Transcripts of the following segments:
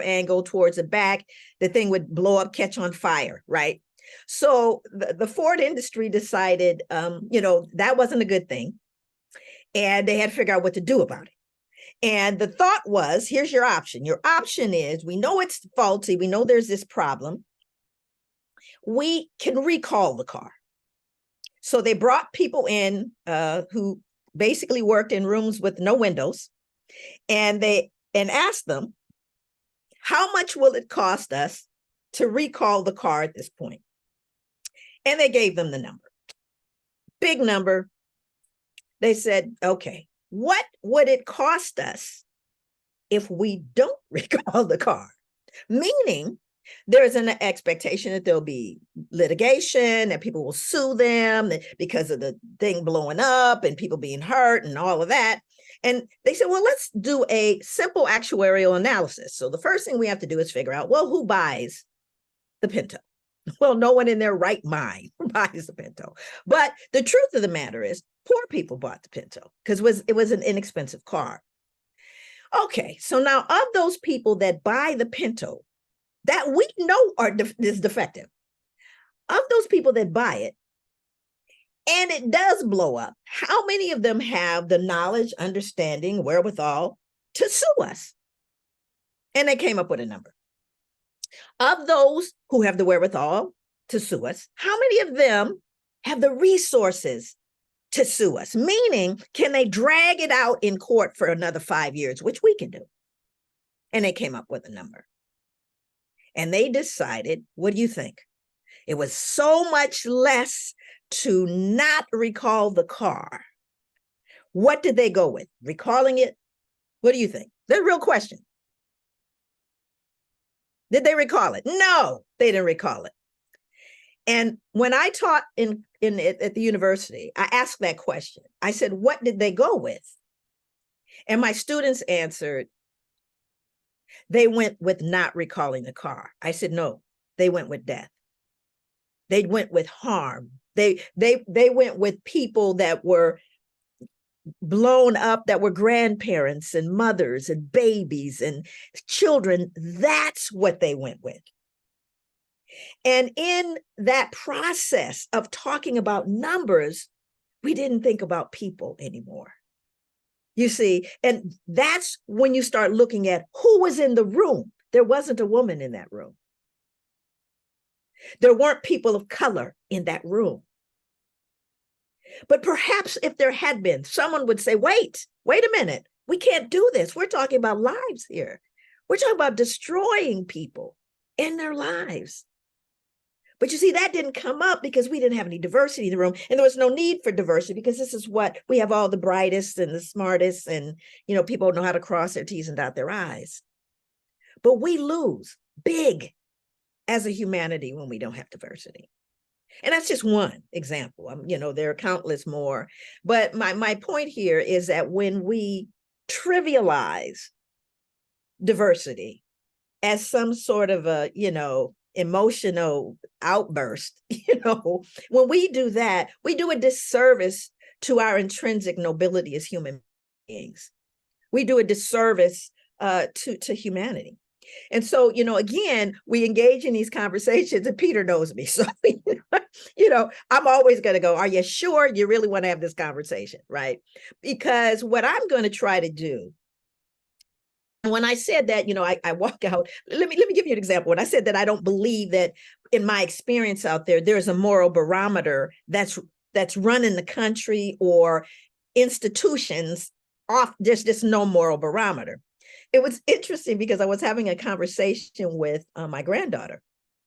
angle towards the back, the thing would blow up, catch on fire, right? So the Ford industry decided, that wasn't a good thing. And they had to figure out what to do about it. And the thought was, here's your option. Your option is, we know it's faulty. We know there's this problem. We can recall the car. So they brought people in who basically worked in rooms with no windows, and asked them, how much will it cost us to recall the car at this point? And they gave them the number. Big number. They said, okay, what would it cost us if we don't recall the car? Meaning, there's an expectation that there'll be litigation, that people will sue them because of the thing blowing up and people being hurt and all of that. And they said, well, let's do a simple actuarial analysis. So the first thing we have to do is figure out, well, who buys the Pinto? Well, no one in their right mind buys the Pinto. But the truth of the matter is, poor people bought the Pinto because it was an inexpensive car. Okay, so now of those people that buy the Pinto, that we know is defective, of those people that buy it, and it does blow up, how many of them have the knowledge, understanding, wherewithal to sue us? And they came up with a number. Of those who have the wherewithal to sue us, how many of them have the resources to sue us? Meaning, can they drag it out in court for another 5 years, which we can do? And they came up with a number. And they decided, what do you think? It was so much less to not recall the car. What did they go with? Recalling it? What do you think? That's a real question. Did they recall it? No, they didn't recall it. And when I taught at the university, I asked that question. I said, what did they go with? And my students answered, they went with not recalling the car. I said, no, they went with death. They went with harm. They went with people that were blown up, that were grandparents and mothers and babies and children. That's what they went with. And in that process of talking about numbers, we didn't think about people anymore. You see, and that's when you start looking at who was in the room. There wasn't a woman in that room. There weren't people of color in that room. But perhaps if there had been, someone would say, wait a minute. We can't do this. We're talking about lives here. We're talking about destroying people and their lives. But you see, that didn't come up because we didn't have any diversity in the room. And there was no need for diversity because this is what we have, all the brightest and the smartest, and, people know how to cross their T's and dot their I's. But we lose big as a humanity when we don't have diversity. And that's just one example. There are countless more. But my point here is that when we trivialize diversity as some sort of a, emotional outburst, when we do that, we do a disservice to our intrinsic nobility as human beings. We do a disservice to humanity. And so, again, we engage in these conversations, and Peter knows me. So, I'm always going to go, are you sure you really want to have this conversation, right? Because what I'm going to try to do, when I said that, I walk out, let me give you an example. When I said that I don't believe that in my experience out there's a moral barometer that's running the country or institutions off, there's just no moral barometer. It was interesting because I was having a conversation with my granddaughter,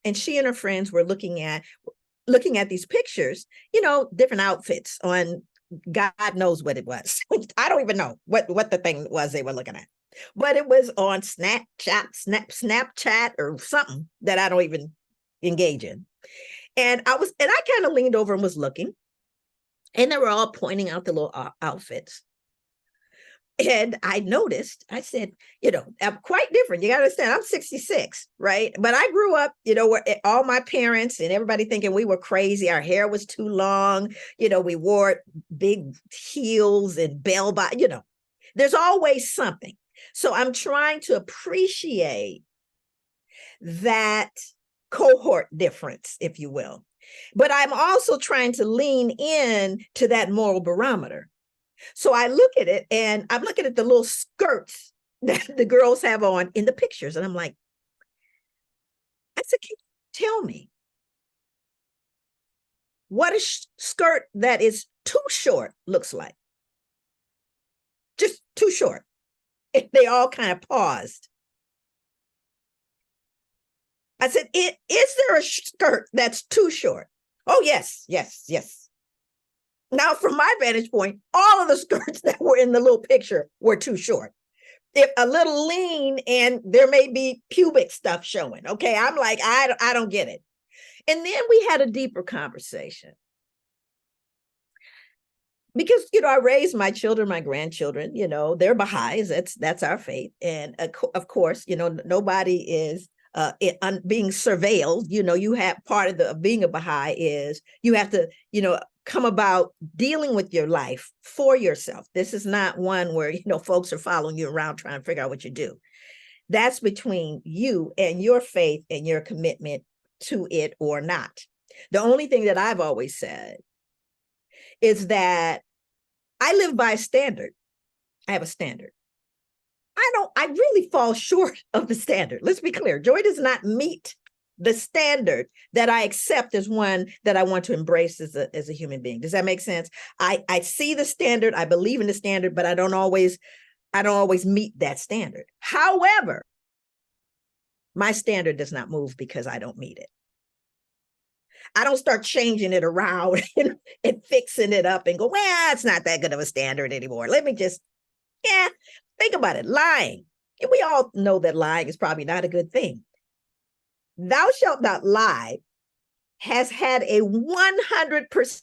and she and her friends were looking at these pictures, different outfits on, God knows what it was. I don't even know what the thing was they were looking at, but it was on Snapchat or something that I don't even engage in. And I kind of leaned over and was looking, and they were all pointing out the little outfits. And I noticed, I said, I'm quite different. You got to understand, I'm 66, right? But I grew up, where all my parents and everybody thinking we were crazy. Our hair was too long. We wore big heels and bell bottom, there's always something. So I'm trying to appreciate that cohort difference, if you will. But I'm also trying to lean in to that moral barometer. So I look at it and I'm looking at the little skirts that the girls have on in the pictures. And I'm like, I said, can you tell me what a skirt that is too short looks like? Just too short. And they all kind of paused. I said, is there a skirt that's too short? Oh, yes, yes, yes. Now, from my vantage point, all of the skirts that were in the little picture were too short. If a little lean and there may be pubic stuff showing. Okay, I'm like, I don't get it. And then we had a deeper conversation. Because, I raised my children, my grandchildren, they're Baha'is. That's our faith. And of course, nobody is being surveilled. You have part of the being a Baha'i is you have to, come about dealing with your life for yourself. This is not one where, folks are following you around trying to figure out what you do. That's between you and your faith and your commitment to it or not. The only thing that I've always said is that I live by a standard. I have a standard. I really fall short of the standard. Let's be clear. Joy does not meet the standard that I accept as one that I want to embrace as a human being. Does that make sense? I see the standard, I believe in the standard, but I don't always meet that standard. However, my standard does not move because I don't meet it. I don't start changing it around and fixing it up and go, well, it's not that good of a standard anymore. Let me just, think about it. Lying. And we all know that lying is probably not a good thing. Thou shalt not lie has had a 100%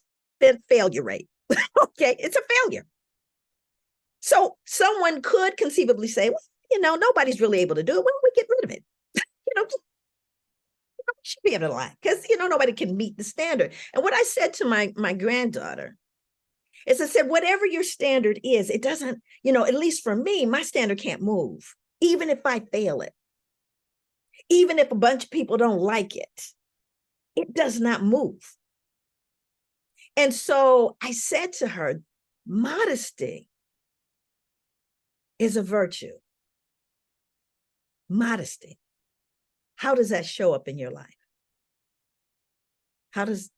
failure rate. Okay, it's a failure. So someone could conceivably say, well, nobody's really able to do it. Why don't we get rid of it? Should be able to lie because nobody can meet the standard. And what I said to my granddaughter is I said, whatever your standard is, it doesn't, at least for me, my standard can't move, even if I fail it. Even if a bunch of people don't like it does not move. And so I said to her, modesty is a virtue. Modesty. How does that show up in your life? How does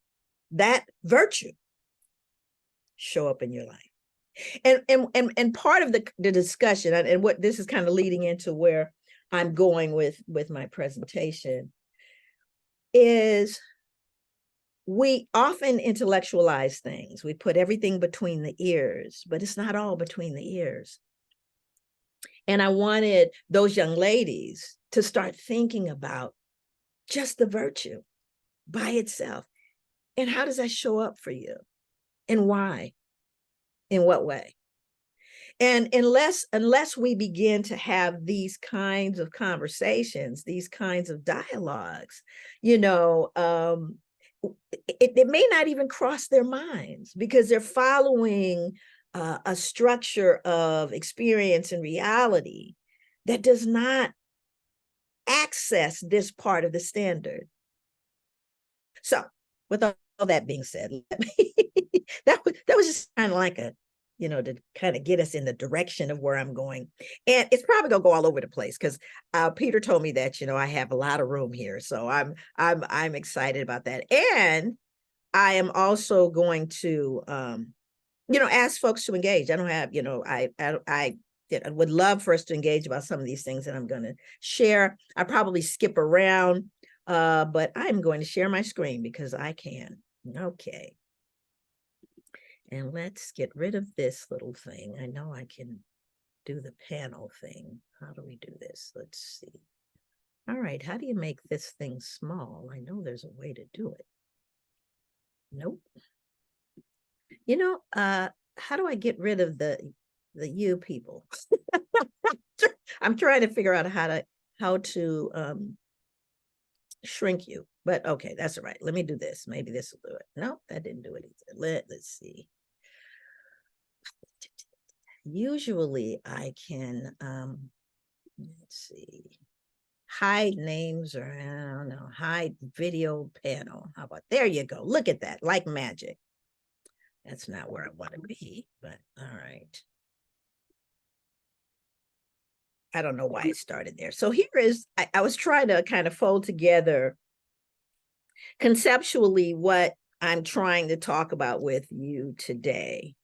that virtue show up in your life? And part of the discussion, and what this is kind of leading into where I'm going with my presentation, is we often intellectualize things. We put everything between the ears, but it's not all between the ears. And I wanted those young ladies to start thinking about just the virtue by itself. And how does that show up for you? And why? In what way? And unless we begin to have these kinds of conversations, these kinds of dialogues, it may not even cross their minds because they're following a structure of experience and reality that does not access this part of the standard. So with all that being said, that was just kind of like to kind of get us in the direction of where I'm going. And it's probably gonna go all over the place because Peter told me that, I have a lot of room here. So I'm excited about that. And I am also going to, ask folks to engage. I don't have, I would love for us to engage about some of these things that I'm going to share. I probably skip around, but I'm going to share my screen because I can. Okay. And let's get rid of this little thing. I know I can do the panel thing. How do we do this? Let's see. All right. How do you make this thing small? I know there's a way to do it. Nope. How do I get rid of the you people? I'm trying to figure out how to shrink you, but okay, that's all right. Let me do this. Maybe this will do it. Nope, that didn't do it either. Let's see. Usually I can, let's see. hide names, or I don't know, hide video panel. How about, there you go. Look at that, like magic. That's not where I want to be, but all right. I don't know why I started there. So here is, I was trying to kind of fold together conceptually what I'm trying to talk about with you today.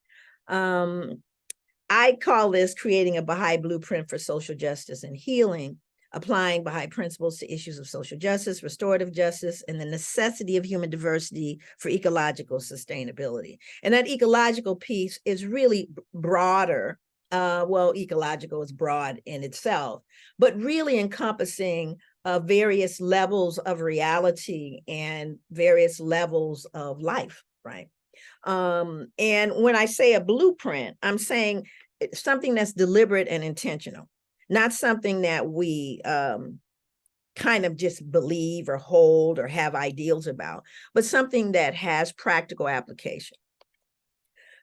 I call this creating a Baha'i blueprint for social justice and healing, applying Baha'i principles to issues of social justice, restorative justice, and the necessity of human diversity for ecological sustainability. And that ecological piece is really broader. Well, ecological is broad in itself, but really encompassing various levels of reality and various levels of life, right? And when I say a blueprint, I'm saying something that's deliberate and intentional, not something that we kind of just believe or hold or have ideals about, but something that has practical application.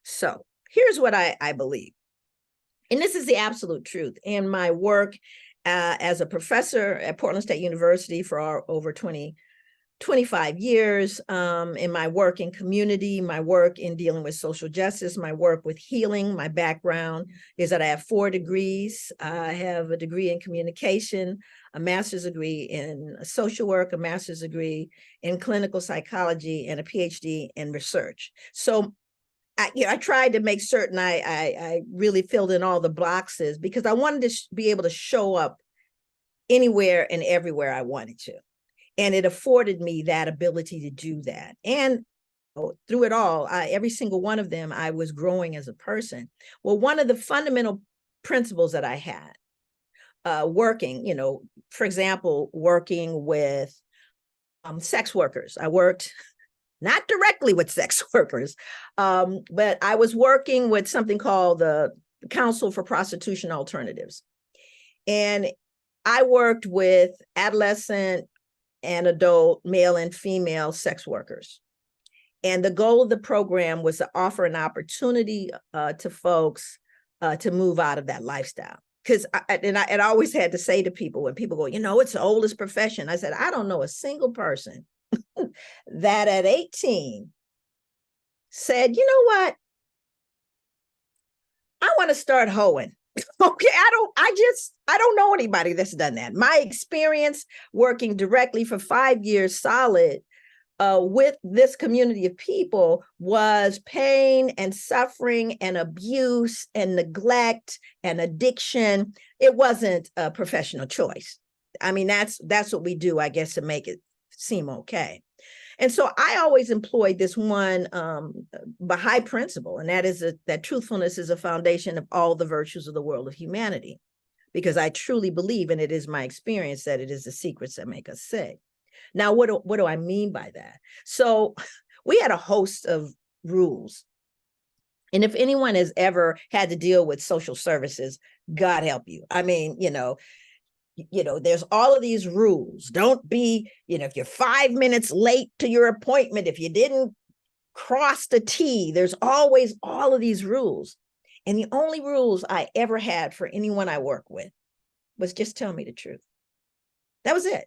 So here's what I believe. And this is the absolute truth. In my work as a professor at Portland State University for over 25 years, in my work in community, my work in dealing with social justice, my work with healing, my background is that I have 4 degrees. I have a degree in communication, a master's degree in social work, a master's degree in clinical psychology, and a PhD in research. So I tried to make certain I really filled in all the boxes because I wanted to be able to show up anywhere and everywhere I wanted to. And it afforded me that ability to do that. And through it all, every single one of them, I was growing as a person. Well, one of the fundamental principles that I had working, for example, working with sex workers. I worked not directly with sex workers, but I was working with something called the Council for Prostitution Alternatives. And I worked with adolescent and adult male and female sex workers. And the goal of the program was to offer an opportunity to folks to move out of that lifestyle. Because I always had to say to people, when people go, it's the oldest profession. I said, I don't know a single person that at 18 said, you know what? I want to start hoeing. Okay, I don't know anybody that's done that. My experience working directly for 5 years solid with this community of people was pain and suffering and abuse and neglect and addiction. It wasn't a professional choice. I mean, that's what we do, I guess, to make it seem okay. And so I always employed this one Baha'i principle, and that is that truthfulness is a foundation of all the virtues of the world of humanity, because I truly believe, and it is my experience, that it is the secrets that make us sick. Now, what do I mean by that? So we had a host of rules. And if anyone has ever had to deal with social services, God help you. I mean, there's all of these rules. Don't be, if you're 5 minutes late to your appointment, if you didn't cross the T, there's always all of these rules. And the only rules I ever had for anyone I work with was just tell me the truth. That was it.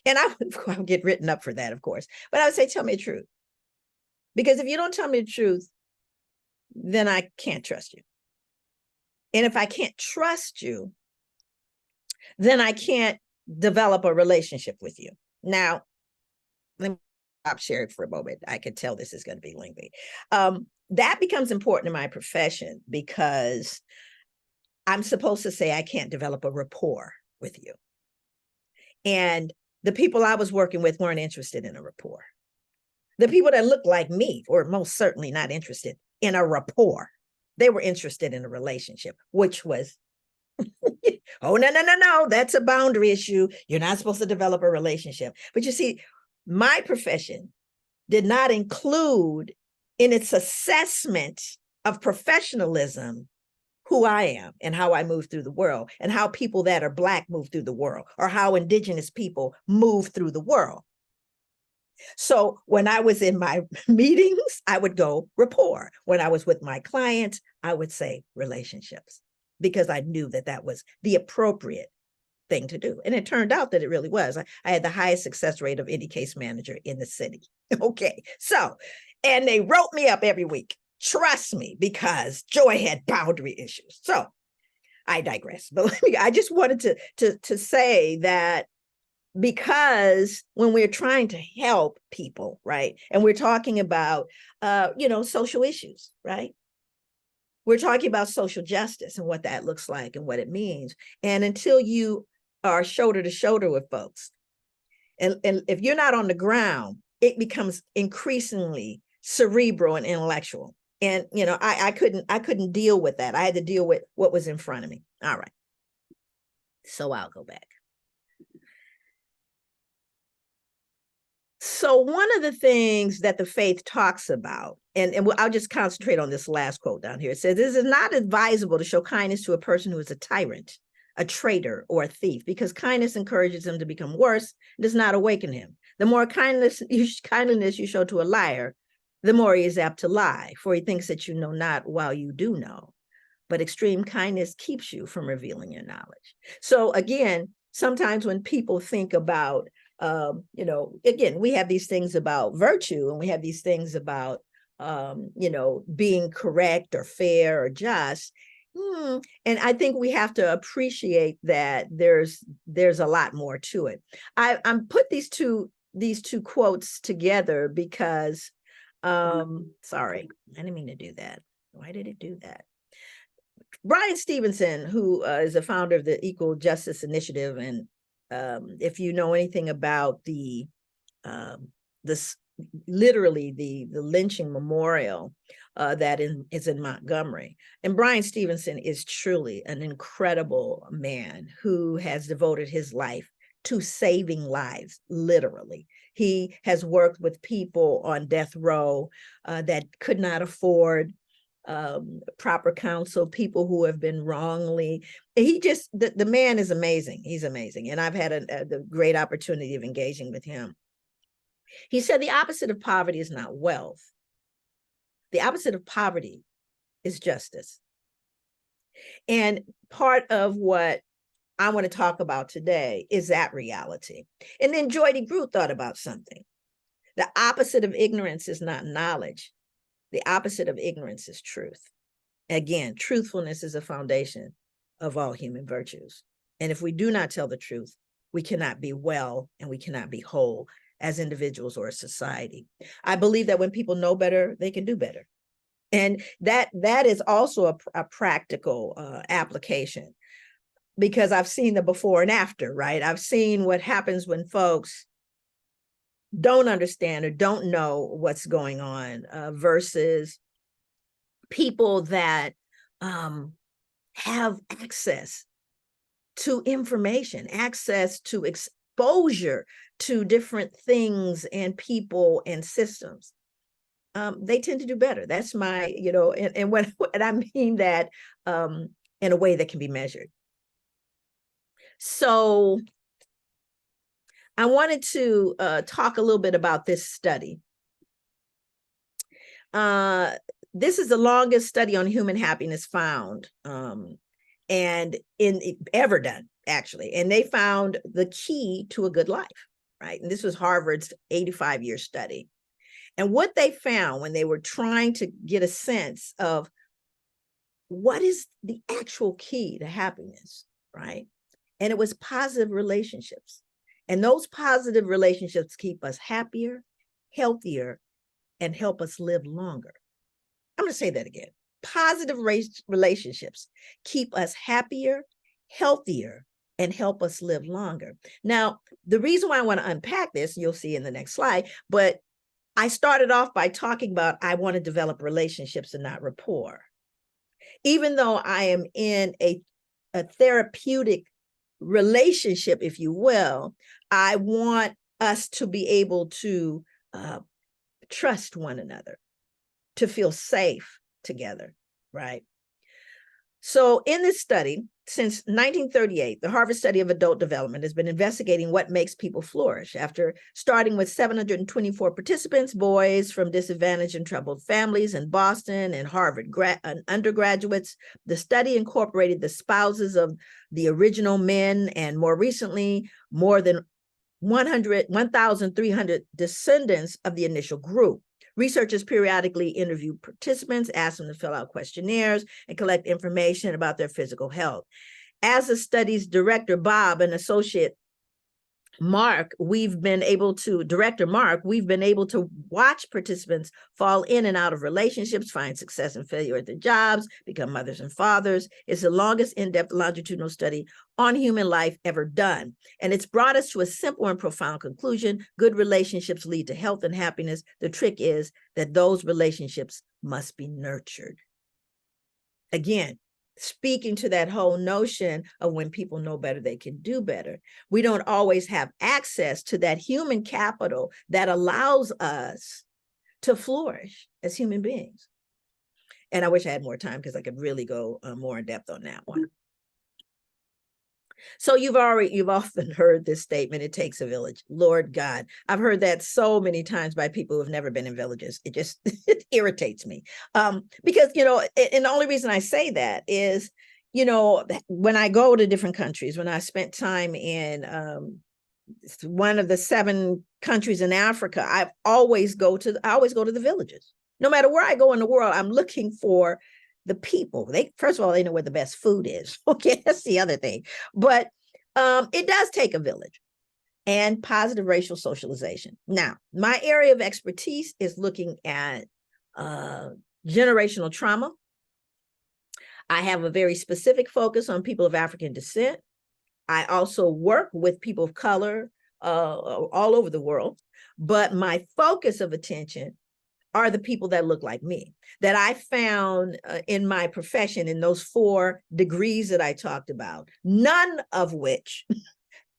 And I would get written up for that, of course, but I would say, tell me the truth. Because if you don't tell me the truth, then I can't trust you. And if I can't trust you, then I can't develop a relationship with you. Now, let me stop sharing for a moment. I could tell this is going to be lengthy. That becomes important in my profession because I'm supposed to say I can't develop a rapport with you. And the people I was working with weren't interested in a rapport. The people that looked like me were most certainly not interested in a rapport. They were interested in a relationship, which was oh, no, that's a boundary issue. You're not supposed to develop a relationship. But you see, my profession did not include in its assessment of professionalism who I am and how I move through the world and how people that are Black move through the world, or how Indigenous people move through the world. So when I was in my meetings, I would go rapport. When I was with my clients, I would say relationships, because I knew that that was the appropriate thing to do. And it turned out that it really was. I had the highest success rate of any case manager in the city. Okay, so, and they wrote me up every week. Trust me, because Joy had boundary issues. So I digress. But I just wanted to say that, because when we're trying to help people, right, and we're talking about, social issues, right, we're talking about social justice and what that looks like and what it means. And until you are shoulder to shoulder with folks, and if you're not on the ground, it becomes increasingly cerebral and intellectual. And I couldn't deal with that. I had to deal with what was in front of me. All right. So I'll go back. So one of the things that the faith talks about, and I'll just concentrate on this last quote down here. It says, "It is not advisable to show kindness to a person who is a tyrant, a traitor, or a thief, because kindness encourages him to become worse, does not awaken him. The more kindness you show to a liar, the more he is apt to lie, for he thinks that you know not while you do know. But extreme kindness keeps you from revealing your knowledge." So again, sometimes when people think about, again, we have these things about virtue, and we have these things about, being correct or fair or just. And I think we have to appreciate that there's a lot more to it. I'm put these two quotes together because, sorry, I didn't mean to do that. Why did it do that? Bryan Stevenson, who is a founder of the Equal Justice Initiative, and if you know anything about the lynching memorial that is in Montgomery, and Bryan Stevenson is truly an incredible man who has devoted his life to saving lives, literally. He has worked with people on death row that could not afford proper counsel, people who have been wrongly. The man is amazing. He's amazing. And I've had the great opportunity of engaging with him. He said the opposite of poverty is not wealth. The opposite of poverty is justice. And part of what I want to talk about today is that reality. And then Joy DeGruy thought about something. The opposite of ignorance is not knowledge. The opposite of ignorance is truth. Again, truthfulness is a foundation of all human virtues. And if we do not tell the truth, we cannot be well and we cannot be whole as individuals or a society. I believe that when people know better, they can do better. And that is also a practical application, because I've seen the before and after, right? I've seen what happens when folks don't understand or don't know what's going on versus people that have access to information, access to exposure to different things and people and systems. They tend to do better. That's my, and what I mean that in a way that can be measured. So I wanted to talk a little bit about this study. This is the longest study on human happiness found, and ever done, actually. And they found the key to a good life, right? And this was Harvard's 85-year study. And what they found when they were trying to get a sense of what is the actual key to happiness, right? And it was positive relationships. And those positive relationships keep us happier, healthier, and help us live longer. I'm going to say that again. Positive relationships keep us happier, healthier, and help us live longer. Now, the reason why I want to unpack this, you'll see in the next slide, but I started off by talking about I want to develop relationships and not rapport. Even though I am in a therapeutic relationship, if you will, I want us to be able to trust one another, to feel safe together, right? So in this study, Since 1938, the Harvard Study of Adult Development has been investigating what makes people flourish. After starting with 724 participants, boys from disadvantaged and troubled families in Boston and Harvard undergraduates, the study incorporated the spouses of the original men and more recently, more than 1,300 descendants of the initial group. Researchers periodically interview participants, ask them to fill out questionnaires, and collect information about their physical health. As the study's director, Bob, and associate Mark, Director Mark, we've been able to watch participants fall in and out of relationships, find success and failure at their jobs, become mothers and fathers. It's the longest in-depth longitudinal study on human life ever done. And it's brought us to a simple and profound conclusion. Good relationships lead to health and happiness. The trick is that those relationships must be nurtured. Again, speaking to that whole notion of when people know better, they can do better. We don't always have access to that human capital that allows us to flourish as human beings. And I wish I had more time because I could really go more in depth on that one. So you've often heard this statement, it takes a village. Lord God, I've heard that so many times by people who have never been in villages. It just it irritates me because, and the only reason I say that is, when I go to different countries, when I spent time in one of the 7 countries in Africa, I always go to the villages. No matter where I go in the world, I'm looking for the people. First of all, they know where the best food is. Okay, that's the other thing. But it does take a village and positive racial socialization. Now, my area of expertise is looking at generational trauma. I have a very specific focus on people of African descent. I also work with people of color all over the world, but my focus of attention are the people that look like me, that I found in my profession, in those 4 degrees that I talked about, none of which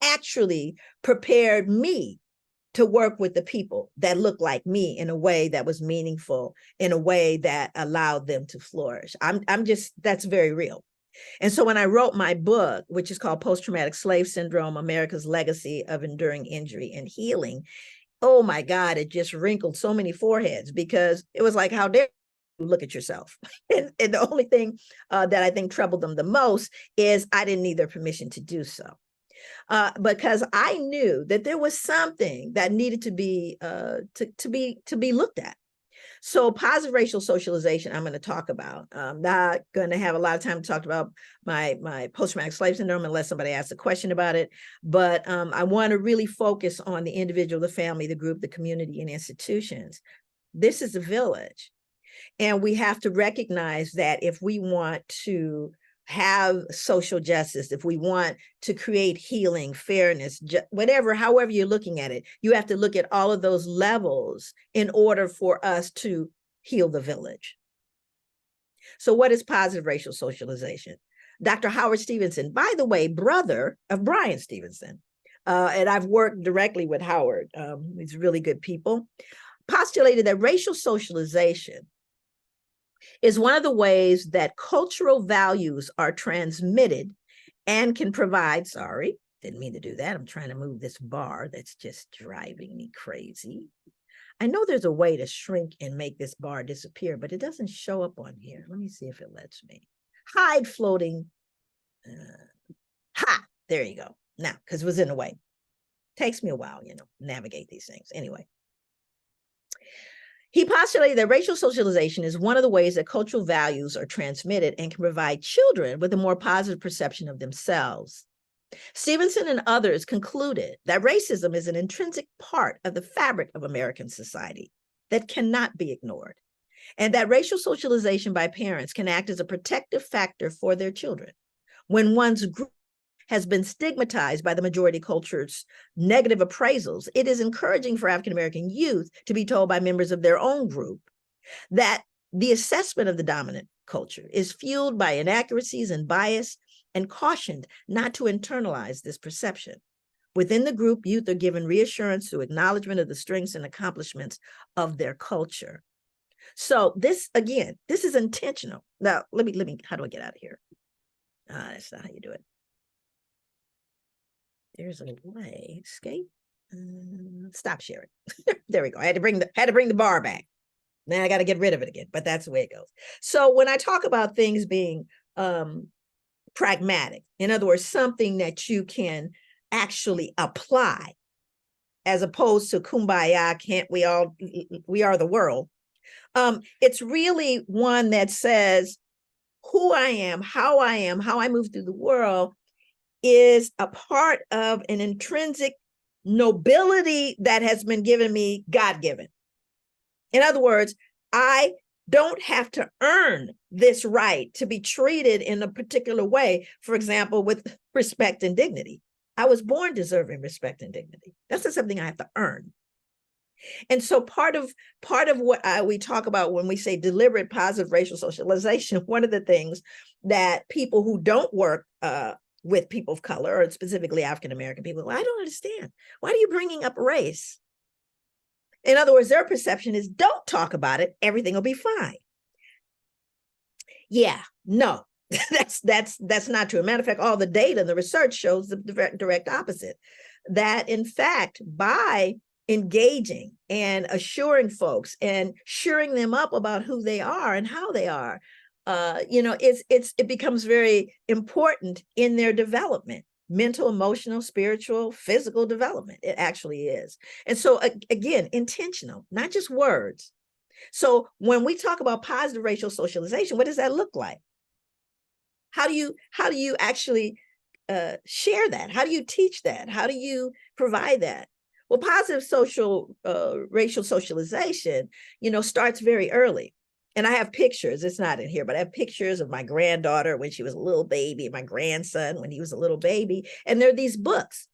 actually prepared me to work with the people that look like me in a way that was meaningful, in a way that allowed them to flourish. That's very real. And so when I wrote my book, which is called Post-Traumatic Slave Syndrome, America's Legacy of Enduring Injury and Healing, oh my God, it just wrinkled so many foreheads because it was like, how dare you look at yourself? And the only thing that I think troubled them the most is I didn't need their permission to do so. Because I knew that there was something that needed to be looked at. So positive racial socialization, I'm going to talk about. I'm not going to have a lot of time to talk about my post-traumatic slave syndrome unless somebody asks a question about it. But I want to really focus on the individual, the family, the group, the community, and institutions. This is a village. And we have to recognize that if we want to have social justice, if we want to create healing, fairness, however you're looking at it, you have to look at all of those levels in order for us to heal the village. So what is positive racial socialization? Dr. Howard Stevenson, by the way, brother of Brian Stevenson, and I've worked directly with Howard, he's really good people, postulated that racial socialization is one of the ways that cultural values are transmitted and can provide, sorry, didn't mean to do that. I'm trying to move this bar that's just driving me crazy. I know there's a way to shrink and make this bar disappear, but it doesn't show up on here. Let me see if it lets me. Hide floating. There you go. Now, because it was in the way. Takes me a while, navigate these things. Anyway. He postulated that racial socialization is one of the ways that cultural values are transmitted and can provide children with a more positive perception of themselves. Stevenson and others concluded that racism is an intrinsic part of the fabric of American society that cannot be ignored, and that racial socialization by parents can act as a protective factor for their children. When one's group has been stigmatized by the majority culture's negative appraisals, it is encouraging for African-American youth to be told by members of their own group that the assessment of the dominant culture is fueled by inaccuracies and bias, and cautioned not to internalize this perception. Within the group, youth are given reassurance through acknowledgement of the strengths and accomplishments of their culture. So this, again, this is intentional. Now, let me, how do I get out of here? That's not how you do it. There's a way. Escape. Stop sharing. There we go. I had to bring the bar back. Now I got to get rid of it again, but that's the way it goes. So when I talk about things being pragmatic, in other words, something that you can actually apply, as opposed to kumbaya, can't we all, we are the world. It's really one that says who I am, how I move through the world is a part of an intrinsic nobility that has been given me, God-given. In other words, I don't have to earn this right to be treated in a particular way, for example, with respect and dignity. I was born deserving respect and dignity. That's not something I have to earn. And so part of what we talk about when we say deliberate positive racial socialization, one of the things that people who don't work with people of color, or specifically African-American people, well, I don't understand. Why are you bringing up race? In other words, their perception is don't talk about it, everything will be fine. Yeah, no, that's not true. Matter of fact, all the data, the research shows the direct opposite. That in fact, by engaging and assuring folks and shoring them up about who they are and how they are, it becomes very important in their development, mental, emotional, spiritual, physical development. It actually is. And so again, intentional, not just words. So when we talk about positive racial socialization, what does that look like? How do you actually share that? How do you teach that? How do you provide that? Well, positive racial socialization, starts very early. And I have pictures, it's not in here, but I have pictures of my granddaughter when she was a little baby, my grandson when he was a little baby. And there are these books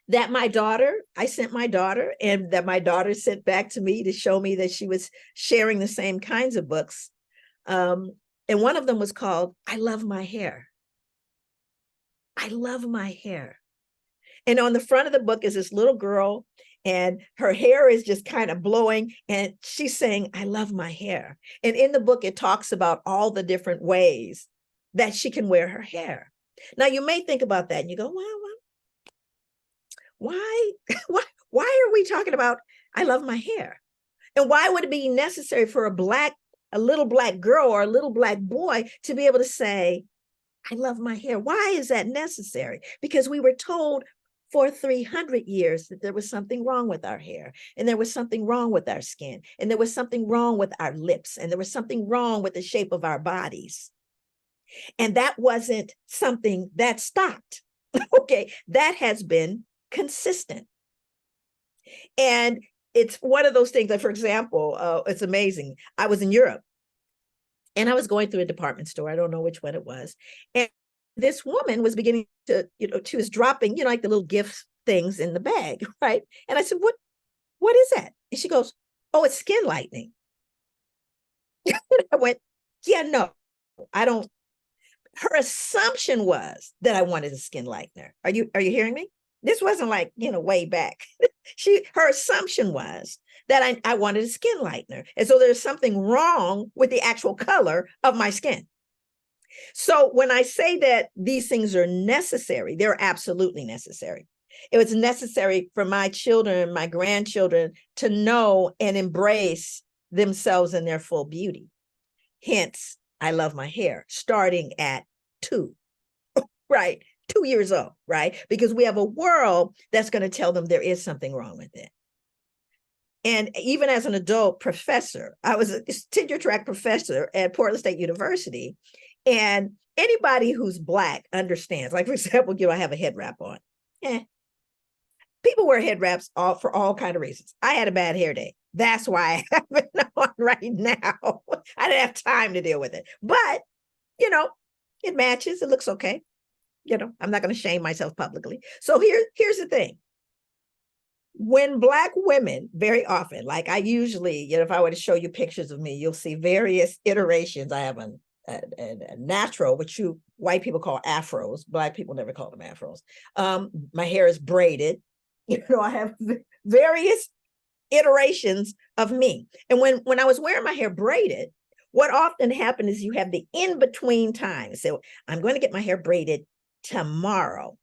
that I sent my daughter, and that my daughter sent back to me to show me that she was sharing the same kinds of books. And one of them was called, I Love My Hair. I love my hair. And on the front of the book is this little girl, and her hair is just kind of blowing, and she's saying, I love my hair. And in the book, it talks about all the different ways that she can wear her hair. Now, you may think about that and you go, well, why are we talking about, I love my hair? And why would it be necessary for a little black girl or a little black boy to be able to say, I love my hair? Why is that necessary? Because we were told for 300 years that there was something wrong with our hair, and there was something wrong with our skin, and there was something wrong with our lips, and there was something wrong with the shape of our bodies. And that wasn't something that stopped. Okay, that has been consistent. And it's one of those things that, for example, it's amazing. I was in Europe, and I was going through a department store. I don't know which one it was. And this woman was beginning to, she was dropping, like the little gift things in the bag, right? And I said, what is that? And she goes, oh, it's skin lightening. I went, yeah, no, I don't. Her assumption was that I wanted a skin lightener. Are you hearing me? This wasn't like, way back. Her assumption was that I wanted a skin lightener. And so there's something wrong with the actual color of my skin. So when I say that these things are necessary, they're absolutely necessary. It was necessary for my children, my grandchildren to know and embrace themselves in their full beauty. Hence, I love my hair, starting at 2, right? 2 years old, right? Because we have a world that's going to tell them there is something wrong with it. And even as an adult professor, I was a tenure track professor at Portland State University. And anybody who's Black understands, like, for example, I have a head wrap on. People wear head wraps for all kinds of reasons. I had a bad hair day. That's why I have it on right now. I didn't have time to deal with it. But, it matches. It looks okay. I'm not going to shame myself publicly. So here's the thing. When Black women, very often, like I usually, if I were to show you pictures of me, you'll see various iterations. I have a natural, which white people call afros. Black people never call them afros. My hair is braided. I have various iterations of me. And when I was wearing my hair braided, what often happens is you have the in-between time. So I'm going to get my hair braided tomorrow.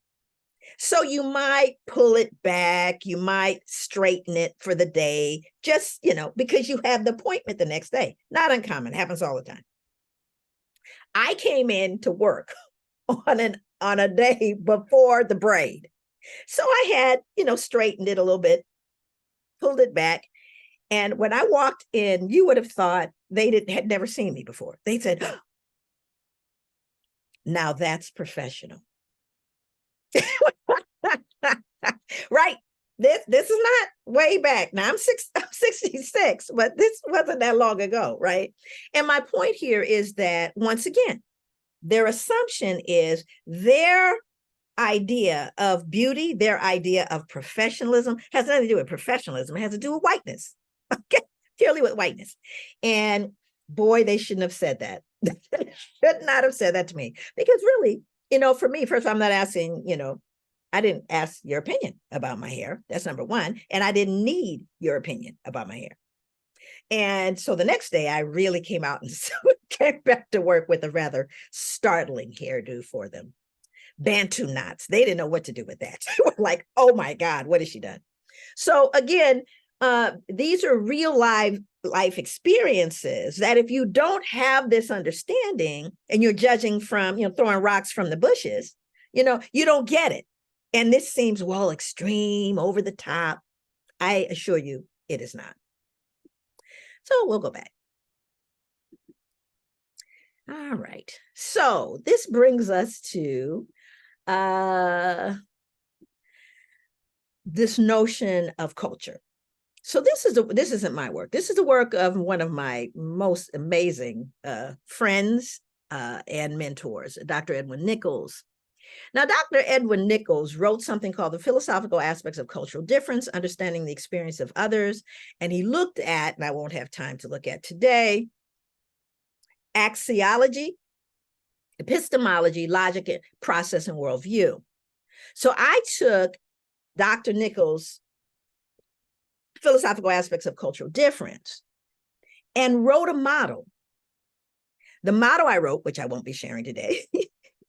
So you might pull it back, you might straighten it for the day, just, because you have the appointment the next day. Not uncommon, happens all the time. I came in to work on a day before the braid. So I had, straightened it a little bit, pulled it back. And when I walked in, you would have thought they had never seen me before. They said, oh, now that's professional. Right. This is not way back. Now I'm 66, but this wasn't that long ago, right? And my point here is that, once again, their assumption is their idea of beauty, their idea of professionalism has nothing to do with professionalism. It has to do with whiteness. Okay, purely with whiteness. And boy, they shouldn't have said that. Should not have said that to me. Because really, for me, first, I'm not asking, I didn't ask your opinion about my hair. That's number one. And I didn't need your opinion about my hair. And so the next day I really came out and came back to work with a rather startling hairdo for them. Bantu knots. They didn't know what to do with that. They were like, oh my God, what has she done? So again, these are real life experiences that if you don't have this understanding and you're judging from, throwing rocks from the bushes, you don't get it. And this seems, well, extreme, over the top. I assure you it is not. So we'll go back. All right. So this brings us to this notion of culture. So this isn't my work. This is the work of one of my most amazing friends and mentors, Dr. Edwin Nichols. Now, Dr. Edwin Nichols wrote something called The Philosophical Aspects of Cultural Difference, Understanding the Experience of Others. And he looked at, and I won't have time to look at today, axiology, epistemology, logic, process, and worldview. So I took Dr. Nichols' Philosophical Aspects of Cultural Difference and wrote a model. The model I wrote, which I won't be sharing today,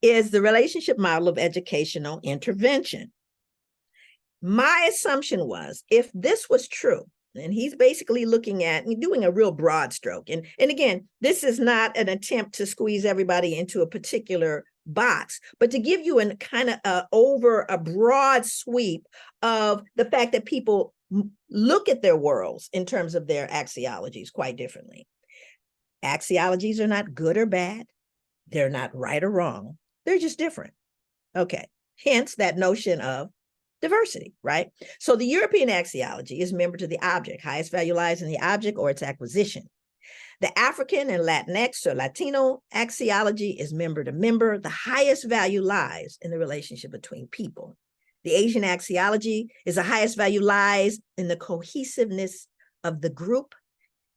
is the relationship model of educational intervention. My assumption was, if this was true, and he's basically looking at and doing a real broad stroke. And again, this is not an attempt to squeeze everybody into a particular box, but to give you a kind of over a broad sweep of the fact that people look at their worlds in terms of their axiologies quite differently. Axiologies are not good or bad. They're not right or wrong. They're just different. Okay. Hence that notion of diversity, right? So the European axiology is member to the object. Highest value lies in the object or its acquisition. The African and Latinx or Latino axiology is member to member. The highest value lies in the relationship between people. The Asian axiology is the highest value lies in the cohesiveness of the group.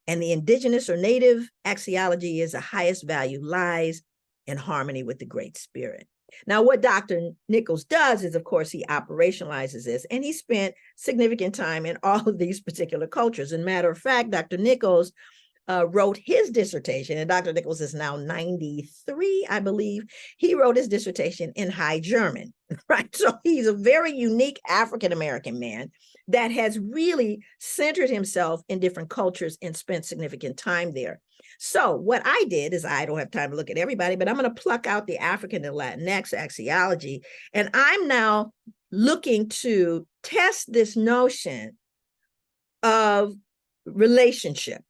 And the indigenous or native axiology is the highest value lies in harmony with the Great Spirit. Now, what Dr. Nichols does is, of course, he operationalizes this, and he spent significant time in all of these particular cultures. As a matter of fact, Dr. Nichols wrote his dissertation, and Dr. Nichols is now 93, I believe. He wrote his dissertation in High German, right? So he's a very unique African-American man that has really centered himself in different cultures and spent significant time there. So what I did is, I don't have time to look at everybody, but I'm going to pluck out the African and Latinx axiology, and I'm now looking to test this notion of relationship.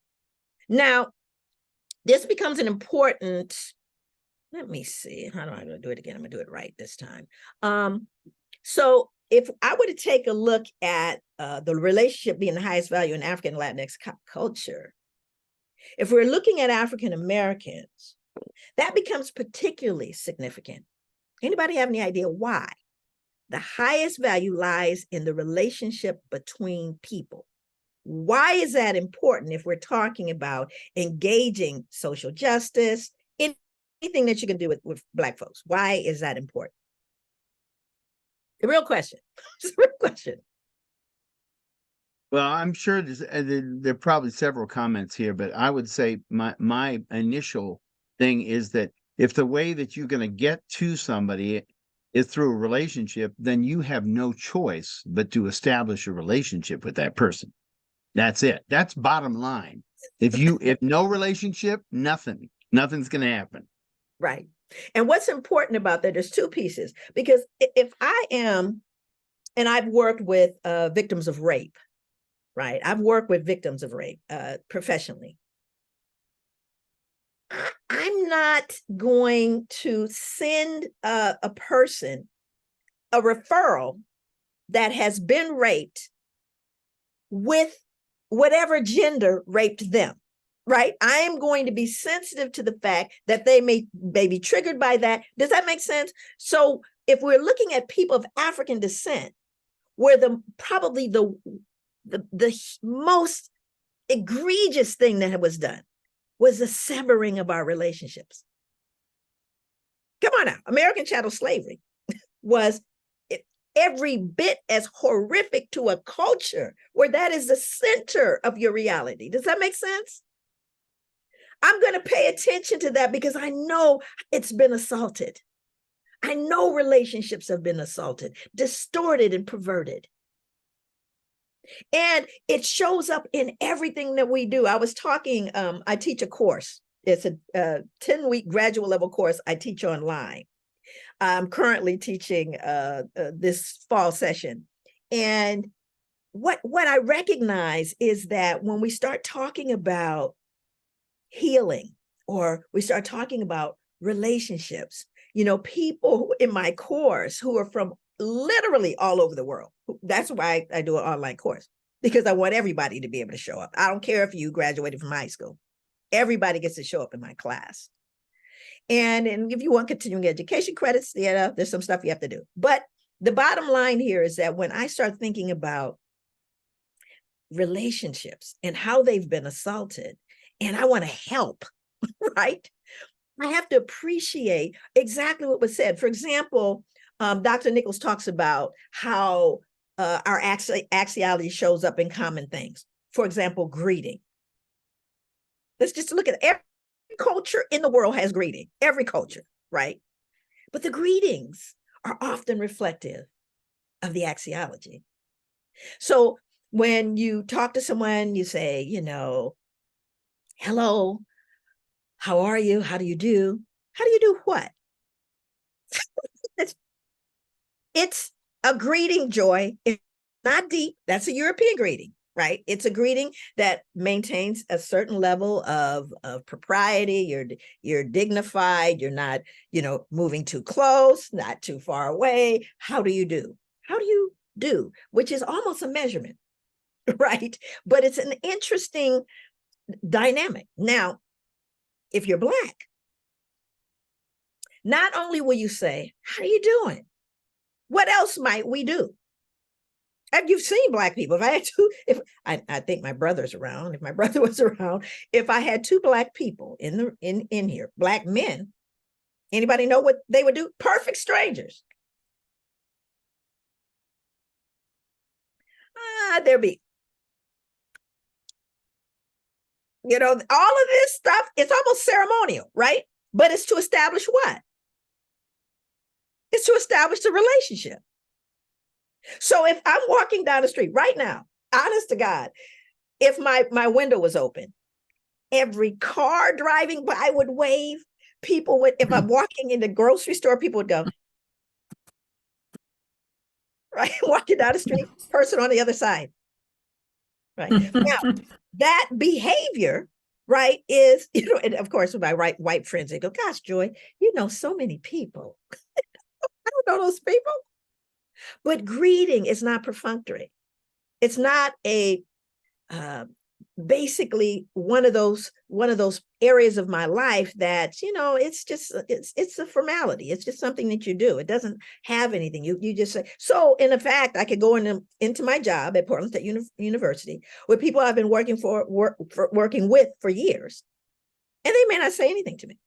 Now, this becomes an important, let me see, how am I going to do it again? I'm going to do it right this time. So if I were to take a look at the relationship being the highest value in African and Latinx culture, if we're looking at African Americans, that becomes particularly significant. Anybody have any idea why? The highest value lies in the relationship between people. Why is that important if we're talking about engaging social justice, anything that you can do with Black folks? Why is that important? The real question. It's a real question. Well, I'm sure there are probably several comments here, but I would say my initial thing is that if the way that you're going to get to somebody is through a relationship, then you have no choice but to establish a relationship with that person. That's it. That's bottom line. If no relationship, nothing's going to happen. Right. And what's important about that, there's two pieces, because if I am, and I've worked with victims of rape, right? I've worked with victims of rape professionally. I'm not going to send a person a referral that has been raped with whatever gender raped them, right? I am going to be sensitive to the fact that they may be triggered by that. Does that make sense? So if we're looking at people of African descent, where probably the most egregious thing that was done was the severing of our relationships. Come on now, American chattel slavery was every bit as horrific to a culture where that is the center of your reality. Does that make sense? I'm going to pay attention to that because I know it's been assaulted. I know relationships have been assaulted, distorted, and perverted. And it shows up in everything that we do. I was talking, I teach a course. It's a 10-week graduate level course I teach online. I'm currently teaching this fall session. And what I recognize is that when we start talking about healing, or we start talking about relationships, people in my course who are from literally all over the world. That's why I do an online course, because I want everybody to be able to show up. I don't care if you graduated from high school. Everybody gets to show up in my class. And if you want continuing education credits, there's some stuff you have to do. But the bottom line here is that when I start thinking about relationships and how they've been assaulted, and I want to help, right? I have to appreciate exactly what was said. For example, Dr. Nichols talks about how our axiology shows up in common things. For example, greeting. Let's just look at every culture in the world has greeting, every culture, right? But the greetings are often reflective of the axiology. So when you talk to someone, you say, hello, how are you? How do you do? How do you do what? It's a greeting, Joy. It's not deep. That's a European greeting, right? It's a greeting that maintains a certain level of propriety. You're dignified. You're not, moving too close, not too far away. How do you do? How do you do? Which is almost a measurement, right? But it's an interesting dynamic. Now, if you're Black, not only will you say, how are you doing? What else might we do? And you've seen Black people. If I had two, I think my brother's around, if my brother was around, if I had two Black people in here, Black men, anybody know what they would do? Perfect strangers. There'd be, all of this stuff, it's almost ceremonial, right? But it's to establish what? It's to establish the relationship. So if I'm walking down the street right now, honest to God, if my window was open, every car driving by would wave. People would, if I'm walking in the grocery store, people would go, right? Walking down the street, person on the other side. Right. Now, that behavior, right, is, and of course, with my white friends, they go, gosh, Joy, you know so many people. I don't know those people. But greeting is not perfunctory. It's not a basically one of those areas of my life that it's a formality. It's just something that you do. It doesn't have anything. You just say. So in fact, I could go into my job at Portland State University with people I've been working with for years, and they may not say anything to me.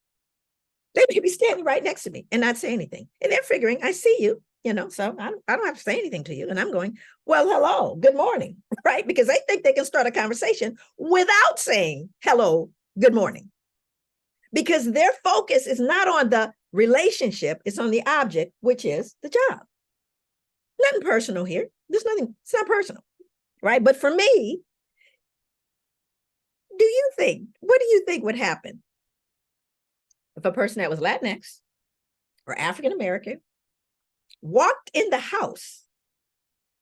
They may be standing right next to me and not say anything, and they're figuring I see you. so I don't have to say anything to you. And I'm going, well, hello, good morning, right? Because they think they can start a conversation without saying hello, good morning. Because their focus is not on the relationship, it's on the object, which is the job. Nothing personal here. There's nothing, it's not personal, right? But for me, what do you think would happen if a person that was Latinx or African American walked in the house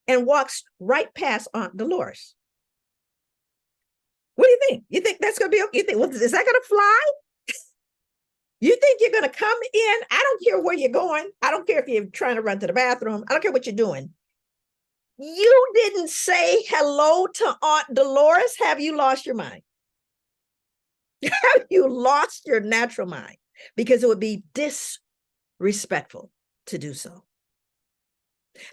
and walks right past Aunt Dolores? What do you think? You think that's going to be okay? You think, well, is that going to fly? You think you're going to come in? I don't care where you're going. I don't care if you're trying to run to the bathroom. I don't care what you're doing. You didn't say hello to Aunt Dolores. Have you lost your mind? Have you lost your natural mind? Because it would be disrespectful to do so.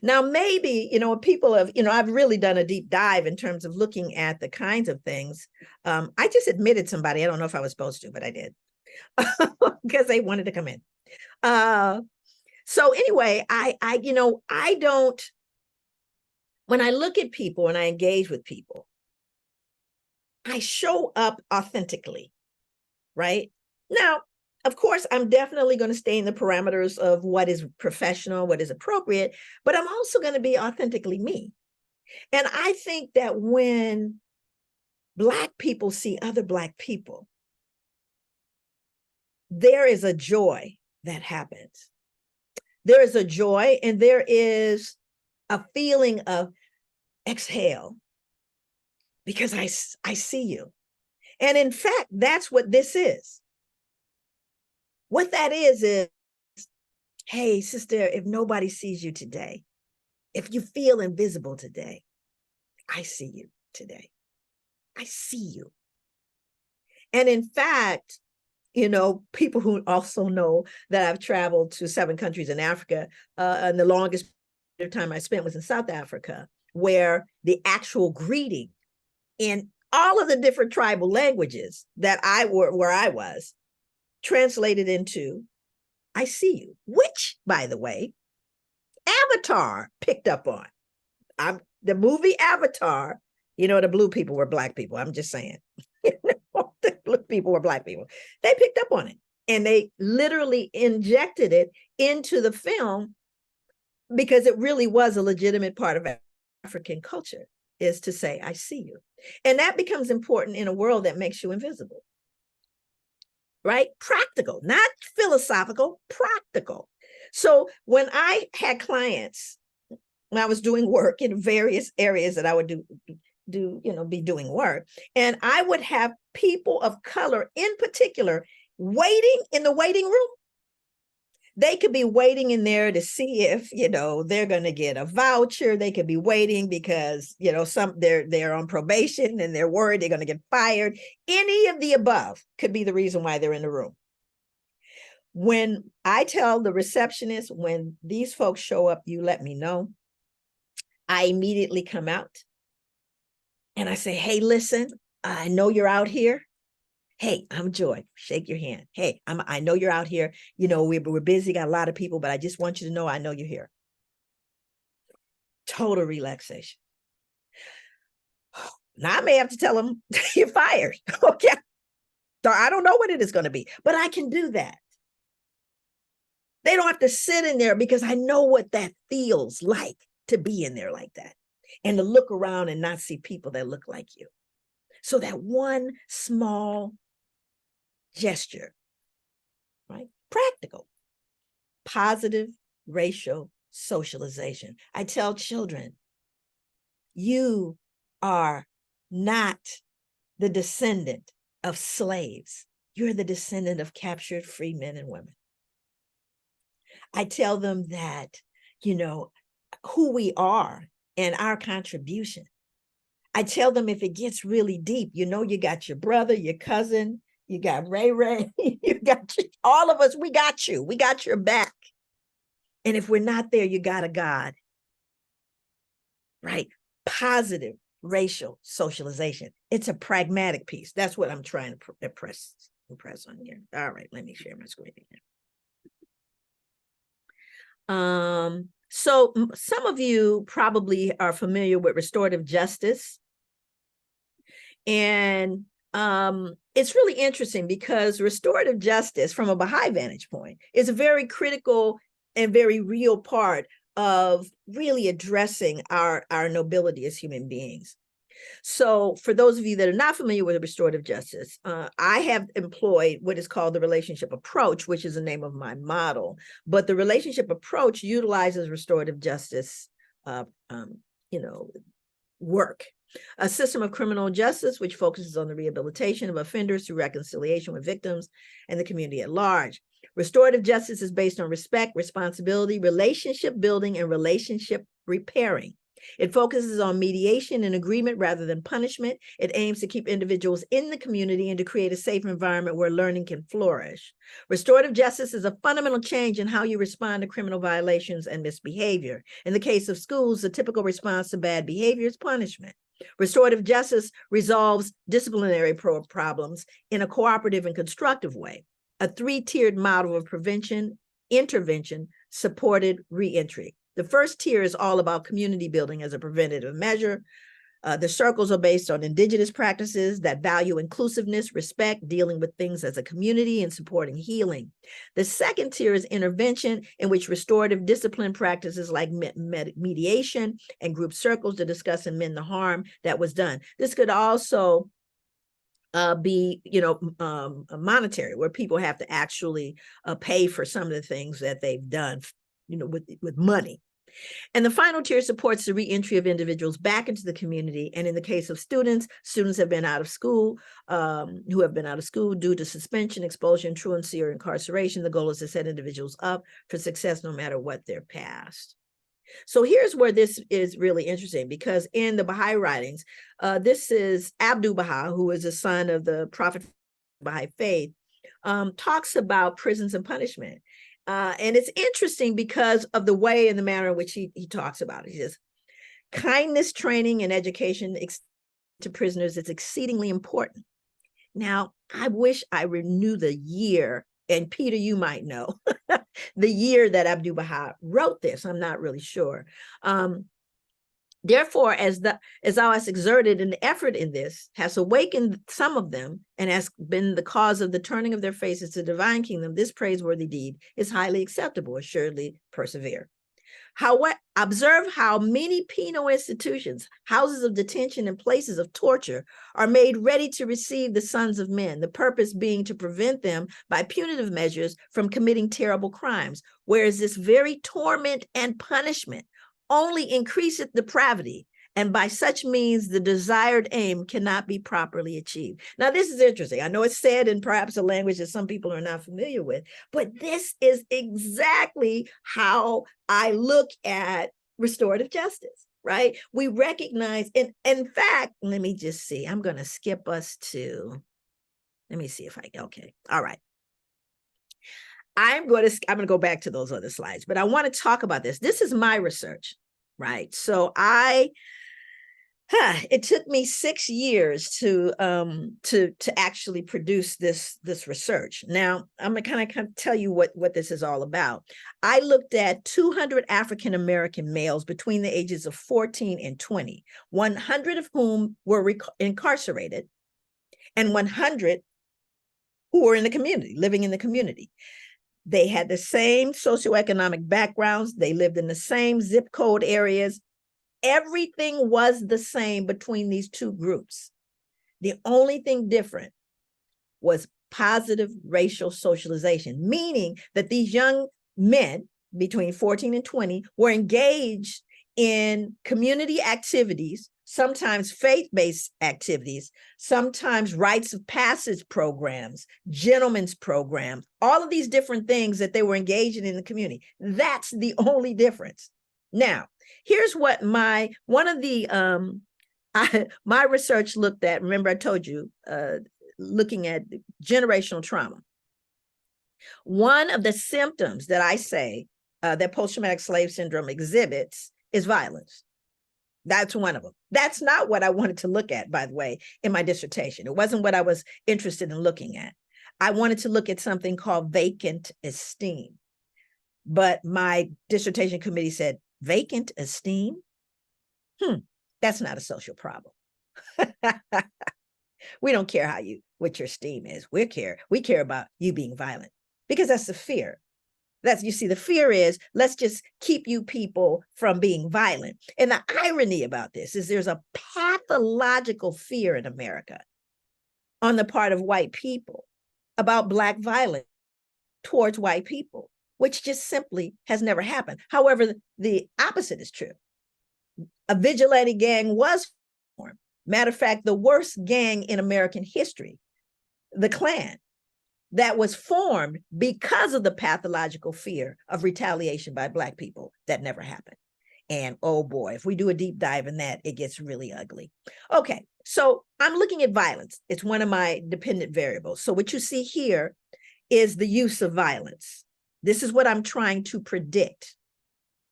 Now, maybe, people have, I've really done a deep dive in terms of looking at the kinds of things. I just admitted somebody. I don't know if I was supposed to, but I did. Because they wanted to come in. So anyway, I don't, when I look at people and I engage with people, I show up authentically, right? Now, of course, I'm definitely going to stay in the parameters of what is professional, what is appropriate, but I'm also going to be authentically me. And I think that when Black people see other Black people, there is a joy that happens. There is a joy and there is a feeling of exhale because I see you. And in fact, that's what this is. What that is, hey, sister, if nobody sees you today, if you feel invisible today, I see you today. I see you. And in fact, people who also know that I've traveled to 7 countries in Africa, and the longest time I spent was in South Africa, where the actual greeting in all of the different tribal languages that where I was, translated into, I see you, which, by the way, Avatar picked up on. The movie Avatar, the blue people were Black people. I'm just saying. The blue people were Black people. They picked up on it and they literally injected it into the film because it really was a legitimate part of African culture, is to say, I see you. And that becomes important in a world that makes you invisible. Right? Practical, not philosophical, practical. So when I had clients, when I was doing work in various areas that I would be doing work, and I would have people of color in particular waiting in the waiting room. They could be waiting in there to see if, they're going to get a voucher. They could be waiting because, they're on probation and they're worried they're going to get fired. Any of the above could be the reason why they're in the room. When I tell the receptionist, when these folks show up, you let me know. I immediately come out and I say, hey, listen, I know you're out here. Hey, I'm Joy. Shake your hand. Hey, I know you're out here. We're busy, got a lot of people, but I just want you to know I know you're here. Total relaxation. Now I may have to tell them you're fired. Okay. So I don't know what it is going to be, but I can do that. They don't have to sit in there because I know what that feels like to be in there like that and to look around and not see people that look like you. So that one small gesture, right? Practical, positive racial socialization. I tell children, you are not the descendant of slaves. You're the descendant of captured free men and women. I tell them that, who we are and our contribution. I tell them if it gets really deep, you got your brother, your cousin, you got Ray, you got all of us, we got you. We got your back. And if we're not there, you got a God. Right? Positive racial socialization. It's a pragmatic piece. That's what I'm trying to impress on here. All right, let me share my screen again. So some of you probably are familiar with restorative justice. And it's really interesting because restorative justice, from a Baha'i vantage point, is a very critical and very real part of really addressing our nobility as human beings. So for those of you that are not familiar with restorative justice, I have employed what is called the relationship approach, which is the name of my model. But the relationship approach utilizes restorative justice, work. A system of criminal justice, which focuses on the rehabilitation of offenders through reconciliation with victims and the community at large. Restorative justice is based on respect, responsibility, relationship building, and relationship repairing. It focuses on mediation and agreement rather than punishment. It aims to keep individuals in the community and to create a safe environment where learning can flourish. Restorative justice is a fundamental change in how you respond to criminal violations and misbehavior. In the case of schools, the typical response to bad behavior is punishment. Restorative justice resolves disciplinary problems in a cooperative and constructive way, a three-tiered model of prevention, intervention, supported reentry. The first tier is all about community building as a preventative measure. The circles are based on indigenous practices that value inclusiveness, respect, dealing with things as a community, and supporting healing. The second tier is intervention, in which restorative discipline practices like mediation and group circles to discuss and mend the harm that was done. This could also be, monetary, where people have to actually pay for some of the things that they've done, with money. And the final tier supports the reentry of individuals back into the community. And in the case of students have been out of school, who have been out of school due to suspension, expulsion, truancy, or incarceration. The goal is to set individuals up for success no matter what their past. So here's where this is really interesting, because in the Baha'i writings, this is Abdul Baha, who is a son of the Prophet Baha'i faith, talks about prisons and punishment. And it's interesting because of the way and the manner in which he talks about it. He says, kindness, training, and education to prisoners is exceedingly important. Now, I wish I knew the year, and Peter, you might know, the year that Abdul Baha wrote this. I'm not really sure. Therefore, as thou hast exerted an effort in this, has awakened some of them, and has been the cause of the turning of their faces to the divine kingdom, this praiseworthy deed is highly acceptable. Assuredly persevere. Observe how many penal institutions, houses of detention, and places of torture are made ready to receive the sons of men, the purpose being to prevent them by punitive measures from committing terrible crimes, whereas this very torment and punishment only increaseth depravity, and by such means the desired aim cannot be properly achieved. Now, this is interesting. I know it's said in perhaps a language that some people are not familiar with, but this is exactly how I look at restorative justice, right? We recognize, and in fact, let me just see, I'm going to skip us to, let me see if okay, all right. I'm going to go back to those other slides, but I want to talk about this. This is my research, right? So it took me 6 years to actually produce this research. Now, I'm going to kind of tell you what this is all about. I looked at 200 African American males between the ages of 14 and 20, 100 of whom were incarcerated, and 100 who were in the community, living in the community. They had the same socioeconomic backgrounds. They lived in the same zip code areas. Everything was the same between these two groups. The only thing different was positive racial socialization, meaning that these young men between 14 and 20 were engaged in community activities, sometimes faith-based activities, sometimes rites of passage programs, gentlemen's programs, all of these different things that they were engaging in the community. That's the only difference. Now, here's what my research looked at. Remember, I told you, looking at generational trauma. One of the symptoms that I say that post-traumatic slave syndrome exhibits is violence. That's one of them. That's not what I wanted to look at, by the way, in my dissertation. It wasn't what I was interested in looking at. I wanted to look at something called vacant esteem. But my dissertation committee said, vacant esteem? That's not a social problem. We don't care what your esteem is. We care about you being violent, because that's the fear. You see, the fear is, let's just keep you people from being violent. And the irony about this is there's a pathological fear in America on the part of white people about Black violence towards white people, which just simply has never happened. However, the opposite is true. A vigilante gang was formed. Matter of fact, the worst gang in American history, the Klan, that was formed because of the pathological fear of retaliation by Black people. That never happened. And oh boy, if we do a deep dive in that, it gets really ugly. Okay, so I'm looking at violence. It's one of my dependent variables. So what you see here is the use of violence. This is what I'm trying to predict.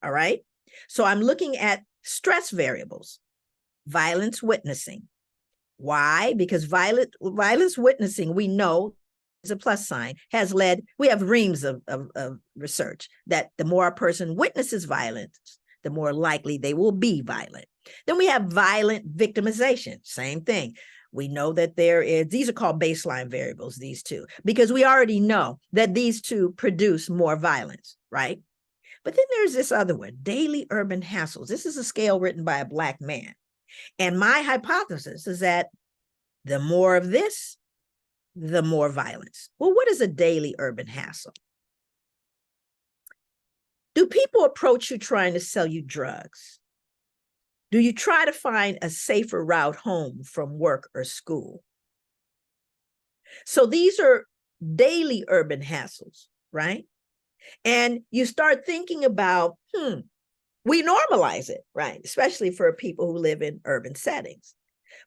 All right. So I'm looking at stress variables, violence witnessing. Why? Because violence witnessing, we know, is a plus sign, has led, we have reams of research that the more a person witnesses violence, the more likely they will be violent. Then we have violent victimization, same thing. We know that these are called baseline variables, these two, because we already know that these two produce more violence, right? But then there's this other one, daily urban hassles. This is a scale written by a Black man. And my hypothesis is that the more of this, the more violence. Well, what is a daily urban hassle? Do people approach you trying to sell you drugs? Do you try to find a safer route home from work or school? So these are daily urban hassles, right? And you start thinking about, we normalize it, right? Especially for people who live in urban settings.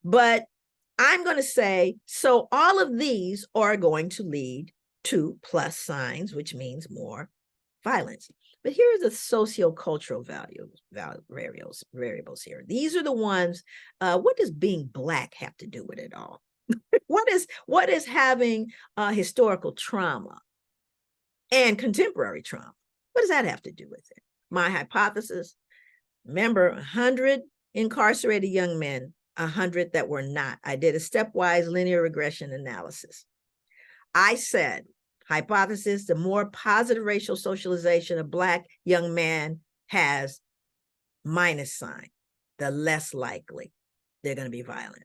But I'm going to say, so all of these are going to lead to plus signs, which means more violence. But here are the sociocultural variables here. These are the ones, what does being Black have to do with it all? What is having historical trauma and contemporary trauma? What does that have to do with it? My hypothesis, remember, 100 incarcerated young men, 100 that were not. I did a stepwise linear regression analysis. I said, hypothesis, the more positive racial socialization a Black young man has, minus sign, the less likely they're going to be violent.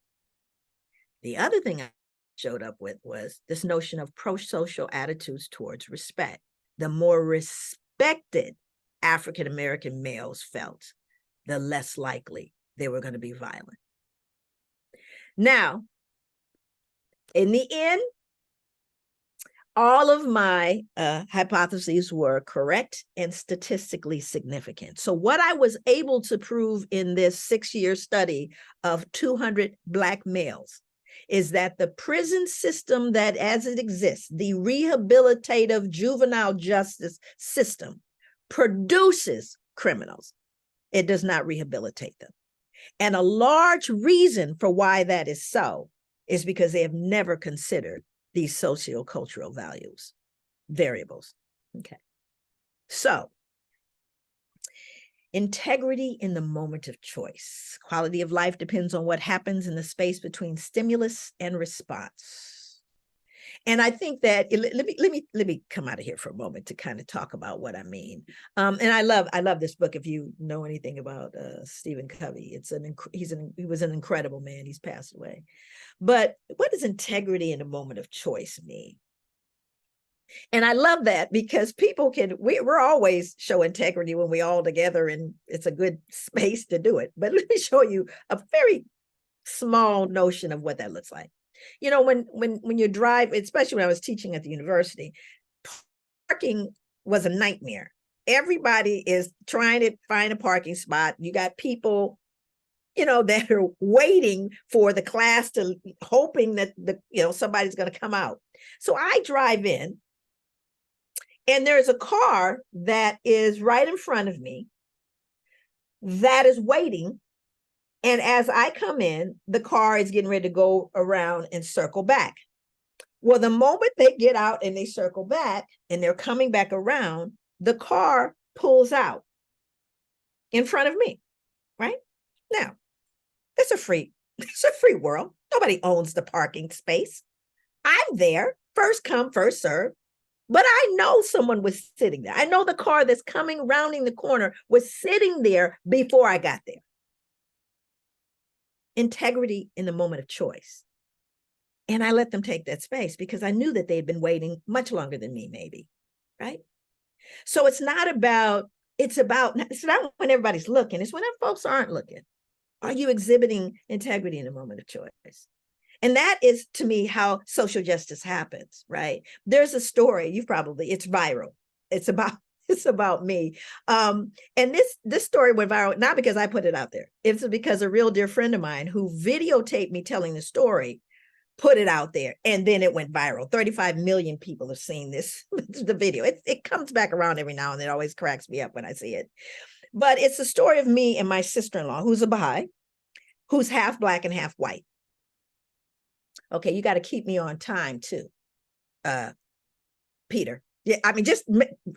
The other thing I showed up with was this notion of pro-social attitudes towards respect. The more respected African-American males felt, the less likely they were going to be violent. Now, in the end, all of my hypotheses were correct and statistically significant. So what I was able to prove in this 6-year study of 200 Black males is that the prison system that as it exists, the rehabilitative juvenile justice system, produces criminals. It does not rehabilitate them. And a large reason for why that is so is because they have never considered these sociocultural variables. Okay. So, integrity in the moment of choice. Quality of life depends on what happens in the space between stimulus and response. And I think that let me come out of here for a moment to kind of talk about what I mean. And I love this book. If you know anything about Stephen Covey, he was an incredible man. He's passed away. But what does integrity in a moment of choice mean? And I love that because people we're always show integrity when we all together and it's a good space to do it. But let me show you a very small notion of what that looks like. You know, when you drive, especially when I was teaching at the university, parking was a nightmare. Everybody is trying to find a parking spot. You got people, that are waiting for the class hoping that somebody's going to come out. So I drive in and there's a car that is right in front of me that is waiting. And as I come in, the car is getting ready to go around and circle back. Well, the moment they get out and they circle back and they're coming back around, the car pulls out in front of me, right? Now, it's a free world. Nobody owns the parking space. I'm there, first come, first serve. But I know someone was sitting there. I know the car that's coming rounding the corner was sitting there before I got there. Integrity in the moment of choice. And I let them take that space because I knew that they'd been waiting much longer than me, maybe, right? So it's not when everybody's looking, it's when folks aren't looking. Are you exhibiting integrity in the moment of choice? And that is, to me, how social justice happens, right? There's a story, it's viral. It's about me. And this story went viral, not because I put it out there. It's because a real dear friend of mine who videotaped me telling the story put it out there, and then it went viral. 35 million people have seen the video. It comes back around every now and then. It always cracks me up when I see it. But it's a story of me and my sister-in-law, who's a Bahá'í, who's half Black and half white. Okay, you got to keep me on time too, Peter. Yeah, I mean, just,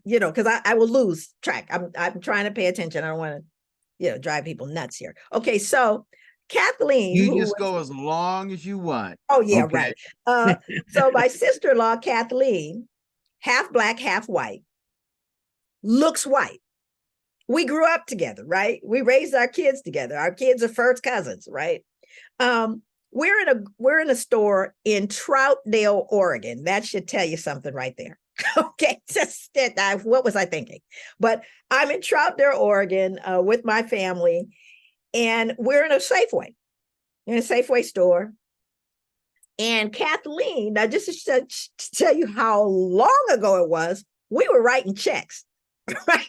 because I will lose track. I'm trying to pay attention. I don't want to, drive people nuts here. Okay, so Kathleen. You just go as long as you want. Oh, yeah, okay. Right. So my sister-in-law, Kathleen, half Black, half white, looks white. We grew up together, right? We raised our kids together. Our kids are first cousins, right? We're in a store in Troutdale, Oregon. That should tell you something right there. Okay, what was I thinking? But I'm in Troutdale, Oregon, with my family, and we're in a Safeway store. And Kathleen, now just to tell you how long ago it was, we were writing checks. Right?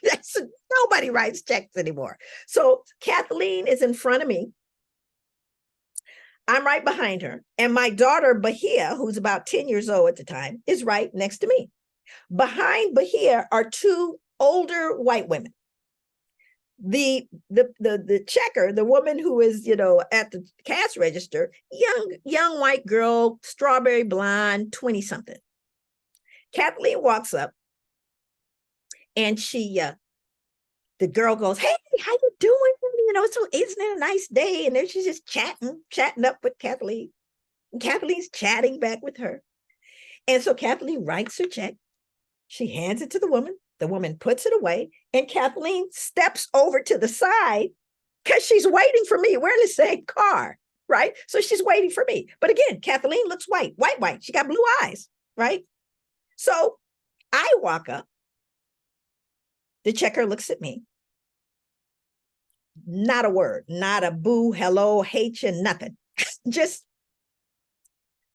Nobody writes checks anymore. So Kathleen is in front of me. I'm right behind her. And my daughter, Bahia, who's about 10 years old at the time, is right next to me. Behind Bahia are two older white women. The checker, the woman who is, at the cash register, young white girl, strawberry blonde, 20-something. Kathleen walks up and the girl goes, "Hey, how you doing? So isn't it a nice day?" And then she's just chatting up with Kathleen. And Kathleen's chatting back with her. And so Kathleen writes her check. She hands it to the woman. The woman puts it away. And Kathleen steps over to the side because she's waiting for me. We're in the same car, right? So she's waiting for me. But again, Kathleen looks white. She got blue eyes, right? So I walk up. The checker looks at me. Not a word, not a boo, hello, hate you, nothing. Just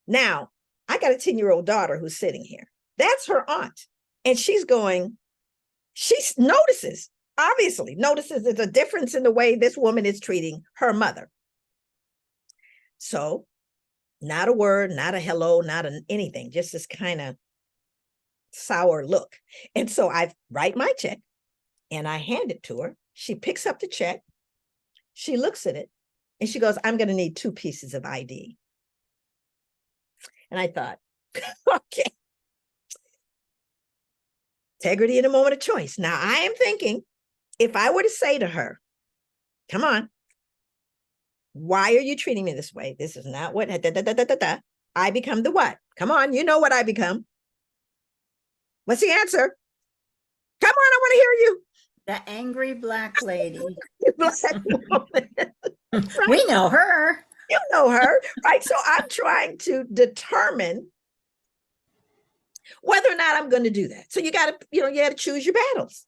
now, I got a 10-year-old daughter who's sitting here. That's her aunt. And she obviously notices there's a difference in the way this woman is treating her mother. So not a word, not a hello, not anything, just this kind of sour look. And so I write my check and I hand it to her. She picks up the check. She looks at it and she goes, "I'm going to need 2 pieces of ID." And I thought, okay. Integrity in a moment of choice. Now I am thinking, if I were to say to her, "Come on, why are you treating me this way? This is not what, I become the what? Come on, you know what I become. What's the answer? Come on, I want to hear you." The angry Black lady. Black woman. Right? We know her. You know her, right? So I'm trying to determine whether or not I'm going to do that. So you got to choose your battles.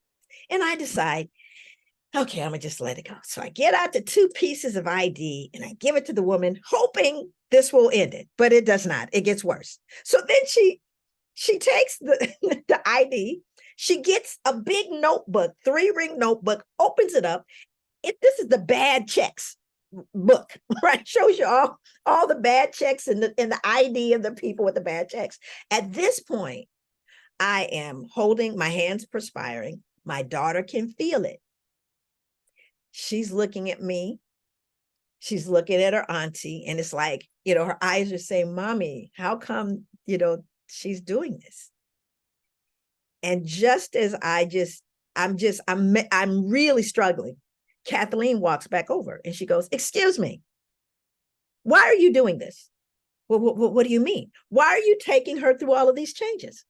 And I decide, okay, I'm going to just let it go. So I get out the 2 pieces of ID and I give it to the woman, hoping this will end it, but it does not. It gets worse. So then she takes the ID. She gets a big notebook, 3-ring notebook, opens it up. This is the bad checks book, right? Shows you all the bad checks and the ID of the people with the bad checks. At this point, I am holding my hands perspiring. My daughter can feel it. She's looking at me. She's looking at her auntie, and it's like, her eyes are saying, "Mommy, how come, she's doing this?" And just as I'm really struggling, Kathleen walks back over and she goes, "Excuse me, why are you doing this?" Well, what do you mean? Why are you taking her through all of these changes?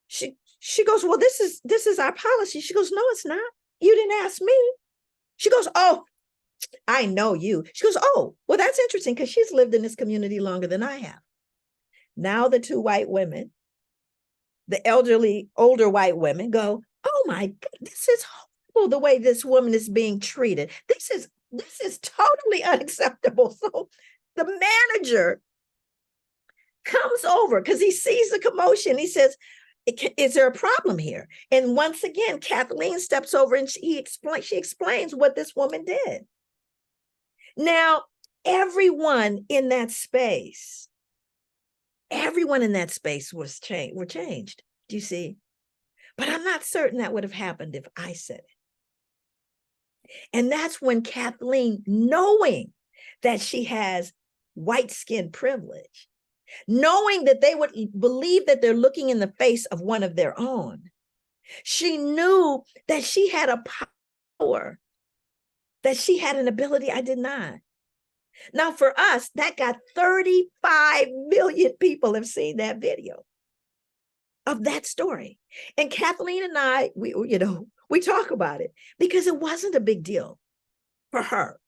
She goes, "Well, this is our policy." She goes, "No, it's not. You didn't ask me." She goes, "Oh, I know you." She goes, "Oh, well, that's interesting because she's lived in this community longer than I have." Now the two white women, the elderly, older white women go, "Oh my God, this is horrible the way this woman is being treated. This is totally unacceptable." So the manager comes over because he sees the commotion. He says, "Is there a problem here?" And once again, Kathleen steps over and she explains what this woman did. Now, everyone in that space were changed. Do you see? But I'm not certain that would have happened if I said it. And that's when Kathleen, knowing that she has white skin privilege, knowing that they would believe that they're looking in the face of one of their own, she knew that she had a power, that she had an ability I did not. Now, for us, that got 35 million people have seen that video of that story. And Kathleen and I, we talk about it because it wasn't a big deal for her.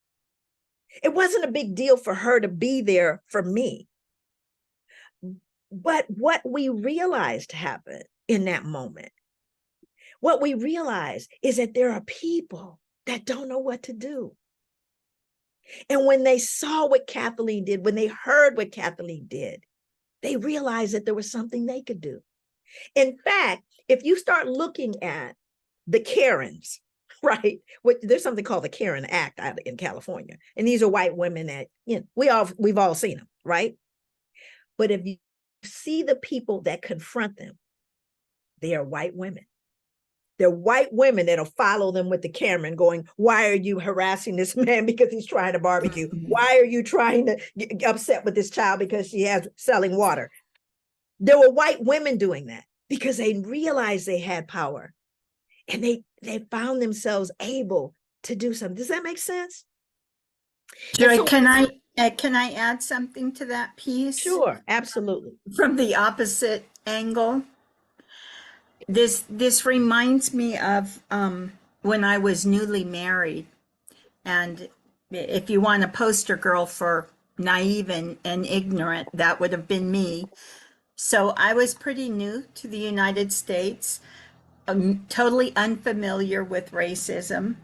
It wasn't a big deal for her to be there for me. But what we realized happened in that moment, what we realized is that there are people that don't know what to do. And when they saw what Kathleen did, when they heard what Kathleen did, they realized that there was something they could do. In fact, if you start looking at the Karens, right? There's something called the Karen Act out in California. And these are white women that, we've all seen them, right? But if you see the people that confront them, they are white women. They're white women that'll follow them with the camera and going, "Why are you harassing this man because he's trying to barbecue? Why are you trying to get upset with this child because she has selling water?" There were white women doing that because they realized they had power and they found themselves able to do something. Does that make sense? Joy, can I add something to that piece? Sure, absolutely. From the opposite angle. This reminds me of when I was newly married, and if you want a poster girl for naive and ignorant, that would have been me. So I was pretty new to the United States, totally unfamiliar with racism.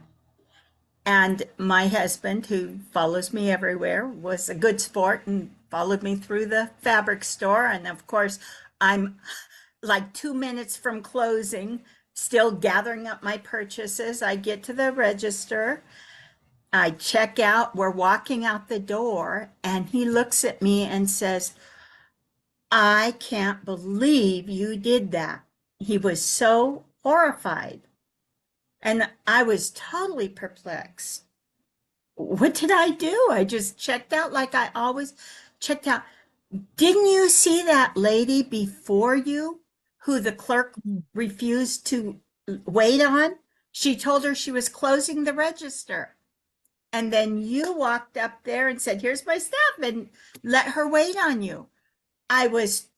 And my husband, who follows me everywhere, was a good sport and followed me through the fabric store. And of course, I'm like 2 minutes from closing, still gathering up my purchases. I get to the register, I check out, we're walking out the door, and he looks at me and says, "I can't believe you did that." He was so horrified. And I was totally perplexed. What did I do? I just checked out like I always checked out. "Didn't you see that lady before you who the clerk refused to wait on? She told her she was closing the register. And then you walked up there and said, 'Here's my stuff,' and let her wait on you." I was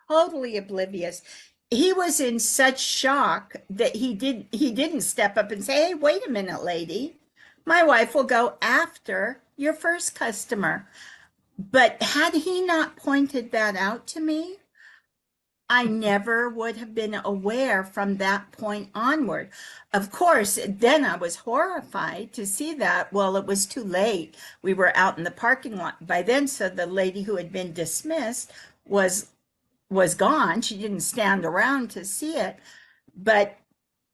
totally oblivious. He was in such shock that he didn't step up and say, "Hey, wait a minute, lady. My wife will go after your first customer." But had he not pointed that out to me, I never would have been aware from that point onward. Of course, then I was horrified to see that. Well, it was too late. We were out in the parking lot by then, so the lady who had been dismissed was gone. She didn't stand around to see it. But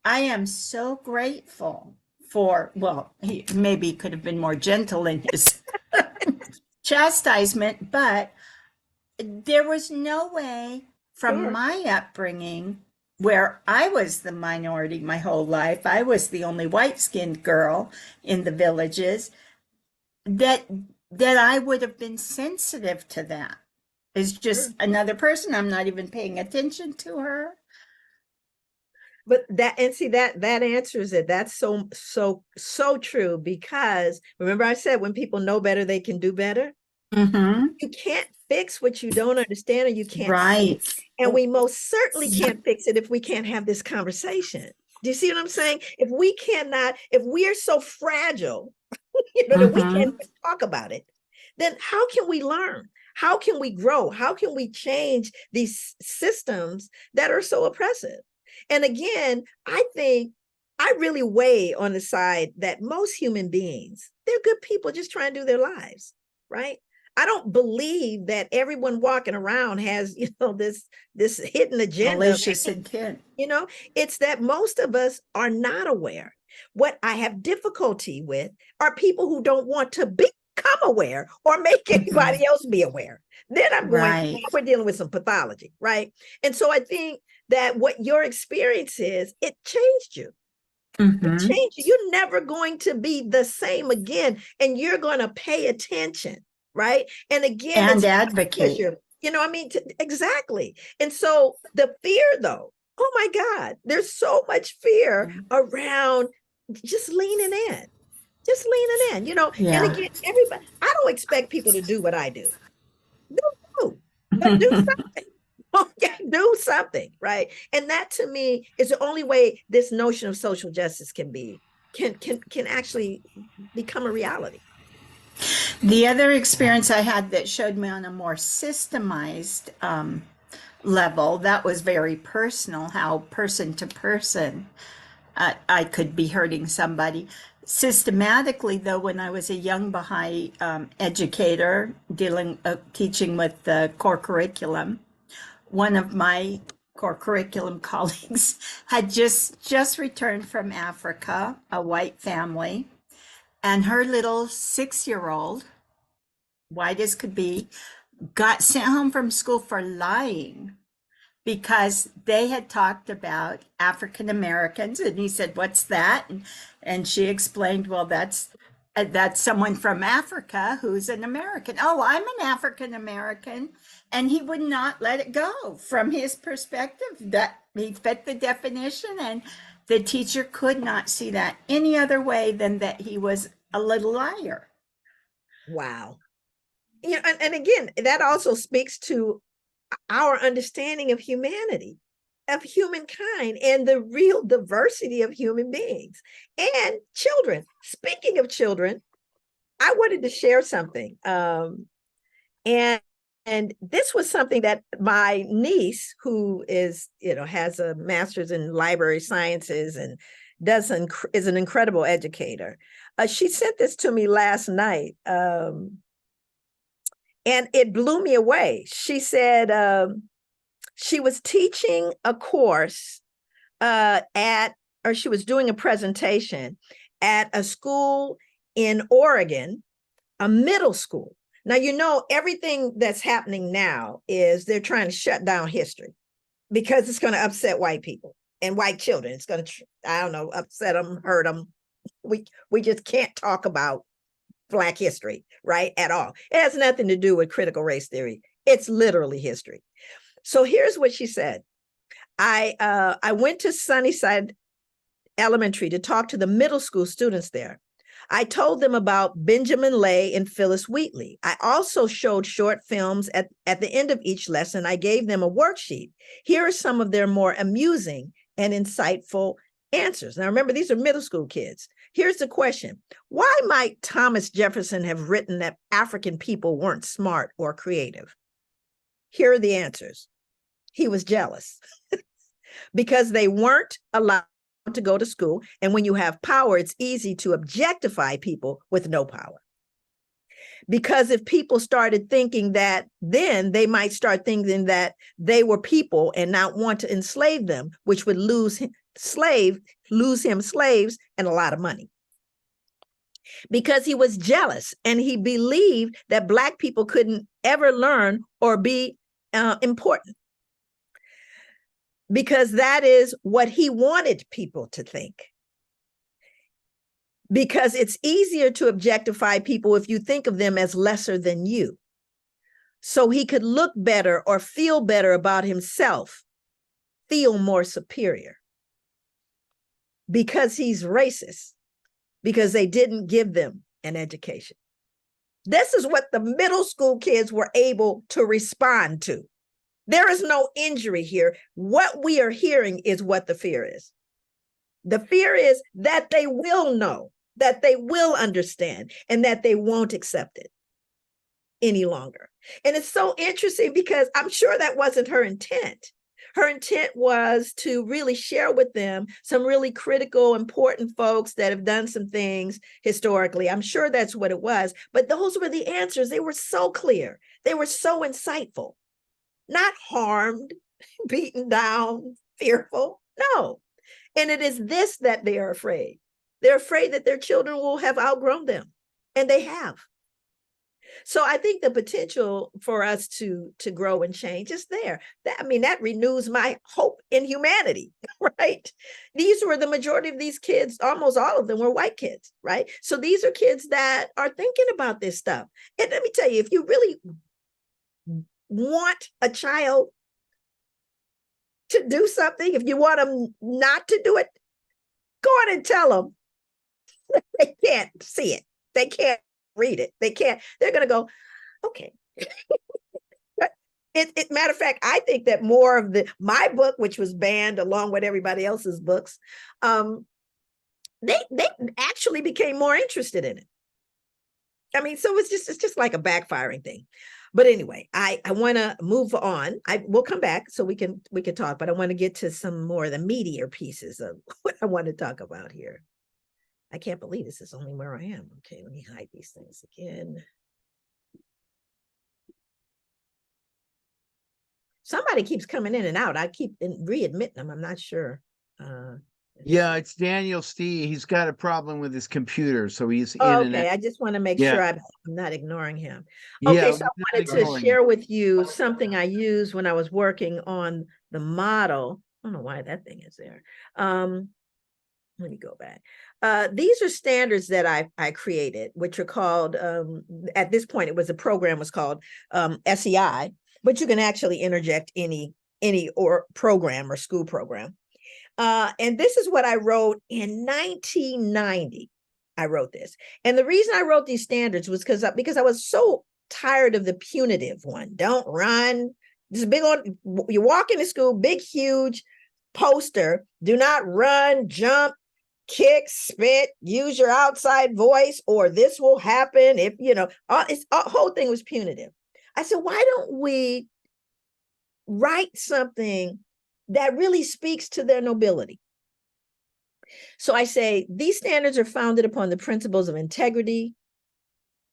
I am so grateful for, well, he maybe could have been more gentle in his chastisement, but there was no way from my upbringing, where I was the minority my whole life, I was the only white-skinned girl in the villages, that I would have been sensitive to that. It's just another person. I'm not even paying attention to her. But that, and see, that answers it. That's so true, because remember I said when people know better, they can do better. Mm-hmm. You can't fix what you don't understand, or you can't Right. see. And we most certainly can't fix it if we can't have this conversation. Do you see what I'm saying? If we are so fragile, that we Mm-hmm. can't talk about it, then how can we learn? How can we grow? How can we change these systems that are so oppressive? And again, I think I really weigh on the side that most human beings, they're good people just trying to do their lives, right? I don't believe that everyone walking around has, this hidden agenda. Malicious intent. It's that most of us are not aware. What I have difficulty with are people who don't want to become aware or make anybody else be aware. Then I'm going, Right. we're dealing with some pathology, right? And so I think that what your experience is, it changed you. Mm-hmm. Change you. You're never going to be the same again, and you're going to pay attention, right? And again, And advocate. Exactly. And so the fear, though, oh my God, there's so much fear around just leaning in, Yeah. And again, everybody, I don't expect people to do what I do. No, but do something. Okay, do something, right? And that, to me, is the only way this notion of social justice can actually become a reality. The other experience I had that showed me on a more systemized level, that was very personal, how person to person I could be hurting somebody. Systematically, though, when I was a young Baha'i educator teaching with the core curriculum, one of my core curriculum colleagues had just returned from Africa, a white family, and her little 6-year-old, white as could be, got sent home from school for lying because they had talked about African Americans, and he said, "What's that?" And she explained, "Well, that's someone from Africa who's an American." "Oh, I'm an African American," and he would not let it go. From his perspective, that he fit the definition, and the teacher could not see that any other way than that he was a little liar. Wow. And again, that also speaks to our understanding of humanity, of humankind, and the real diversity of human beings and children. Speaking of children, I wanted to share something. And this was something that my niece, who is, has a master's in library sciences and is an incredible educator. She sent this to me last night. And it blew me away. She said she was teaching a course or she was doing a presentation at a school in Oregon, a middle school. Now, everything that's happening now is they're trying to shut down history because it's going to upset white people and white children. It's going to, I don't know, upset them, hurt them. We just can't talk about Black history, right, at all. It has nothing to do with critical race theory. It's literally history. So here's what she said. I went to Sunnyside Elementary to talk to the middle school students there. I told them about Benjamin Lay and Phyllis Wheatley. I also showed short films at the end of each lesson. I gave them a worksheet. Here are some of their more amusing and insightful answers. Now, remember, these are middle school kids. Here's the question. Why might Thomas Jefferson have written that African people weren't smart or creative? Here are the answers. He was jealous because they weren't allowed to go to school. And when you have power, it's easy to objectify people with no power. Because if people started thinking that, then they might start thinking that they were people and not want to enslave them, which would lose him slaves and a lot of money. Because he was jealous and he believed that Black people couldn't ever learn or be important. Because that is what he wanted people to think. Because it's easier to objectify people if you think of them as lesser than you. So he could look better or feel better about himself, feel more superior. because he's racist, because they didn't give them an education. This is what the middle school kids were able to respond to. There is no injury here. What we are hearing is what the fear is. The fear is that they will know, that they will understand, and that they won't accept it any longer. And it's so interesting because I'm sure that wasn't her intent. Her intent was to really share with them some really critical, important folks that have done some things historically. I'm sure that's what it was. But those were the answers. They were so clear. They were so insightful. Not harmed, beaten down, fearful. No. And it is this that they are afraid. They're afraid that their children will have outgrown them. And they have. So I think the potential for us to grow and change is there. That renews my hope in humanity, right? These were the majority of these kids, almost all of them were white kids, right? So these are kids that are thinking about this stuff. And let me tell you, if you really want a child to do something, if you want them not to do it, go on and tell them they can't see it. They can't read it. They can't. They're going to go, okay. Matter of fact, I think that more of my book, which was banned along with everybody else's books, they actually became more interested in it. So it's just like a backfiring thing. But anyway, I want to move on. We'll come back so we can talk, but I want to get to some more of the meatier pieces of what I want to talk about here. I can't believe this is only where I am. Okay, let me hide these things again. Somebody keeps coming in and out. I keep readmitting them. I'm not sure. Yeah, it's Daniel Stee. He's got a problem with his computer, so he's in and out. I just want to make sure I'm not ignoring him. Yeah, okay, so I wanted to share with you something I used when I was working on the model. I don't know why that thing is there. Let me go back. These are standards that I created, which are called, at this point, the program was called SEI, but you can actually interject any or program or school program. And this is what I wrote in 1990. I wrote this. And the reason I wrote these standards was because I was so tired of the punitive one. Don't run. This big on, you walk into school, big, huge poster. Do not run, jump, kick, spit, use your outside voice, or this will happen if, the whole thing was punitive. I said, why don't we write something that really speaks to their nobility? So I say, these standards are founded upon the principles of integrity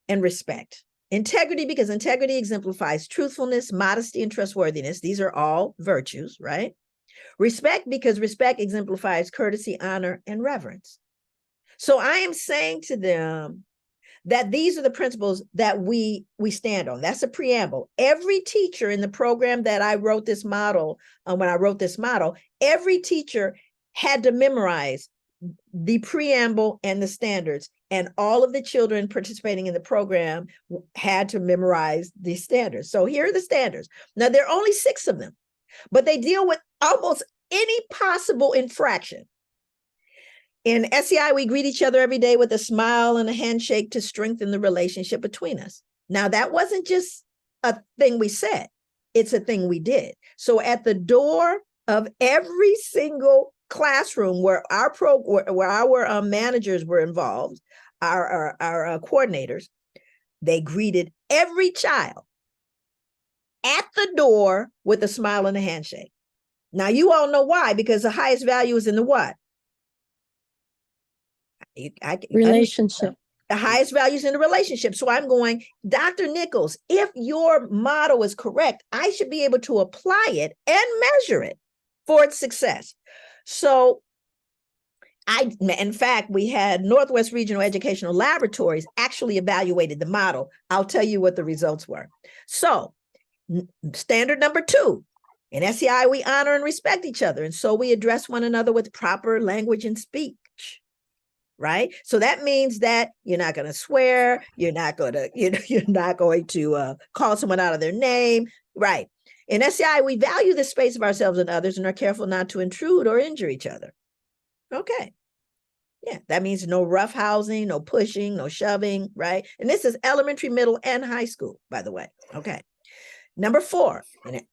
and respect. Integrity, because integrity exemplifies truthfulness, modesty, and trustworthiness. These are all virtues, right? Respect, because respect exemplifies courtesy, honor, and reverence. So I am saying to them that these are the principles that we stand on. That's a preamble. Every teacher in the program that I wrote this model, when I wrote this model, every teacher had to memorize the preamble and the standards, and all of the children participating in the program had to memorize these standards. So here are the standards. Now, there are only 6 of them, but they deal with almost any possible infraction. In SEI, we greet each other every day with a smile and a handshake to strengthen the relationship between us. Now, that wasn't just a thing we said, it's a thing we did. So at the door of every single classroom where our managers were involved, our coordinators, they greeted every child at the door with a smile and a handshake. Now, you all know why, because the highest value is in the what? Relationship. The highest value is in the relationship. So I'm going, Dr. Nichols, if your model is correct, I should be able to apply it and measure it for its success. So in fact, we had Northwest Regional Educational Laboratories actually evaluated the model. I'll tell you what the results were. So standard number 2, in SEI, we honor and respect each other. And so we address one another with proper language and speech, right? So that means that you're not going to swear. You're not going to, call someone out of their name, right? In SEI, we value the space of ourselves and others and are careful not to intrude or injure each other. Okay, Yeah, that means no rough housing, no pushing, no shoving, right? And this is elementary, middle, and high school, by the way. Okay. Number 4,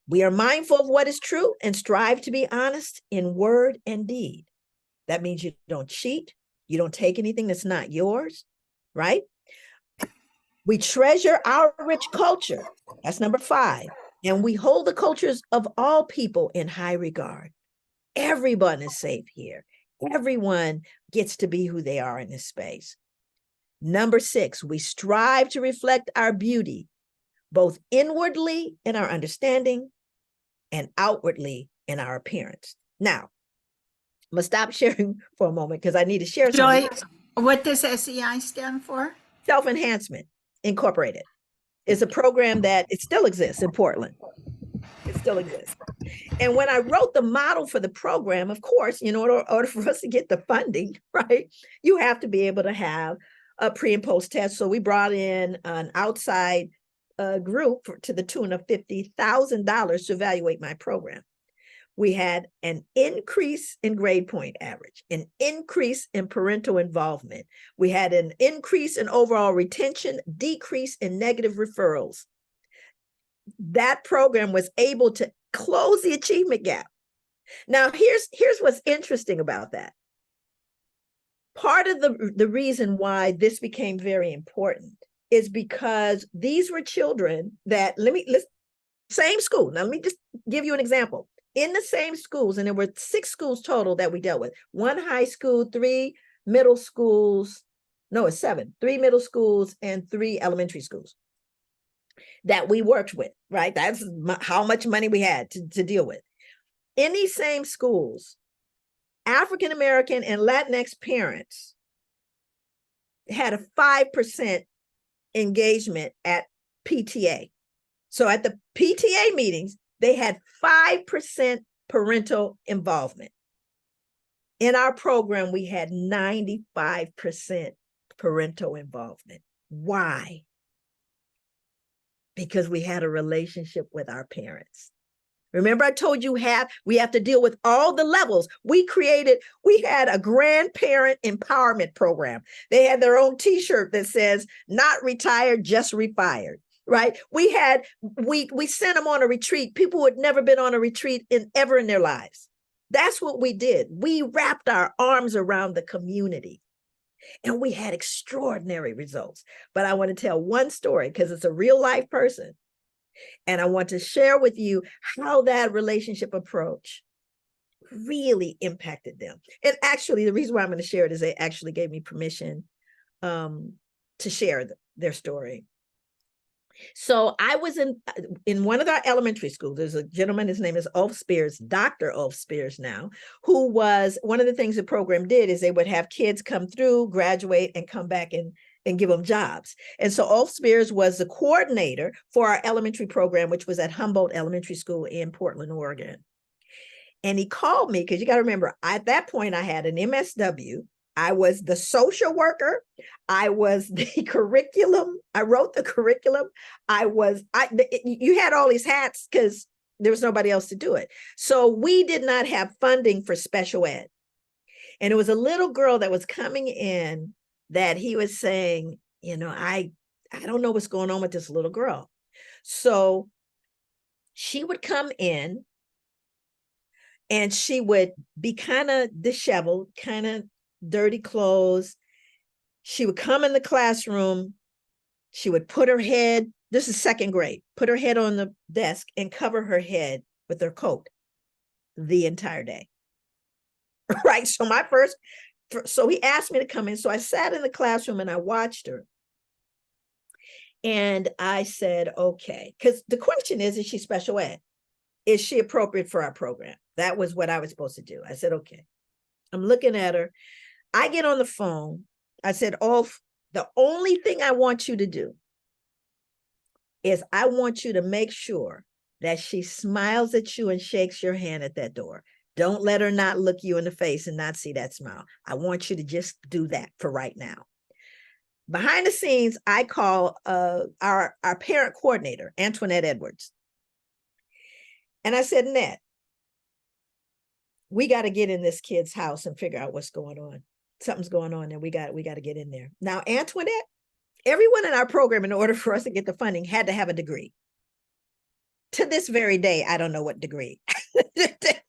we are mindful of what is true and strive to be honest in word and deed. That means you don't cheat. You don't take anything that's not yours, right? We treasure our rich culture. That's number 5. And we hold the cultures of all people in high regard. Everyone is safe here. Everyone gets to be who they are in this space. Number 6, we strive to reflect our beauty, both inwardly in our understanding and outwardly in our appearance. Now, I'm going to stop sharing for a moment because I need to share something. Joy, what does SEI stand for? Self-Enhancement Incorporated is a program that it still exists in Portland. It still exists. And when I wrote the model for the program, of course, in order for us to get the funding, right, you have to be able to have a pre and post test. So we brought in an outside group to the tune of $50,000 to evaluate my program. We had an increase in grade point average, an increase in parental involvement. We had an increase in overall retention, decrease in negative referrals. That program was able to close the achievement gap. Now, here's what's interesting about that. Part of the reason why this became very important is because these were children that, same school. Now, let me just give you an example. In the same schools, and there were 6 schools total that we dealt with, 1 high school, 3 middle schools, no, it's 7, 3 middle schools and 3 elementary schools that we worked with, right? That's how much money we had to deal with. In these same schools, African-American and Latinx parents had a 5% engagement at PTA. So at the PTA meetings, they had 5% parental involvement. In our program, we had 95% parental involvement. Why? Because we had a relationship with our parents. Remember, I told you we have to deal with all the levels. We had a grandparent empowerment program. They had their own t-shirt that says, not retired, just refired, right? We sent them on a retreat. People who had never been on a retreat ever in their lives. That's what we did. We wrapped our arms around the community and we had extraordinary results. But I want to tell one story because it's a real life person. And I want to share with you how that relationship approach really impacted them. And actually, the reason why I'm going to share it is they actually gave me permission to share their story. So I was in one of our elementary schools. There's a gentleman, his name is Ulf Spears, Dr. Ulf Spears now, who was, one of the things the program did is they would have kids come through, graduate, and come back and give them jobs. And so Ulf Spears was the coordinator for our elementary program, which was at Humboldt Elementary School in Portland, Oregon. And he called me, because you got to remember, at that point, I had an MSW. I was the social worker. I was the curriculum. I wrote the curriculum. You had all these hats because there was nobody else to do it. So we did not have funding for special ed. And it was a little girl that was coming in that he was saying, I don't know what's going on with this little girl. So she would come in and she would be kind of disheveled, kind of dirty clothes. She would come in the classroom. She would put her head, this is second grade, put her head on the desk and cover her head with her coat the entire day. Right. So he asked me to come in. So I sat in the classroom and I watched her. And I said, okay, because the question is she special ed? Is she appropriate for our program? That was what I was supposed to do. I said, okay. I'm looking at her. I get on the phone. I said, the only thing I want you to do is I want you to make sure that she smiles at you and shakes your hand at that door. Don't let her not look you in the face and not see that smile. I want you to just do that for right now. Behind the scenes, I call our parent coordinator, Antoinette Edwards. And I said, Annette, we got to get in this kid's house and figure out what's going on. something's going on there. We got to get in there. Now, Antoinette, everyone in our program, in order for us to get the funding, had to have a degree. To this very day, I don't know what degree.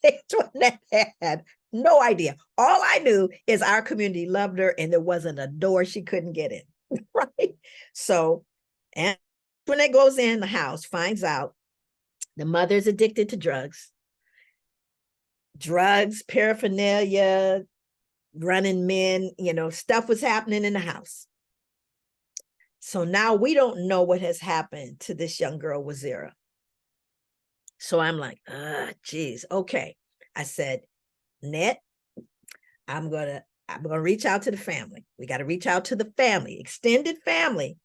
Antoinette had no idea. All I knew is our community loved her and there wasn't a door she couldn't get in, right? So, and when it goes in the house, finds out the mother's addicted to drugs, paraphernalia, running men, stuff was happening in the house. So now we don't know what has happened to this young girl, Wazira. So I'm like, geez, okay. I said, Net, I'm gonna reach out to the family. We got to reach out to the family, extended family,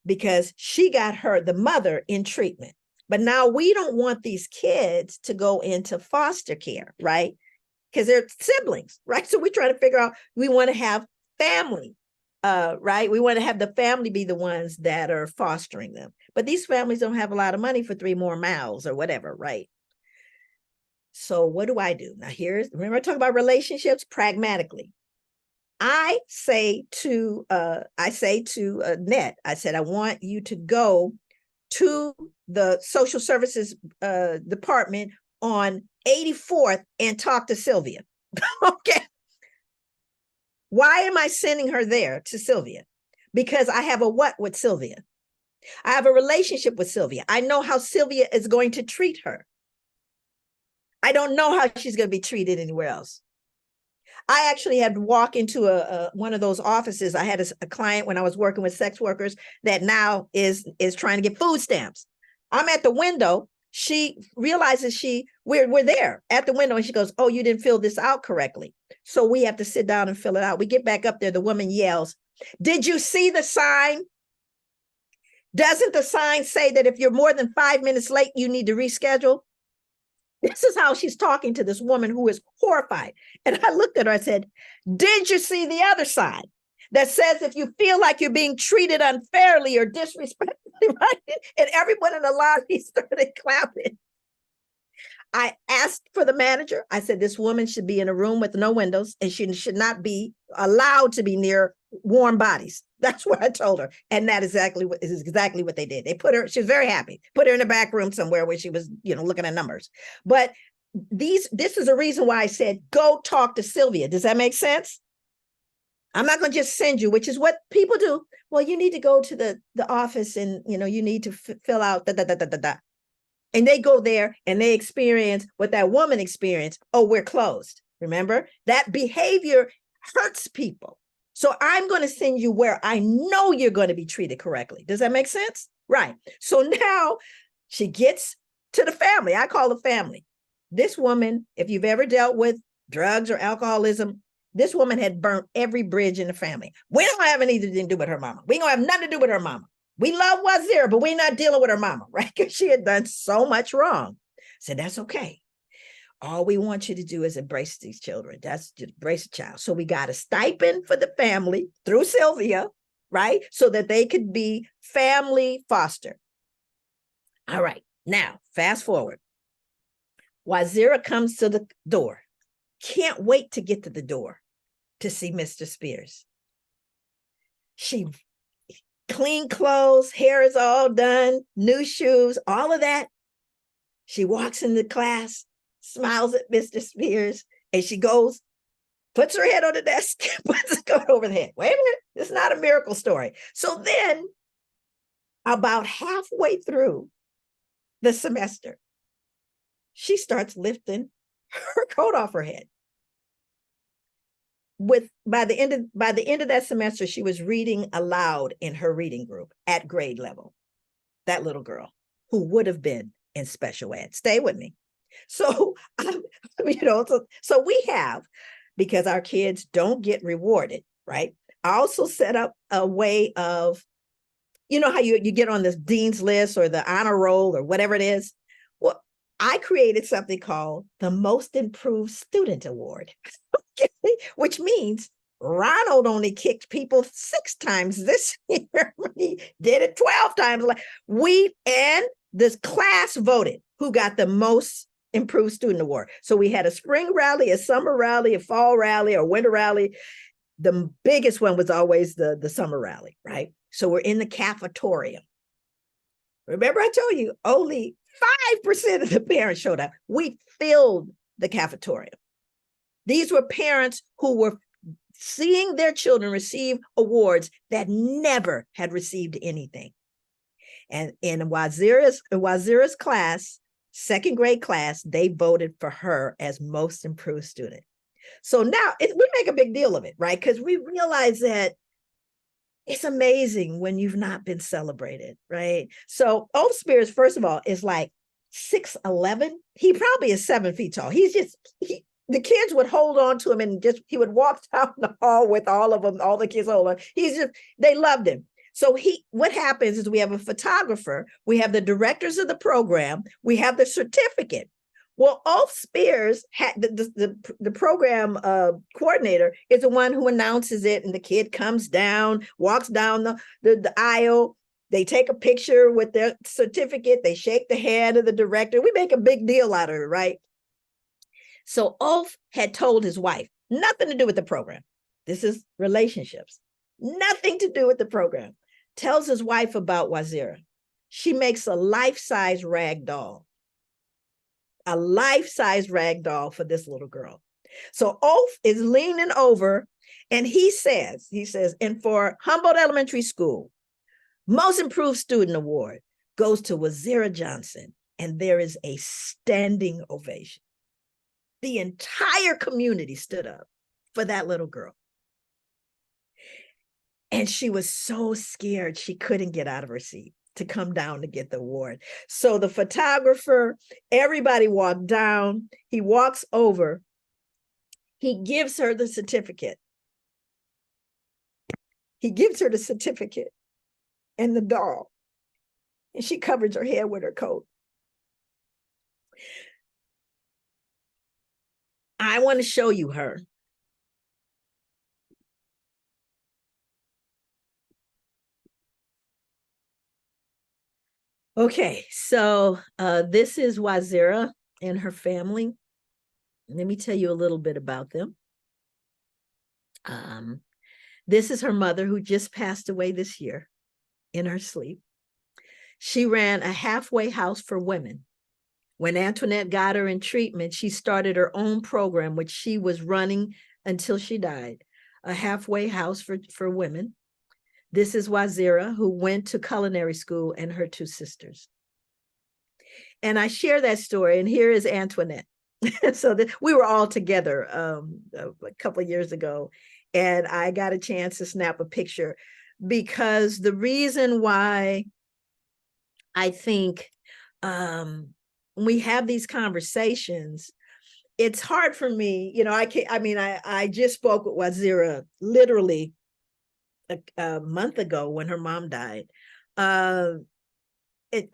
because she got the mother in treatment. But now we don't want these kids to go into foster care, right? Because they're siblings, right? So we're trying to figure out, we want to have family, right? We want to have the family be the ones that are fostering them. But these families don't have a lot of money for 3 more mouths or whatever, right? So what do I do? Now remember I talked about relationships pragmatically. I say to Net, I said, I want you to go to the social services department on 84th and talk to Sylvia. Okay. Why am I sending her there to Sylvia? Because I have a what with Sylvia? I have a relationship with Sylvia. I know how Sylvia is going to treat her. I don't know how she's going to be treated anywhere else. I actually had to walk into one of those offices. I had a client when I was working with sex workers that now is trying to get food stamps. I'm at the window. She realizes we're there at the window and she goes, oh, you didn't fill this out correctly. So we have to sit down and fill it out. We get back up there. The woman yells, did you see the sign? Doesn't the sign say that if you're more than 5 minutes late, you need to reschedule? This is how she's talking to this woman who is horrified. And I looked at her, I said, did you see the other side that says if you feel like you're being treated unfairly or disrespectfully, right? And everyone in the lobby started clapping. I asked for the manager. I said, this woman should be in a room with no windows and she should not be allowed to be near warm bodies. That's what I told her. And that is exactly what they did. They put her, she was very happy, put her in a back room somewhere where she was, looking at numbers. But this is a reason why I said, go talk to Sylvia. Does that make sense? I'm not going to just send you, which is what people do. Well, you need to go to the office and, you need to fill out da. And they go there and they experience what that woman experienced. Oh, we're closed. Remember, that behavior hurts people. So I'm going to send you where I know you're going to be treated correctly. Does that make sense? Right. So now she gets to the family. I call the family. This woman, if you've ever dealt with drugs or alcoholism, this woman had burnt every bridge in the family. We don't have anything to do with her mama. We don't have nothing to do with her mama. We love Wazira, but we're not dealing with her mama, right? Because she had done so much wrong. So that's okay. All we want you to do is embrace these children. That's just embrace a child. So we got a stipend for the family through Sylvia, right? So that they could be family foster. All right. Now, fast forward. Wazira comes to the door. Can't wait to get to the door to see Mr. Spears. She clean clothes, hair is all done, new shoes, all of that. She walks into class, smiles at Mr. Spears, and she goes, puts her head on the desk, puts her coat over the head. Wait a minute, this is not a miracle story. So then, about halfway through the semester, she starts lifting her coat off her head. By the end of that semester, she was reading aloud in her reading group at grade level. That little girl who would have been in special ed. Stay with me. So, so we have, because our kids don't get rewarded, right? I also set up a way of, how you get on this dean's list or the honor roll or whatever it is. Well, I created something called the Most Improved Student Award. Which means Ronald only kicked people 6 times this year. He did it 12 times. And this class voted who got the most improved student award. So we had a spring rally, a summer rally, a fall rally, or winter rally. the biggest one was always the summer rally, right? So we're in the cafeteria. Remember I told you only 5% of the parents showed up. We filled the cafeteria. These were parents who were seeing their children receive awards that never had received anything. And in Wazira's class, second grade class, they voted for her as most improved student. So now we make a big deal of it, right? Because we realize that it's amazing when you've not been celebrated, right? So Ulf Spears, first of all, is like 6'11". He probably is 7 feet tall. The kids would hold on to him and he would walk down the hall with all of them, all the kids hold on. They loved him. So what happens is we have a photographer, we have the directors of the program, we have the certificate. Well, Ulf Spears had the program coordinator is the one who announces it, and the kid comes down, walks down the aisle. They take a picture with their certificate. They shake the hand of the director. We make a big deal out of it, right? So Ulf had told his wife, nothing to do with the program. This is relationships. Nothing to do with the program. Tells his wife about Wazira. She makes a life-size rag doll. A life-size rag doll for this little girl. So Ulf is leaning over and he says, and for Humboldt Elementary School, most improved student award goes to Wazira Johnson. And there is a standing ovation. The entire community stood up for that little girl. And she was so scared she couldn't get out of her seat to come down to get the award. So the photographer, everybody walked down. He walks over. He gives her the certificate. He gives her the certificate and the doll. And she covers her head with her coat. I want to show you her. Okay, so this is Wazira and her family. Let me tell you a little bit about them. This is her mother, who just passed away this year in her sleep. She ran a halfway house for women. When Antoinette got her in treatment, she started her own program, which she was running until she died, a halfway house for women. This is Wazira, who went to culinary school, and her two sisters. And I share that story, and here is Antoinette. So we were all together a couple of years ago, and I got a chance to snap a picture, because the reason why I think we have these conversations, it's hard for me, I just spoke with Wazira literally a month ago when her mom died. It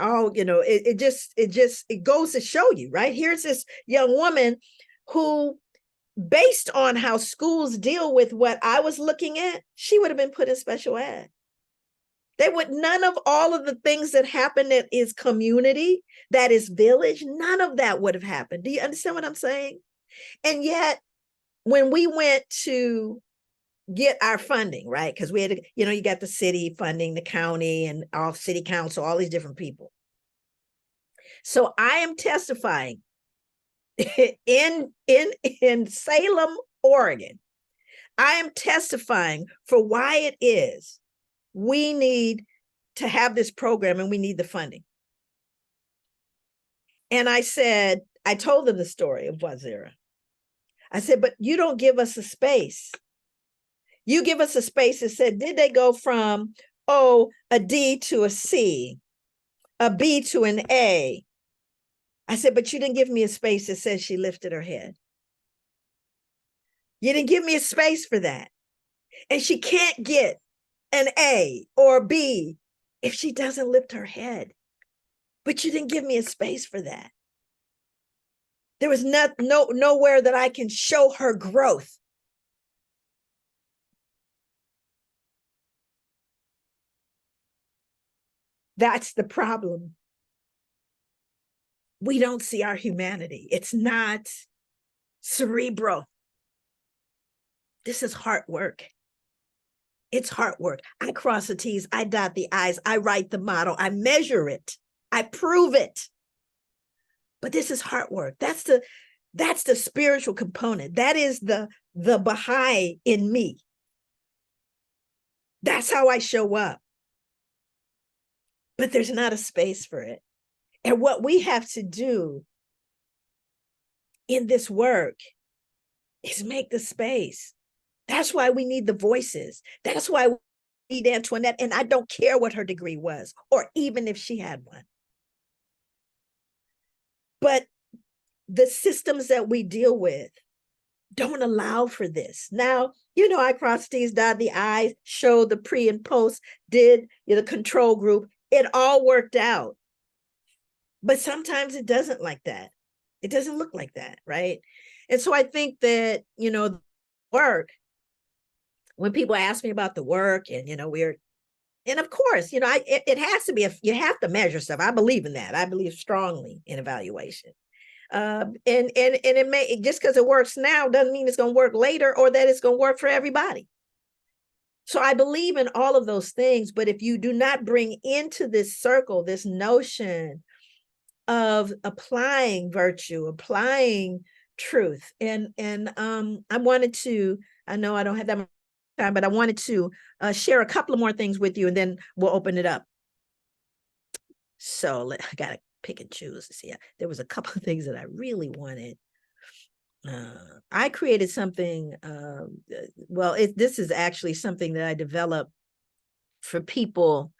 goes to show you, right? Here's this young woman who, based on how schools deal with what I was looking at, she would have been put in special ed. None of all of the things that happen that is community, that is village, none of that would have happened. Do you understand what I'm saying? And yet, when we went to get our funding, right? Because we had to, you got the city funding, the county, and all city council, all these different people. So I am testifying in Salem, Oregon. I am testifying for why it is we need to have this program and we need the funding. And I told them the story of Wazira. I said, but you don't give us a space. You give us a space that said, did they go from, a D to a C, a B to an A? I said, but you didn't give me a space that says she lifted her head. You didn't give me a space for that. And she can't get an A or a B if she doesn't lift her head. But you didn't give me a space for that. There was nowhere that I can show her growth. That's the problem. We don't see our humanity. It's not cerebral. This is hard work. It's hard work. I cross the T's, I dot the I's, I write the motto, I measure it, I prove it. But this is hard work. That's the spiritual component. That is the Bahá'í in me. That's how I show up. But there's not a space for it. And what we have to do in this work is make the space. That's why we need the voices. That's why we need Antoinette. And I don't care what her degree was, or even if she had one. But the systems that we deal with don't allow for this. Now, I crossed T's, dotted the I's, showed the pre and post, did the control group. It all worked out. But sometimes it doesn't like that. It doesn't look like that, right? And so I think that, the work, when people ask me about the work and, and of course, it has to be, you have to measure stuff. I believe in that. I believe strongly in evaluation. And it may, just because it works now doesn't mean it's going to work later or that it's going to work for everybody. So I believe in all of those things, but if you do not bring into this circle, this notion of applying virtue, applying truth, and I wanted to, I know I don't have that much time, but I wanted to share a couple of more things with you, and then we'll open it up. So I got to pick and choose. See, there was a couple of things that I really wanted. I created something, this is actually something that I developed for people.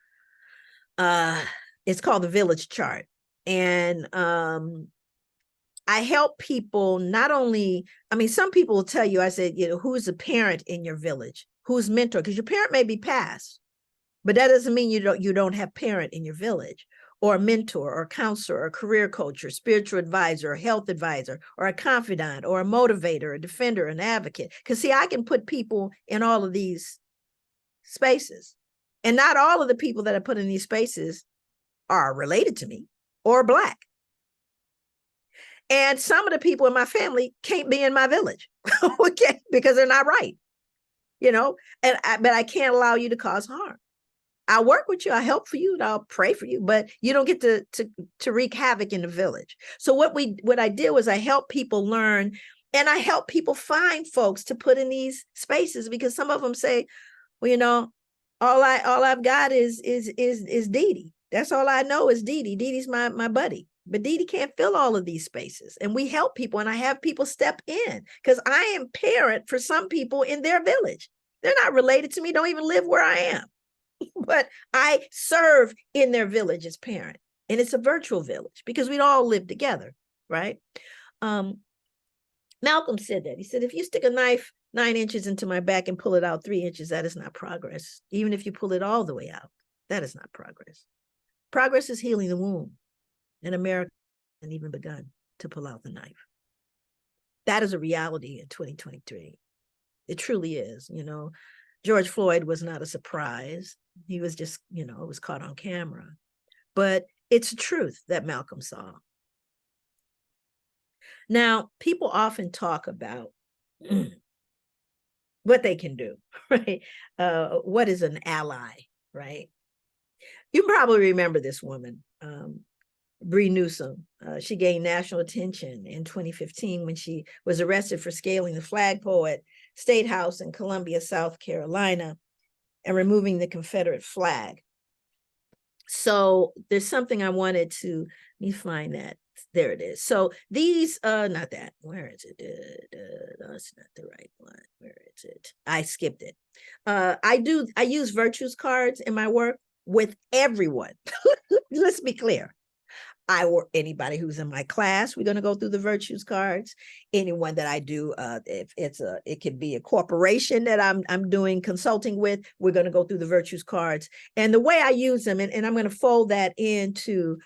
It's called the Village Chart. And I help people not only, some people will tell you, I said, who's a parent in your village? Who's mentor? Because your parent may be passed, but that doesn't mean you don't have parent in your village, or a mentor, or a counselor, or a career coach, or spiritual advisor, or health advisor, or a confidant, or a motivator, a defender, an advocate. Because see, I can put people in all of these spaces. And not all of the people that I put in these spaces are related to me or Black. And some of the people in my family can't be in my village, okay, because they're not right, but I can't allow you to cause harm. I'll work with you, I'll help for you, and I'll pray for you, but you don't get to wreak havoc in the village. So what I did was I help people learn, and I help people find folks to put in these spaces, because some of them say, well, all I've got is Dee Dee. That's all I know is Dee Dee. Dee Dee's my buddy. But Dee Dee can't fill all of these spaces. And we help people, and I have people step in, because I am parent for some people in their village. They're not related to me, don't even live where I am. But I serve in their village as parent. And it's a virtual village because we all live together, right? Malcolm said that. He said, if you stick a knife 9 inches into my back and pull it out 3 inches, that is not progress. Even if you pull it all the way out, that is not progress. Progress is healing the wound. And America hasn't even begun to pull out the knife. That is a reality in 2023. It truly is. George Floyd was not a surprise. He was just, it was caught on camera. But it's a truth that Malcolm saw. Now, people often talk about what they can do, right? What is an ally, right? You probably remember this woman, Bree Newsom. She gained national attention in 2015 when she was arrested for scaling the flagpole at State House in Columbia, South Carolina, and removing the Confederate flag. So there's something I wanted to, let me find that. There it is. So these, not that, where is it? That's not the right one. Where is it? I skipped it. I use virtues cards in my work with everyone. Let's be clear. Anybody who's in my class, we're going to go through the virtues cards. Anyone that I do, if it could be a corporation that I'm doing consulting with, we're going to go through the virtues cards. And the way I use them, and I'm going to fold that into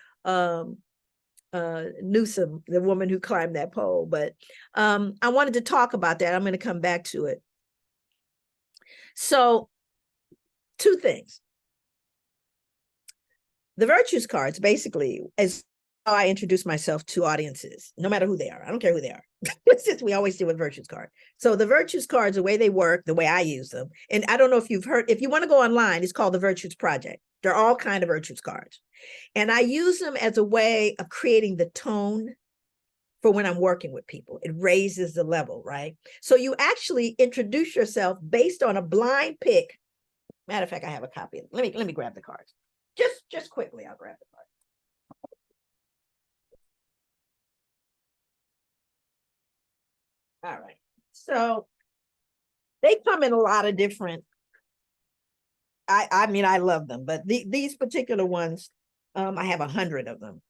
Newsom, the woman who climbed that pole. But I wanted to talk about that. I'm going to come back to it. So 2 things. The virtues cards basically is I introduce myself to audiences, no matter who they are. I don't care who they are. Since we always do a virtues card. So the virtues cards, the way they work, the way I use them. And I don't know if you've heard, if you want to go online, it's called the Virtues Project. They're all kind of virtues cards. And I use them as a way of creating the tone for when I'm working with people. It raises the level, right? So you actually introduce yourself based on a blind pick. Matter of fact, I have a copy of it. Let me grab the cards. Just quickly, I'll grab the card. All right. So they come in a lot of different. I mean, I love them, but these particular ones, I have 100 of them.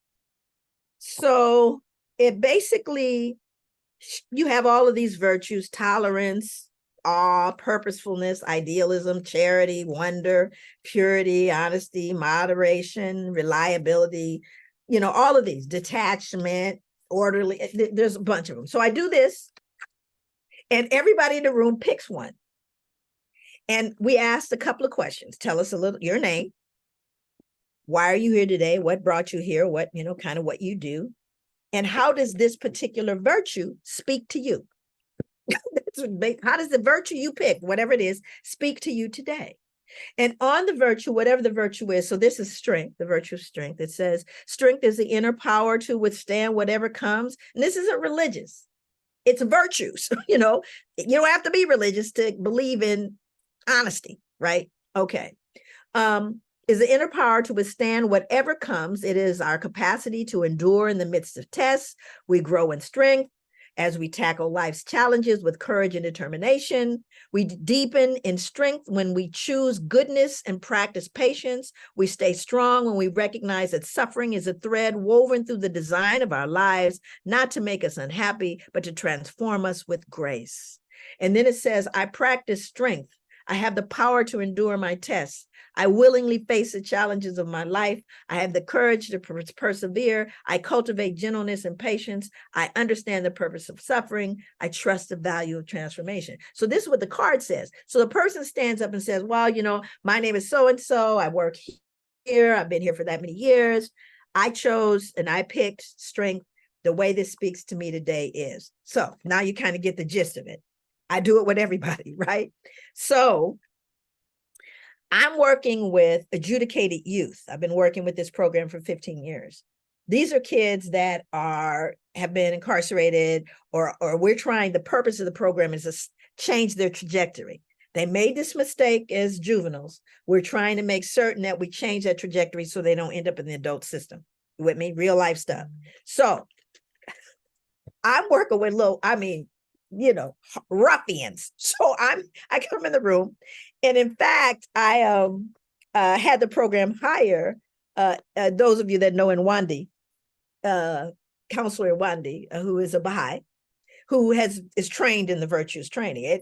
So it basically, you have all of these virtues: tolerance, awe, purposefulness, idealism, charity, wonder, purity, honesty, moderation, reliability, all of these, detachment, orderly. There's a bunch of them. So I do this, and everybody in the room picks one. And we asked a couple of questions. Tell us a little, your name. Why are you here today? What brought you here? What, kind of what you do. And how does this particular virtue speak to you? How does the virtue you pick, whatever it is, speak to you today? And on the virtue, whatever the virtue is, so this is strength, the virtue of strength. It says strength is the inner power to withstand whatever comes. And this isn't religious. It's virtues. You don't have to be religious to believe in honesty, right? Okay. Is the inner power to withstand whatever comes. It is our capacity to endure in the midst of tests. We grow in strength as we tackle life's challenges with courage and determination. We deepen in strength when we choose goodness and practice patience. We stay strong when we recognize that suffering is a thread woven through the design of our lives, not to make us unhappy, but to transform us with grace. And then it says, I practice strength. I have the power to endure my tests. I willingly face the challenges of my life. I have the courage to persevere. I cultivate gentleness and patience. I understand the purpose of suffering. I trust the value of transformation. So this is what the card says. So the person stands up and says, well, my name is so-and-so. I work here. I've been here for that many years. I chose and I picked strength. The way this speaks to me today is. So now you kind of get the gist of it. I do it with everybody, right? So I'm working with adjudicated youth. I've been working with this program for 15 years. These are kids that have been incarcerated, or we're trying, the purpose of the program is to change their trajectory. They made this mistake as juveniles. We're trying to make certain that we change that trajectory so they don't end up in the adult system. You with me? Real life stuff. So I'm working with ruffians. So I come in the room, and in fact, I had the program hire those of you that know Nwandi, Counselor Nwandi, who is a Bahá'í, who is trained in the virtues training.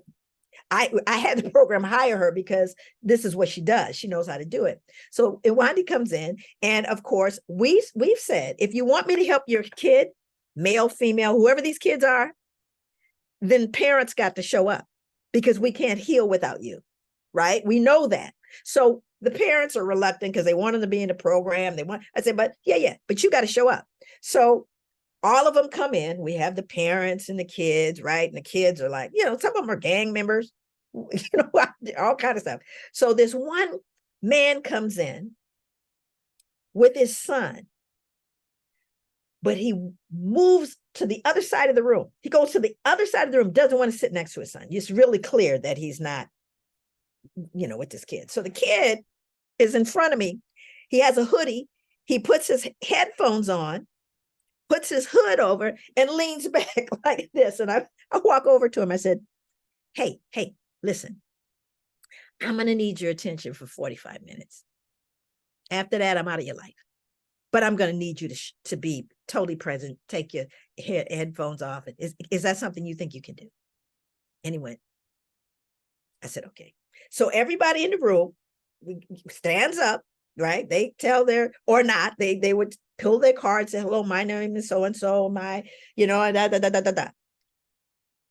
I had the program hire her because this is what she does. She knows how to do it. So Nwandi comes in, and of course, we've said, if you want me to help your kid, male, female, whoever these kids are, then parents got to show up, because we can't heal without you, right? We know that. So the parents are reluctant because they want them to be in the program. I said, but but you got to show up. So all of them come in. We have the parents and the kids, right? And the kids are like, some of them are gang members, all kind of stuff. So this one man comes in with his son, but he moves to the other side of the room. He goes to the other side of the room, doesn't want to sit next to his son. It's really clear that he's not, with this kid. So the kid is in front of me. He has a hoodie. He puts his headphones on, puts his hood over, and leans back like this. And I walk over to him. I said, hey, listen, I'm going to need your attention for 45 minutes. After that, I'm out of your life. But I'm going to need you to be totally present. Take your headphones off. Is that something you think you can do? And he went. I said, okay. So everybody in the room stands up, right? They tell or not, they would pull their cards, say, hello, my name is so-and-so,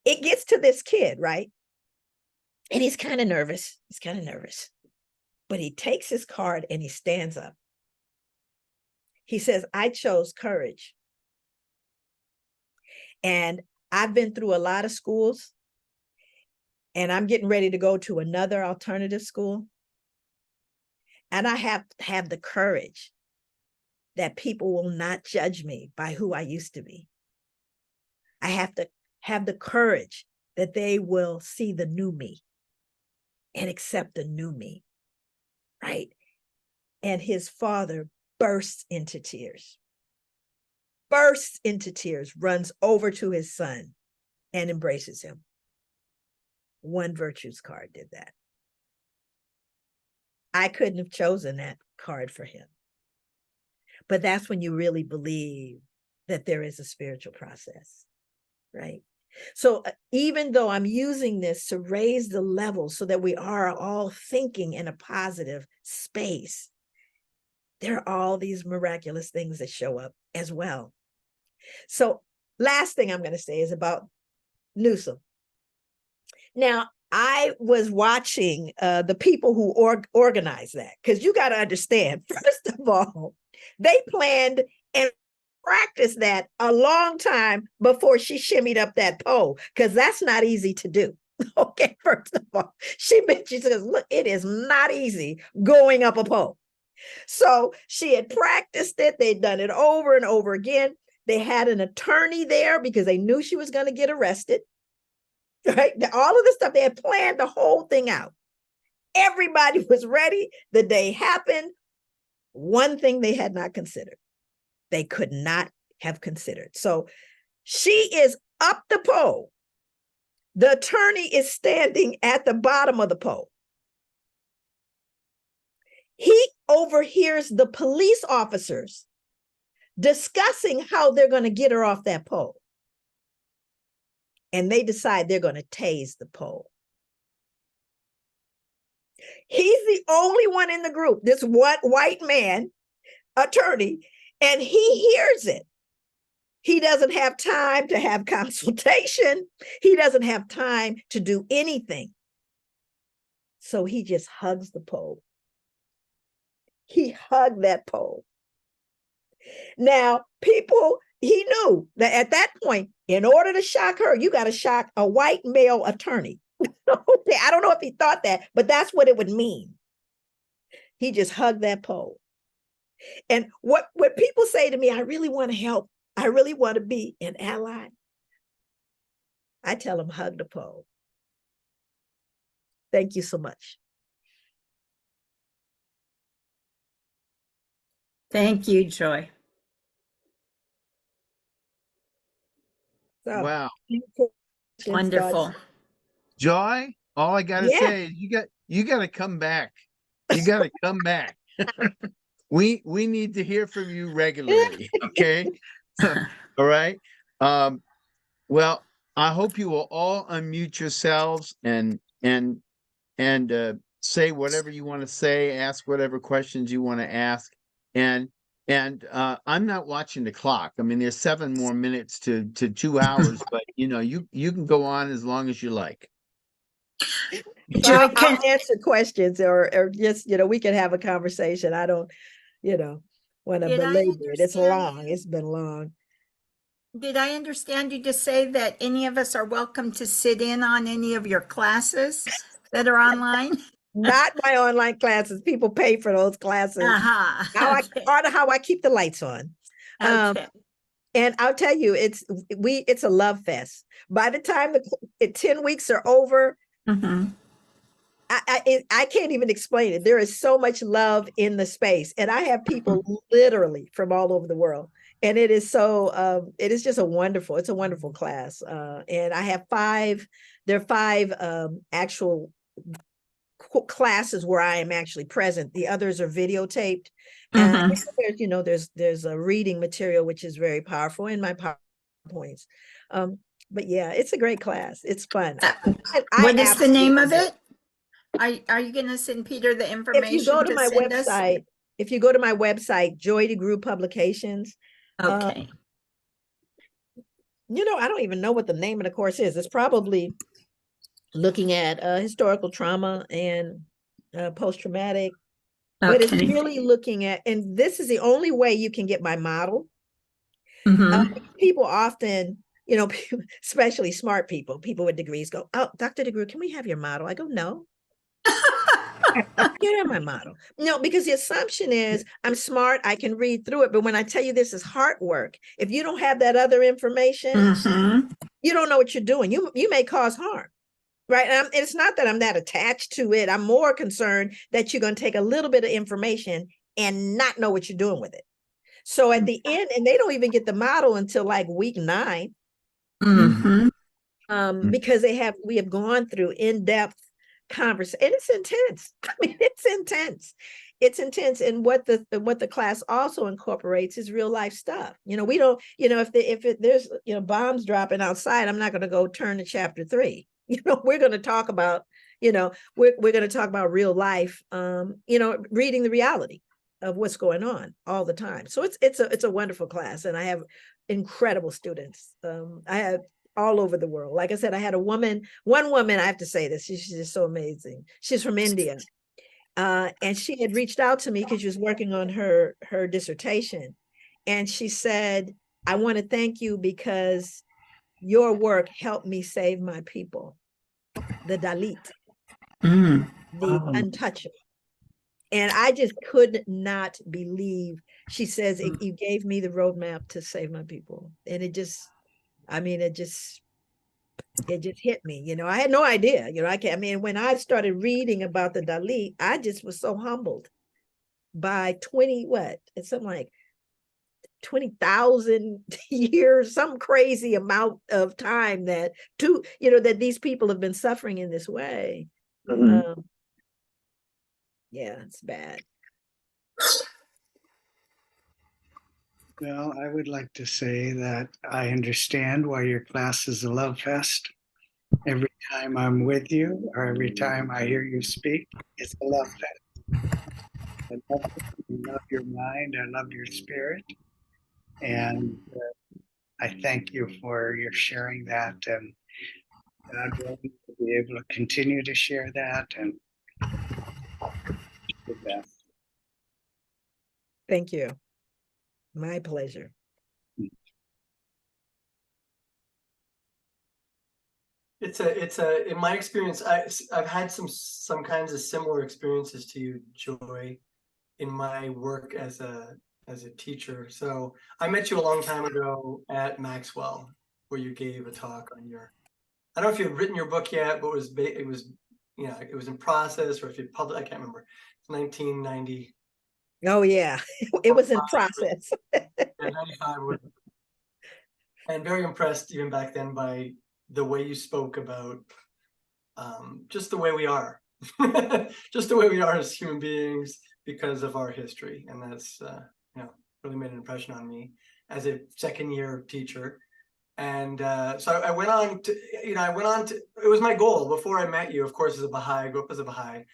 It gets to this kid, right? And he's kind of nervous. But he takes his card and he stands up. He says, I chose courage. And I've been through a lot of schools, and I'm getting ready to go to another alternative school. And I have to have the courage that people will not judge me by who I used to be. I have to have the courage that they will see the new me and accept the new me, right? And his father bursts into tears, runs over to his son and embraces him. One Virtues card did that. I couldn't have chosen that card for him. But that's when you really believe that there is a spiritual process, right? So even though I'm using this to raise the level so that we are all thinking in a positive space, there are all these miraculous things that show up as well. So last thing I'm going to say is about Newsom. Now, I was watching the people who organized that, because you got to understand, first of all, they planned and practiced that a long time before she shimmied up that pole, because that's not easy to do. Okay, first of all, she says, look, it is not easy going up a pole. So she had practiced it. They'd done it over and over again. They had an attorney there because they knew she was going to get arrested. Right? All of this stuff, they had planned the whole thing out. Everybody was ready. The day happened. One thing they had not considered. They could not have considered. So she is up the pole. The attorney is standing at the bottom of the pole. He overhears the police officers discussing how they're going to get her off that pole. And they decide they're going to tase the pole. He's the only one in the group, this white man, attorney, and he hears it. He doesn't have time to have consultation. He doesn't have time to do anything. So he just hugs the pole. He hugged that pole. Now, people, he knew that at that point, in order to shock her, you got to shock a white male attorney. I don't know if he thought that, but that's what it would mean. He just hugged that pole. And what people say to me, I really want to help. I really want to be an ally. I tell them, hug the pole. Thank you so much. Thank you, Joy. So, Wow. Wonderful. Joy, all I gotta say is you gotta come back. You gotta come back. We need to hear from you regularly. Okay. All right. Well, I hope you will all unmute yourselves and say whatever you want to say, ask whatever questions you want to ask. And I'm not watching the clock. I mean, there's 7 more minutes to 2 hours, but you can go on as long as you like. So I'll answer questions or just, we can have a conversation. I don't, want to belabor it. It's long. It's been long. Did I understand you to say that any of us are welcome to sit in on any of your classes that are online? Not my online classes. People pay for those classes. How I keep the lights on. Okay. And I'll tell you, it's a love fest. By the time the 10 weeks are over, I can't even explain it. There is so much love in the space, and I have people literally from all over the world. And it is so, it is just it's a wonderful class. And I have 5 actual classes where I am actually present. The others are videotaped. And there's a reading material, which is very powerful in my PowerPoints. But yeah, it's a great class. It's fun. What is the name of it? Are you going to send Peter the information? If you go to my website, Joy DeGruy Publications. Okay. I don't even know what the name of the course is. It's probably looking at historical trauma and post-traumatic But it's Okay. really looking at, and this is the only way you can get my model. Mhm. People often, you know, especially smart people with degrees go, "Oh, Dr. DeGruy, can we have your model?" I go, "No, you can't have my model." No, because the assumption is I'm smart, I can read through it. But when I tell you this is heart work, if you don't have that other information, Mhm. you don't know what you're doing. You may cause harm. Right. And it's not that I'm that attached to it. I'm more concerned that you're going to take a little bit of information and not know what you're doing with it. So at the end, and they don't even get the model until like week 9, Mhm. because we have gone through in-depth conversation, and it's intense. I mean, it's intense. It's intense. And what the class also incorporates is real life stuff. You know, we don't, you know, there's, you know, bombs dropping outside, I'm not going to go turn to chapter 3. You know, we're going to talk about, you know, we're going to talk about real life, you know, reading the reality of what's going on all the time. So it's a wonderful class, and I have incredible students. I have all over the world. Like I said, I had one woman, I have to say this, she's just so amazing. She's from India. And she had reached out to me because she was working on her dissertation. And she said, "I want to thank you because your work helped me save my people, the Dalit, Mm. the untouchable." And I just could not believe, she says, you gave me the roadmap to save my people. And it just, I mean, it just hit me. You know, I had no idea. You know, I mean, when I started reading about the Dalit, I just was so humbled by 20, what? It's something like 20,000 years, some crazy amount of time that that these people have been suffering in this way. Yeah, it's bad. Well, I would like to say that I understand why your class is a love fest. Every time I'm with you or every time I hear you speak, it's a love fest. I love your mind, I love your spirit, and I thank you for your sharing that, and God willing to be able to continue to share that and the best. Thank you. My pleasure. In my experience, I've had some kinds of similar experiences to you, Joy, in my work as a teacher. So I met you a long time ago at Maxwell, where you gave a talk on your, I don't know if you had written your book yet, but it was it was in process, or if you published, I can't remember. It's 1990. Oh yeah, it was in process. Yeah, 95. And very impressed even back then by the way you spoke about just the way we are, just the way we are as human beings because of our history. And that's, really made an impression on me as a second-year teacher. And so I went on to, it was my goal before I met you, of course, as a Baha'i. I grew up as a Baha'i.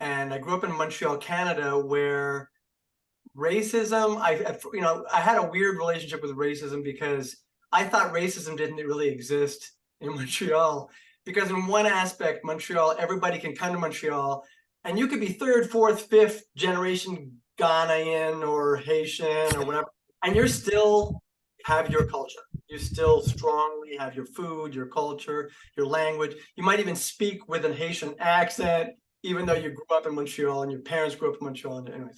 And I grew up in Montreal, Canada, where racism, I had a weird relationship with racism because I thought racism didn't really exist in Montreal, because in one aspect, Montreal, everybody can come to Montreal and you could be third, fourth, fifth generation Ghanaian or Haitian or whatever, and you're still have your culture. You still strongly have your food, your culture, your language. You might even speak with an Haitian accent, even though you grew up in Montreal and your parents grew up in Montreal. And anyway,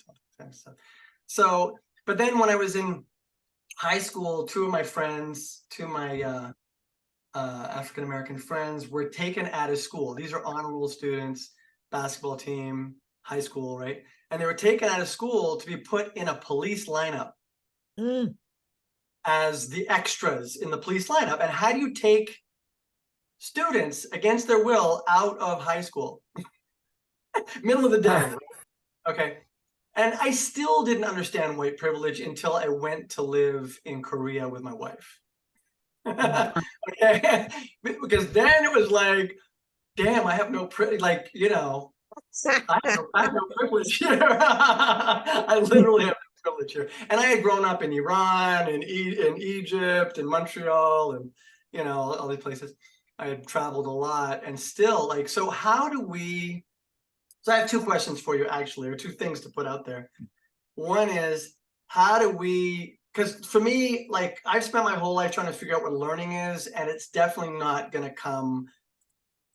so, but then when I was in high school, two of my African-American friends were taken out of school. These are honor roll students, basketball team, high school, right? And they were taken out of school to be put in a police lineup as the extras in the police lineup. And how do you take students against their will out of high school? Middle of the day. Okay. And I still didn't understand white privilege until I went to live in Korea with my wife. Okay. Because then it was like, damn, I have no privilege. Like, I have no privilege here. I literally have no privilege here. And I had grown up in Iran and in Egypt and Montreal and, all these places. I had traveled a lot, and still, like, so how do we So I have two questions for you, actually, or two things to put out there. One is, how do we, because for me, like, I've spent my whole life trying to figure out what learning is, and it's definitely not going to come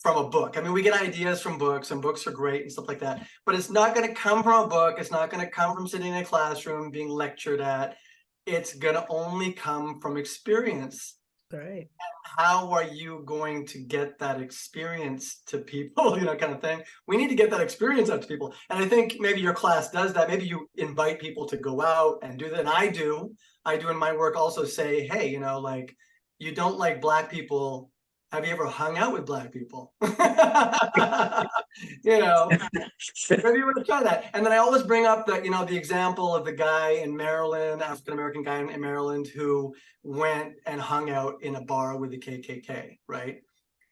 from a book. I mean, we get ideas from books, and books are great and stuff like that, but it's not going to come from a book. It's not going to come from sitting in a classroom being lectured at. It's going to only come from experience. Right. How are you going to get that experience to people, you know, kind of thing? We need to get that experience out to people. And I think maybe your class does that. Maybe you invite people to go out and do that. And I do in my work also say, hey, you know, like, you don't like Black people. Have you ever hung out with Black people? You know, maybe you want to try that. And then I always bring up the, you know, the example of the guy in Maryland, African-American guy in Maryland, who went and hung out in a bar with the KKK, right?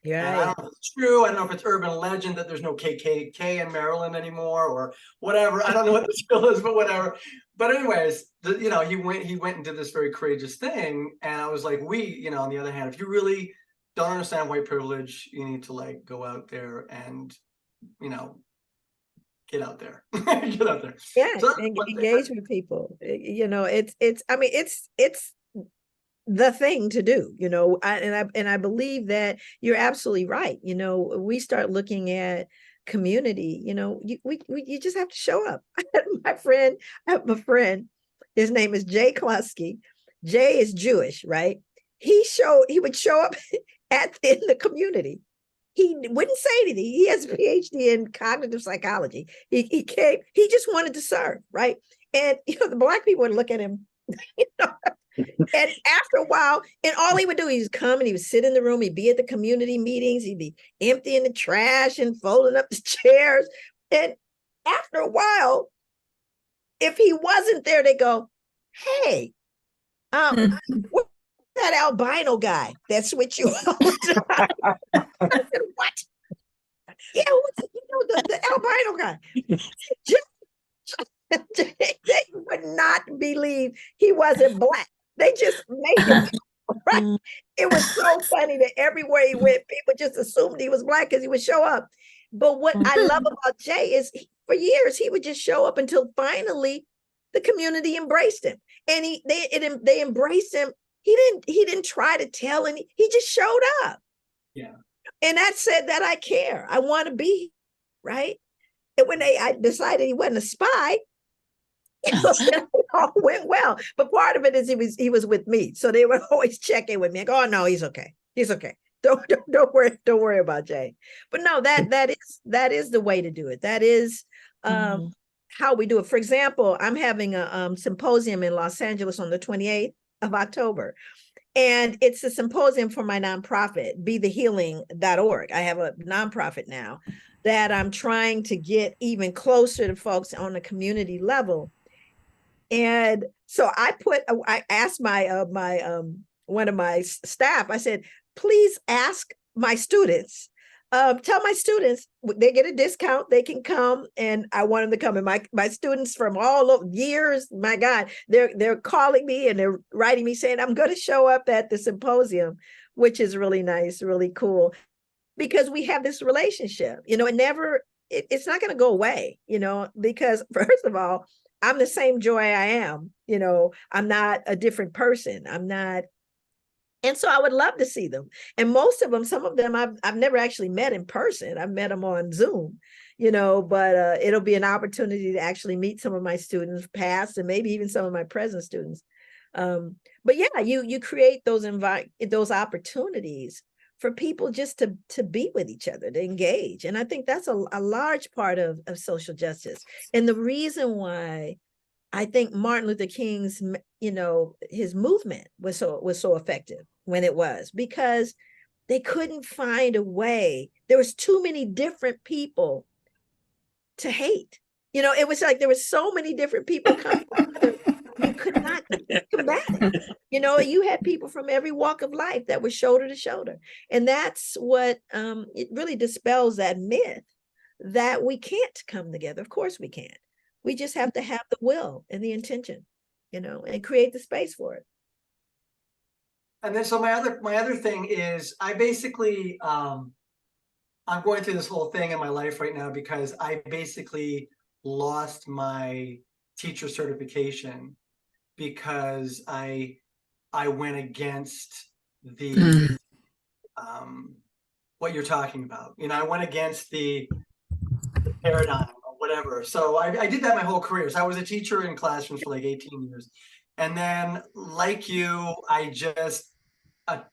Yeah. And I don't know if it's true. I don't know if it's urban legend that there's no KKK in Maryland anymore or whatever. I don't know what the deal is, but whatever. But anyways, you know, he went and did this very courageous thing. And I was like, you know, on the other hand, if you really don't understand white privilege, you need to like go out there and, you know, get out there. Get out there. Yeah, So engage with people. You know, I mean, it's the thing to do, you know, and I believe that you're absolutely right. You know, we start looking at community, you know, you just have to show up. I have a friend, his name is Jay Klusky. Jay is Jewish, right? He would show up in the community. He wouldn't say anything. He has a PhD in cognitive psychology. He came, he just wanted to serve, right? And you know, the Black people would look at him, you know, and after a while, and all he would do, he'd come and he would sit in the room, he'd be at the community meetings, he'd be emptying the trash and folding up the chairs. And after a while, if he wasn't there, they go, hey, what's that albino guy that's with you all the time? I said, what? Yeah, you know, the albino guy. They would not believe he wasn't Black. They just made him, right? It was so funny that everywhere he went, people just assumed he was Black because he would show up. But what I love about Jay is for years, he would just show up until finally the community embraced him. And they embraced him. He didn't try to tell any, he just showed up. Yeah. And that said that I care. I want to be, right? And when I decided he wasn't a spy, it all went well. But part of it is he was with me. So they would always check in with me. I go, oh no, he's okay. He's okay. Don't worry about Jay. But no, that is the way to do it. That is how we do it. For example, I'm having a symposium in Los Angeles on the 28th of October. And it's a symposium for my nonprofit, bethehealing.org. I have a nonprofit now that I'm trying to get even closer to folks on a community level. And so I asked my one of my staff, I said, please ask my students, tell my students they get a discount, they can come, and I want them to come. And my students from all over years, my God, they're calling me and they're writing me saying, I'm going to show up at the symposium, which is really nice, really cool, because we have this relationship, you know, it's not going to go away, you know, because first of all, I'm the same Joy I am, you know, I'm not a different person. I'm not. And so I would love to see them. And most of them, some of them I've never actually met in person. I've met them on Zoom, you know, but it'll be an opportunity to actually meet some of my students past and maybe even some of my present students. But yeah, you create those opportunities for people just to be with each other, to engage. And I think that's a large part of social justice. And the reason why I think Martin Luther King's, you know, his movement was so effective when it was, because they couldn't find a way. There was too many different people to hate. You know, it was like there were so many different people coming together. You could not combat it. You know, you had people from every walk of life that were shoulder to shoulder. And that's what it really dispels that myth that we can't come together. Of course we can't. We just have to have the will and the intention, you know, and create the space for it. And then so my other thing is I basically I'm going through this whole thing in my life right now because I basically lost my teacher certification because I went against the what you're talking about. You know, I went against the paradigm or whatever. So I did that my whole career. So I was a teacher in classrooms for like 18 years. And then, like you, I just,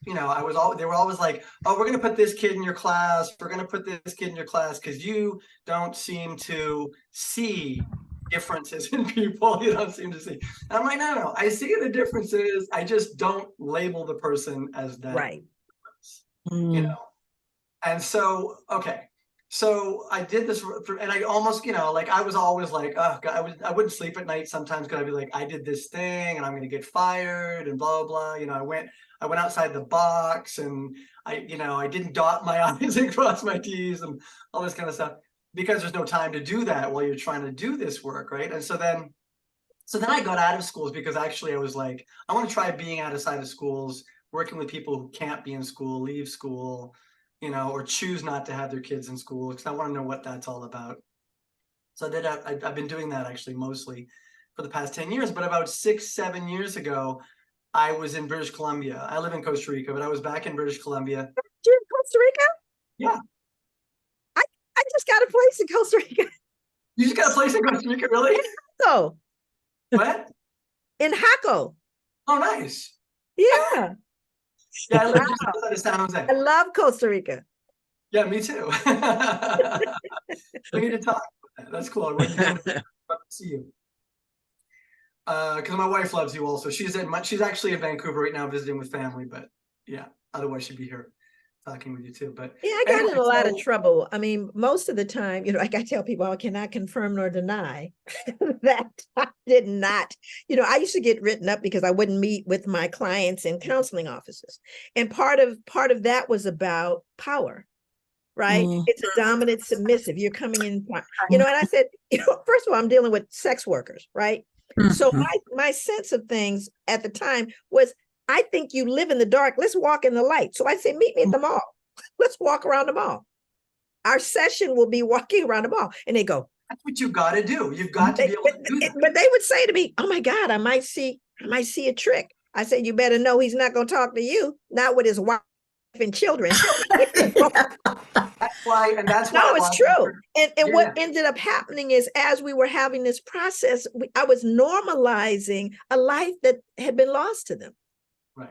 you know, they were always like, oh, we're going to put this kid in your class. We're going to put this kid in your class because you don't seem to see differences in people. You don't seem to see. And I'm like, no, I see the differences. I just don't label the person as that. Right. You know, and so, okay. So I did this, and I almost, you know, like I was always like, oh God, I wouldn't sleep at night sometimes because I'd be like, I did this thing, and I'm going to get fired, and blah blah. You know, I went outside the box, and I didn't dot my I's and cross my T's, and all this kind of stuff because there's no time to do that while you're trying to do this work, right? And so then I got out of schools because actually I was like, I want to try being outside of schools, working with people who can't be in school, leave school, you know, or choose not to have their kids in school, because I want to know what that's all about. So I've been doing that actually mostly for the past 10 years, but about 6-7 years ago, I was in British Columbia. I live in Costa Rica, but I was back in British Columbia. You're in Costa Rica? Yeah. I just got a place in Costa Rica. You just got a place in Costa Rica, really? So What? in Jaco. Oh, nice. Yeah. Yeah, I live just outside of San Jose. I love Costa Rica. Yeah, me too. We need to talk. That's cool. I wouldn't love to see you. Because my wife loves you also. She's actually in Vancouver right now visiting with family, but yeah, otherwise she'd be here talking with you too. But yeah, I got in a lot of trouble. I mean, most of the time, you know, like I tell people, I cannot confirm nor deny that I did not, you know, I used to get written up because I wouldn't meet with my clients in counseling offices. And part of that was about power, right? It's a dominant submissive. You're coming in, you know, and I said, you know, first of all, I'm dealing with sex workers, right? So my sense of things at the time was, I think you live in the dark. Let's walk in the light. So I said, meet me at the mall. Let's walk around the mall. Our session will be walking around the mall. And they go, that's what you've got to do. You've got to be able to do that. But they would say to me, oh my God, I might see a trick. I said, you better know he's not going to talk to you, not with his wife and children. That's why no, it's true. And what ended up happening is, as we were having this process, I was normalizing a life that had been lost to them. Right.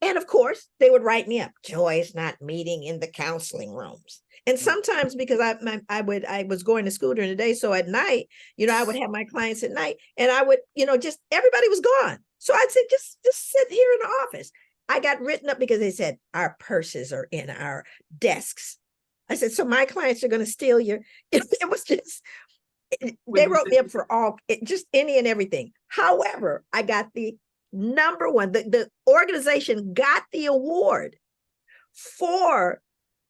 And of course, they would write me up. Joy's not meeting in the counseling rooms. And sometimes because I was going to school during the day, so at night, you know, I would have my clients at night, and I would, you know, just everybody was gone. So I'd say, just sit here in the office. I got written up because they said our purses are in our desks. I said, so my clients are going to steal your. It was just. They wrote me up for just any and everything. However, I got the number one, the organization got the award for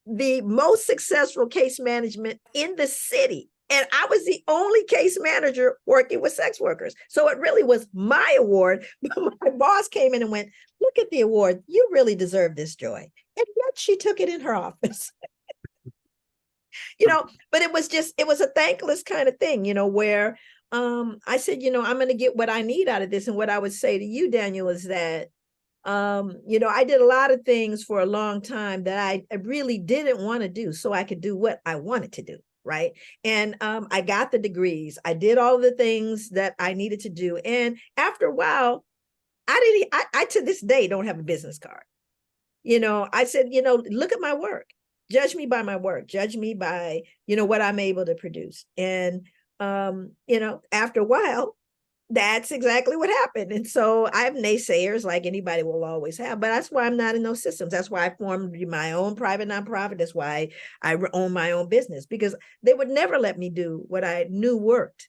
the most successful case management in the city. And I was the only case manager working with sex workers. So it really was my award. But my boss came in and went, look at the award. You really deserve this, Joy. And yet she took it in her office. You know, but it was a thankless kind of thing, you know, where I said, you know, I'm going to get what I need out of this. And what I would say to you, Daniel, is that, you know, I did a lot of things for a long time that I really didn't want to do so I could do what I wanted to do. Right. And I got the degrees. I did all the things that I needed to do. And after a while, I to this day don't have a business card. You know, I said, you know, look at my work. Judge me by my work. Judge me by, you know, what I'm able to produce. And you know, after a while, that's exactly what happened. And so I have naysayers like anybody will always have, but that's why I'm not in those systems. That's why I formed my own private nonprofit. That's why I own my own business, because they would never let me do what I knew worked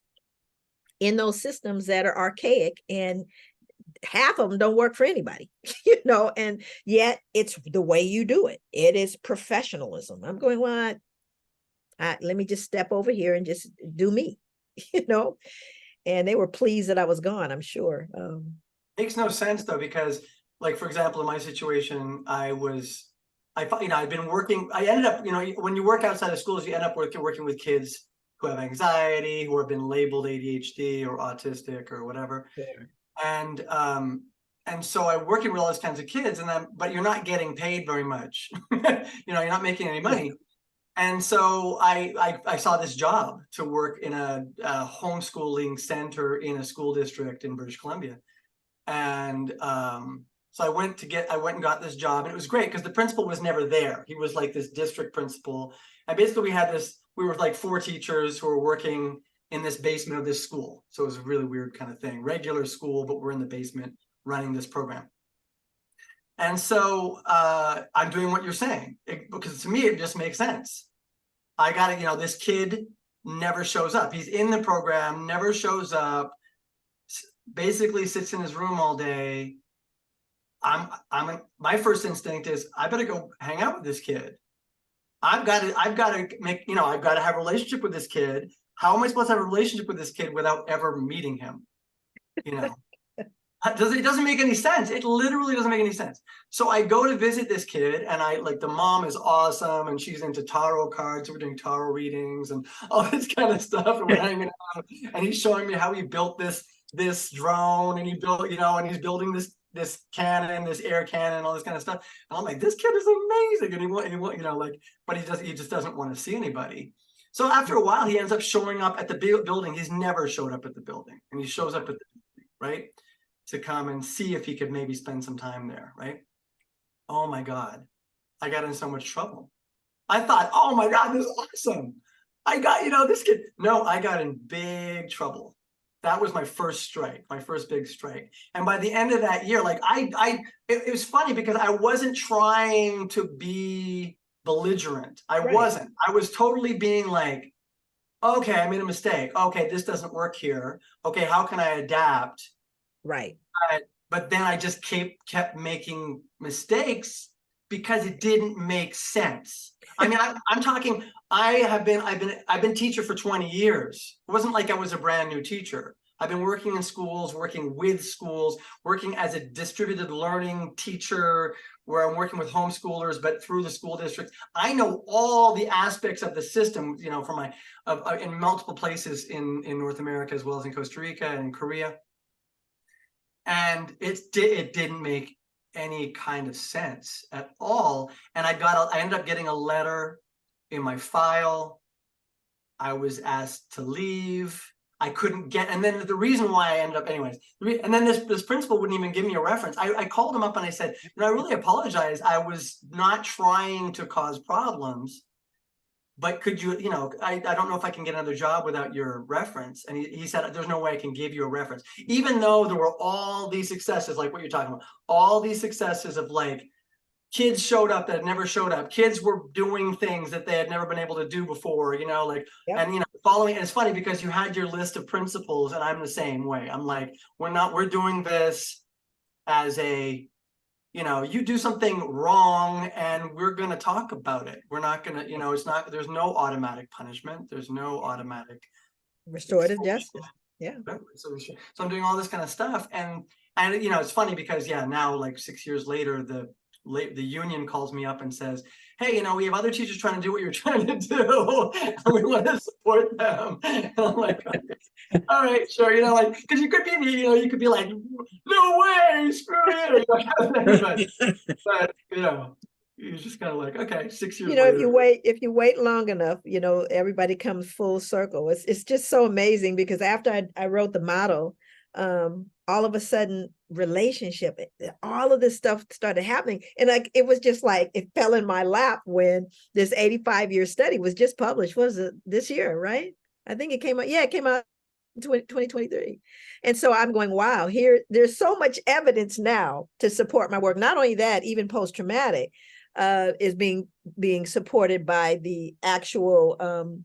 in those systems that are archaic, and half of them don't work for anybody, you know, and yet it's the way you do it. It is professionalism. I'm going, well, let me just step over here and just do me. You know, and they were pleased that I was gone, I'm sure. Makes no sense though, because like, for example, in my situation, I was I've been working, I ended up, when you work outside of schools, you end up working with kids who have anxiety, who have been labeled ADHD or autistic or whatever. Yeah. And so I'm working with all those kinds of kids, but you're not getting paid very much. You're not making any money. Yeah. And so I saw this job to work in a homeschooling center in a school district in British Columbia. And so I went and got this job, and it was great because the principal was never there. He was like this district principal. And basically we were like 4 teachers who were working in this basement of this school. So it was a really weird kind of thing, regular school, but we're in the basement running this program. And so I'm doing what you're saying, because to me, it just makes sense. I got to, this kid never shows up. He's in the program, never shows up, basically sits in his room all day. My first instinct is I better go hang out with this kid. I've got to make, I've got to have a relationship with this kid. How am I supposed to have a relationship with this kid without ever meeting him? It doesn't make any sense. It literally doesn't make any sense. So I go to visit this kid, and the mom is awesome, and she's into tarot cards. We're doing tarot readings and all this kind of stuff, and we're hanging out. And he's showing me how he built this drone, and he built, and he's building this cannon, this air cannon, all this kind of stuff. And I'm like, this kid is amazing, and but he just doesn't want to see anybody. So after a while, he ends up showing up at the building. He's never showed up at the building, and he shows up at the building, right? To come and see if he could maybe spend some time there, right? Oh my God, I got in so much trouble. I thought, oh my God, this is awesome. I got, this kid. No, I got in big trouble. That was my first strike, my first big strike. And by the end of that year, it was funny because I wasn't trying to be belligerent. I wasn't. I was totally being like, okay, I made a mistake. Okay, this doesn't work here. Okay, how can I adapt? Right. But then I just kept making mistakes because it didn't make sense. I mean, I'm talking, I've been teacher for 20 years. It wasn't like I was a brand new teacher. I've been working in schools, working with schools, working as a distributed learning teacher, where I'm working with homeschoolers, but through the school district. I know all the aspects of the system, from in multiple places in North America, as well as in Costa Rica and in Korea. And it didn't make any kind of sense at all. And I ended up getting a letter in my file. I was asked to leave. I couldn't get, and then the reason why I ended up, anyways, and then this principal wouldn't even give me a reference. I called him up and I said, I really apologize. I was not trying to cause problems, but could you, I don't know if I can get another job without your reference. And he said, there's no way I can give you a reference. Even though there were all these successes, like what you're talking about, all these successes of kids showed up that had never showed up. Kids were doing things that they had never been able to do before, yep. And, following, and it's funny because you had your list of principles, and I'm the same way. I'm like, we're doing this as a, you do something wrong and we're going to talk about it. We're not going to, there's no automatic punishment. There's no automatic restorative justice. Yeah. So I'm doing all this kind of stuff. And it's funny because, now 6 years later, the union calls me up and says, hey, we have other teachers trying to do what you're trying to do, and we want to support them. And I'm like, okay, all right, sure, because you could be, you could be like, no way, screw you, but you're just kind of like, okay, 6 years later. if you wait long enough, everybody comes full circle. It's just so amazing, because after I wrote the model, all of a sudden relationship, all of this stuff started happening. And it was just like, it fell in my lap when this 85-year study was just published. Was it this year, right? I think it came out. Yeah, it came out in 2023. And so I'm going, wow, there's so much evidence now to support my work. Not only that, even post-traumatic is being supported by the actual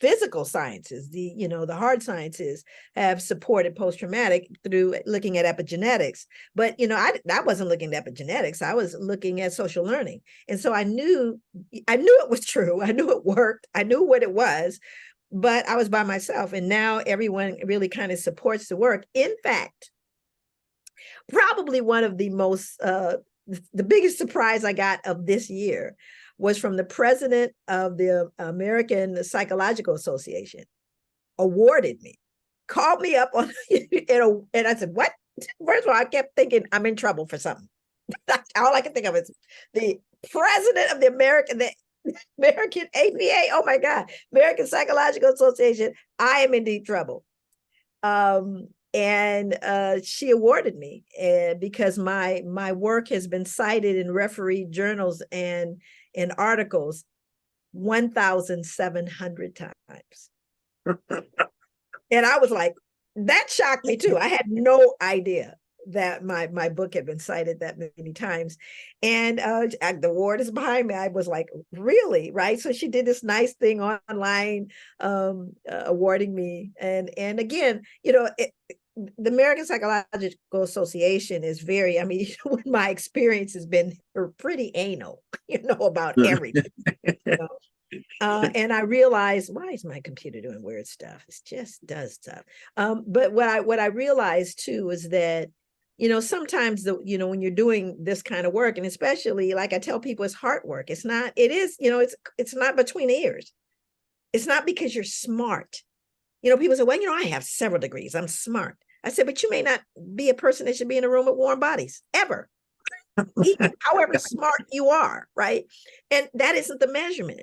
physical sciences. The hard sciences have supported post-traumatic through looking at epigenetics. But I wasn't looking at epigenetics. I was looking at social learning. And so I knew it was true. I knew it worked. I knew what it was, but I was by myself. And now everyone really kind of supports the work. In fact, probably one of the most the biggest surprise I got of this year was from the president of the American Psychological Association, awarded me, called me up on, and I said, what? First of all, I kept thinking I'm in trouble for something. All I can think of is the president of the American APA. Oh my God, American Psychological Association. I am in deep trouble. And she awarded me because my work has been cited in refereed journals and in articles 1,700 times. And I was like, that shocked me too. I had no idea that my book had been cited that many times. And the award is behind me. I was like, really? Right? So she did this nice thing online, awarding me. And again, the American Psychological Association is very, I mean, my experience has been pretty anal, about everything. And I realized, why is my computer doing weird stuff? It just does stuff. But what I realized too is that, sometimes when you're doing this kind of work, and especially like I tell people, it's heart work. It's not between the ears. It's not because you're smart. People say, well, I have several degrees. I'm smart. I said, but you may not be a person that should be in a room with warm bodies ever. However smart you are, right? And that isn't the measurement,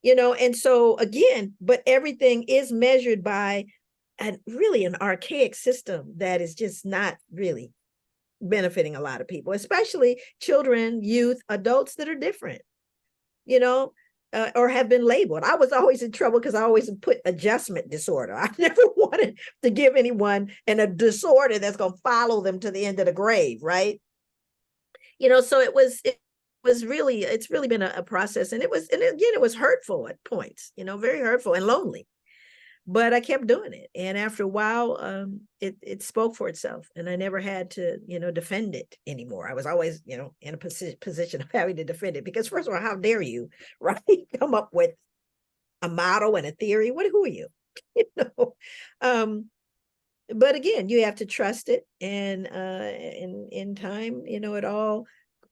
and so again, but everything is measured by really an archaic system that is just not really benefiting a lot of people, especially children, youth, adults that are different, or have been labeled. I was always in trouble because I always put adjustment disorder. I never wanted to give anyone a disorder that's going to follow them to the end of the grave, right? So it's really been a process, and it was hurtful at points, very hurtful and lonely, but I kept doing it. And after a while, it spoke for itself, and I never had to, defend it anymore. I was always, in a position of having to defend it, because first of all, how dare you, right? Come up with a model and a theory. Who are you? But again, you have to trust it, and in time, it all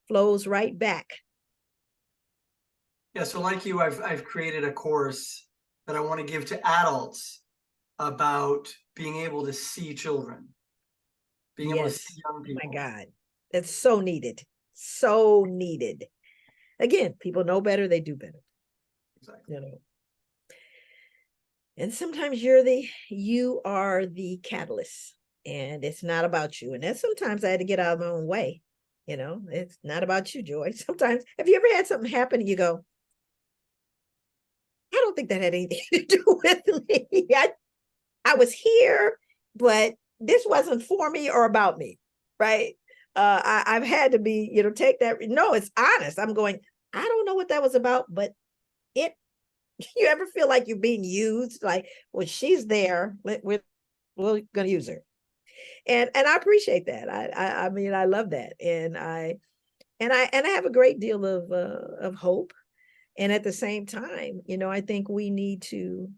flows right back. Yeah, so like you, I've created a course that I want to give to adults about being able to see children, being able to see young people. My God, that's so needed. So needed. Again, people know better, they do better. Exactly. And sometimes you are the catalyst, and it's not about you. And then sometimes I had to get out of my own way. It's not about you, Joy. Sometimes, have you ever had something happen and you go, I don't think that had anything to do with me. I was here, but this wasn't for me or about me, right? I've had to be, take that. No, it's honest. I'm going, I don't know what that was about, but you ever feel like you're being used? Like, well, she's there. We're going to use her. And I appreciate that. I mean, I love that. And I have a great deal of hope. And at the same time, I think we need to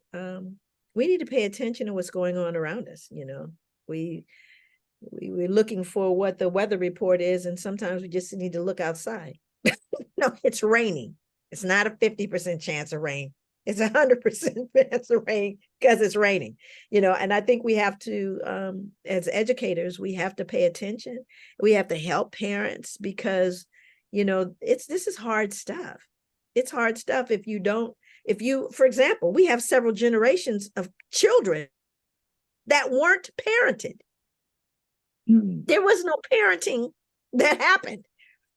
pay attention to what's going on around us. We're looking for what the weather report is, and sometimes we just need to look outside. No, it's raining. It's not a 50% chance of rain. It's 100% chance of rain because it's raining. And I think we have to, as educators, we have to pay attention. We have to help parents, because, this is hard stuff. It's hard stuff if you, for example, we have several generations of children that weren't parented. There was no parenting that happened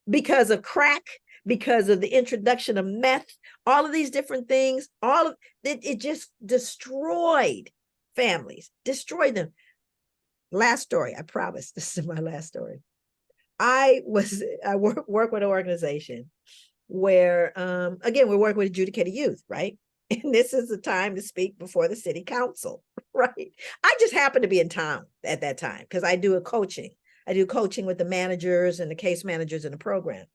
because of crack, because of the introduction of meth, all of these different things, all of it just destroyed families, destroyed them. Last story, I promise. This is my last story. I work with an organization where, again, we're working with adjudicated youth, right? And this is the time to speak before the city council, right? I just happened to be in town at that time because I do coaching. I do coaching with the managers and the case managers in the program.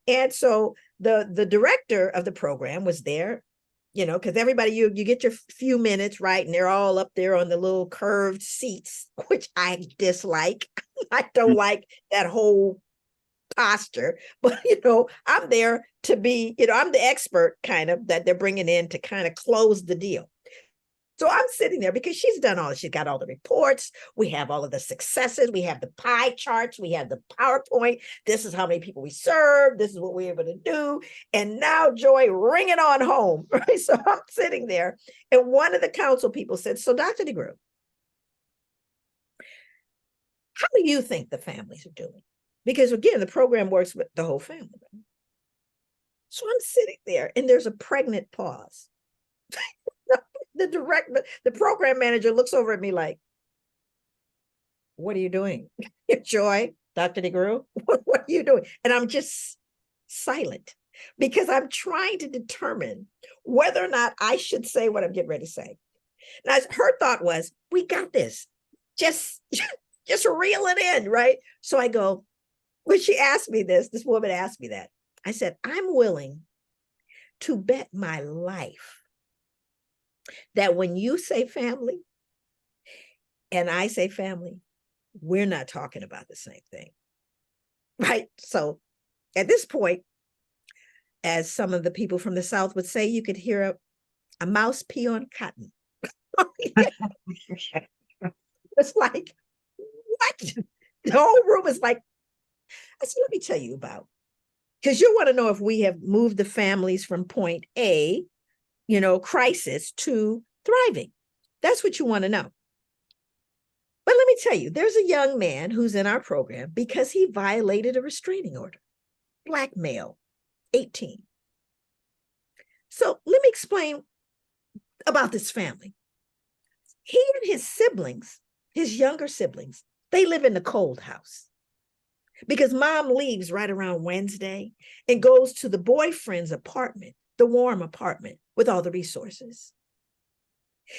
And so the director of the program was there, because everybody, you get your few minutes, right? And they're all up there on the little curved seats, which I dislike. I don't like that whole posture, but I'm there to be, I'm the expert kind of that they're bringing in to kind of close the deal. So I'm sitting there because she's done all, she's got all the reports. We have all of the successes. We have the pie charts. We have the PowerPoint. This is how many people we serve. This is what we're able to do. And now, Joy, ring it on home, right? So I'm sitting there, and one of the council people said, so Dr. DeGruy, how do you think the families are doing? Because again, the program works with the whole family. Right? So I'm sitting there, and there's a pregnant pause. The program manager looks over at me like, what are you doing? Joy, Dr. DeGruy, what are you doing? And I'm just silent because I'm trying to determine whether or not I should say what I'm getting ready to say. Now, her thought was, we got this. Just reel it in, right? So I go, when she asked me this woman asked me that. I said, I'm willing to bet my life that when you say family and I say family, we're not talking about the same thing, right? So at this point, as some of the people from the South would say, you could hear a mouse pee on cotton. It's like, what? The whole room is like, I said, let me tell you about, because you want to know if we have moved the families from point A, crisis to thriving. That's what you want to know. But let me tell you, there's a young man who's in our program because he violated a restraining order. Black male, 18. So let me explain about this family. He and his siblings, his younger siblings, they live in the cold house because mom leaves right around Wednesday and goes to the boyfriend's apartment, the warm apartment with all the resources.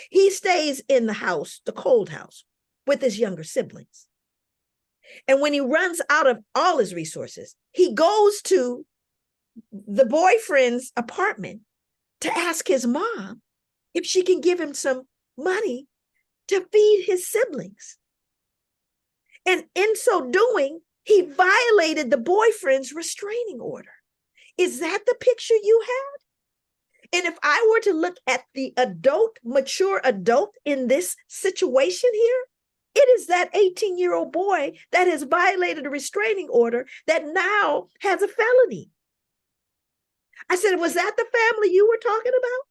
He stays in the house, the cold house, with his younger siblings. And when he runs out of all his resources, he goes to the boyfriend's apartment to ask his mom if she can give him some money to feed his siblings. And in so doing, he violated the boyfriend's restraining order. Is that the picture you had? And if I were to look at the mature adult in this situation here, it is that 18-year-old boy that has violated a restraining order that now has a felony. I said, was that the family you were talking about?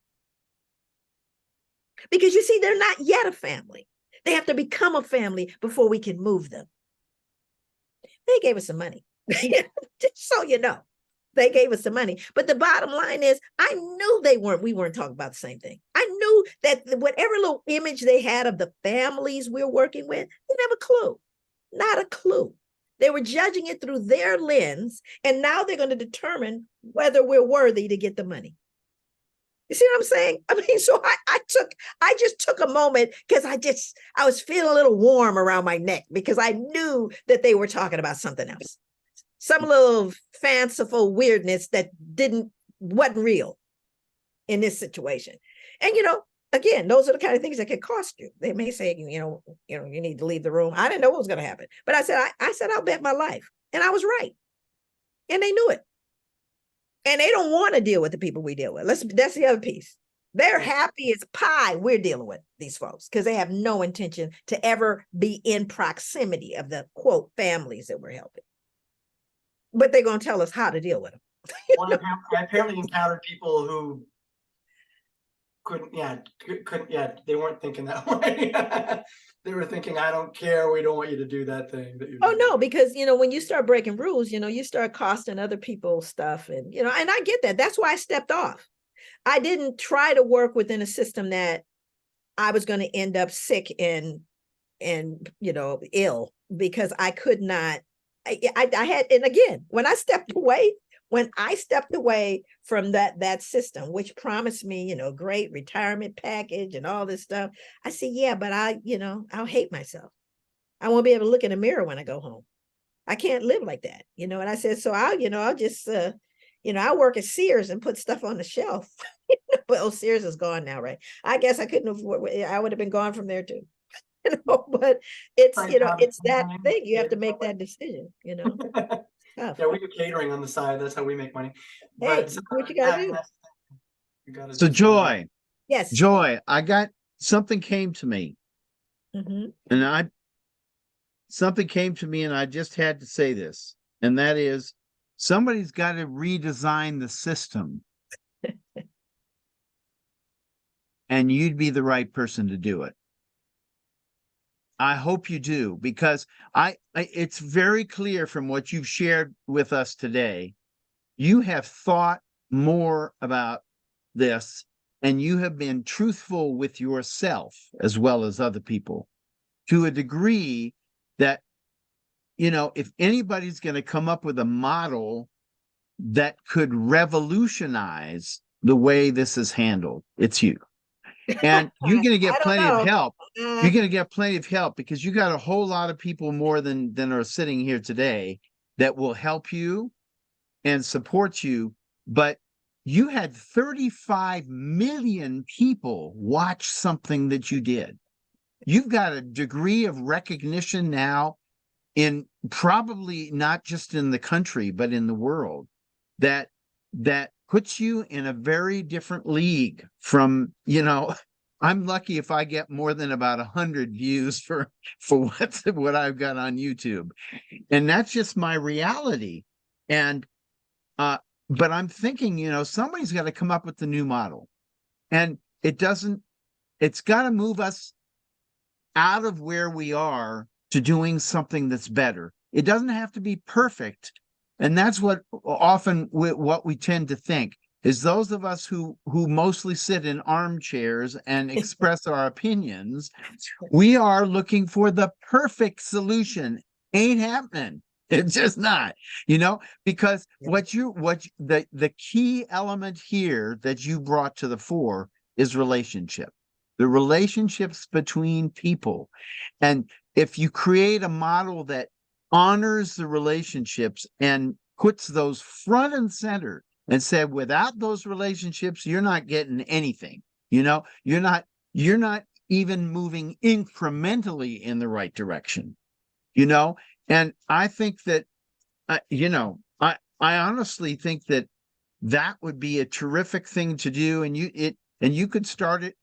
Because you see, they're not yet a family. They have to become a family before we can move them. They gave us some money, just so you know. They gave us some money. But the bottom line is, I knew we weren't talking about the same thing. I knew that whatever little image they had of the families we're working with, they didn't have a clue. Not a clue. They were judging it through their lens, and now they're going to determine whether we're worthy to get the money. You see what I'm saying? I mean, so I just took a moment because I was feeling a little warm around my neck because I knew that they were talking about something else. Some little fanciful weirdness that wasn't real in this situation. And, again, those are the kind of things that can cost you. They may say, you need to leave the room. I didn't know what was going to happen. But I said, I'll bet my life. And I was right. And they knew it. And they don't want to deal with the people we deal with. That's the other piece. They're happy as pie we're dealing with these folks because they have no intention to ever be in proximity of the, quote, families that we're helping. But they're going to tell us how to deal with them. Well, I apparently encountered people who couldn't, they weren't thinking that way. They were thinking, I don't care, we don't want you to do that thing. No, because, when you start breaking rules, you start costing other people stuff. And, and I get that. That's why I stepped off. I didn't try to work within a system that I was going to end up sick and ill because I could not. I had, and again, when I stepped away from that system, which promised me, great retirement package and all this stuff, I said, yeah, but I'll hate myself. I won't be able to look in the mirror when I go home. I can't live like that, And I said, so I'll just, I'll work at Sears and put stuff on the shelf. But Sears is gone now, right? I guess I couldn't have, I would have been gone from there too. But it's, it's that thing. You have to make that decision, Tough. Yeah, we do catering on the side. That's how we make money. Hey, But what you gotta do? you gotta So just, Joy, Yes. Joy, I got something came to me, Mm-hmm. and something came to me, and I just had to say this, and that is, somebody's got to redesign the system, and you'd be the right person to do it. I hope you do, because it's very clear from what you've shared with us today, you have thought more about this, and you have been truthful with yourself as well as other people to a degree that, you know, if anybody's going to come up with a model that could revolutionize the way this is handled, it's you. And you're going to get I don't plenty of know. help. You're going to get plenty of help because you got a whole lot of people more than are sitting here today that will help you and support you. But you had 35 million people watch something that you did. You've got a degree of recognition now in probably not just in the country, but in the world that puts you in a very different league from, you know, I'm lucky if I get more than about 100 views for what I've got on YouTube. And that's just my reality. And, but I'm thinking, you know, somebody's got to come up with the new model, and it's got to move us out of where we are to doing something that's better. It doesn't have to be perfect. And that's what often what we tend to think is those of us who mostly sit in armchairs and express our opinions, we are looking for the perfect solution. Ain't happening. It's just not, you know, because the key element here that you brought to the fore is relationship. The relationships between people. And if you create a model that honors the relationships and puts those front and center and said, without those relationships, you're not getting anything. You know, you're not even moving incrementally in the right direction, you know? And I think that, you know, I honestly think that would be a terrific thing to do. And you could start it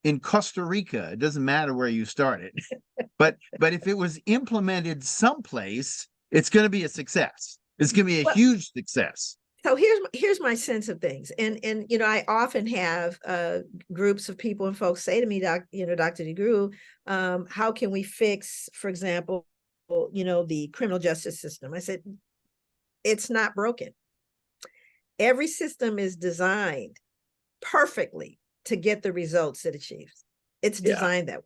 in Costa Rica. It doesn't matter where you start it, but if it was implemented someplace, it's going to be a success. It's going to be a huge success. So here's my sense of things, and you know, I often have groups of people and folks say to me, Dr. DeGruy, how can we fix, for example, you know, the criminal justice system? I said, it's not broken. Every system is designed perfectly to get the results it achieves. It's designed that way.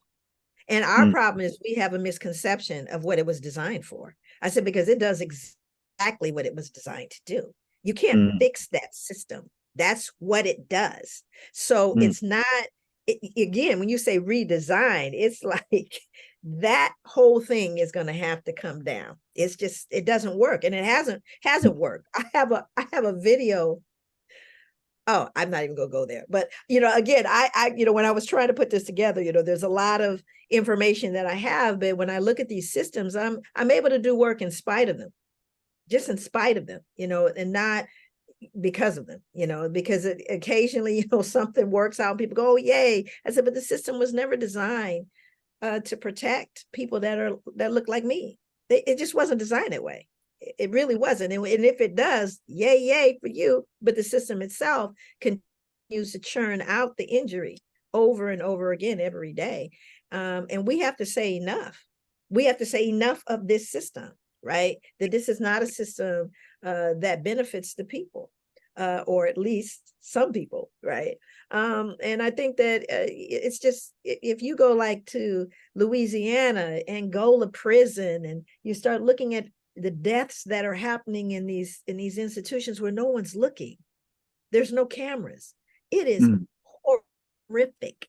And our problem is we have a misconception of what it was designed for. I said, because it does exactly what it was designed to do. You can't fix that system. That's what it does. So it's not, again, when you say redesign, it's like that whole thing is going to have to come down. It's just, it doesn't work. And it hasn't worked. I have a video. Oh, I'm not even gonna go there. But, you know, again, I, you know, when I was trying to put this together, you know, there's a lot of information that I have, but when I look at these systems, I'm able to do work in spite of them, just in spite of them, you know, and not because of them, you know, because occasionally, you know, something works out and people go, oh, yay. I said, but the system was never designed to protect people that look like me. It just wasn't designed that way. It really wasn't. And if it does, yay for you. But the system itself continues to churn out the injury over and over again every day. And we have to say enough. We have to say enough of this system, right? That this is not a system that benefits the people, or at least some people, right? And I think that it's just, if you go like to Louisiana, Angola prison, and you start looking at the deaths that are happening in these institutions where no one's looking, there's no cameras. It is horrific.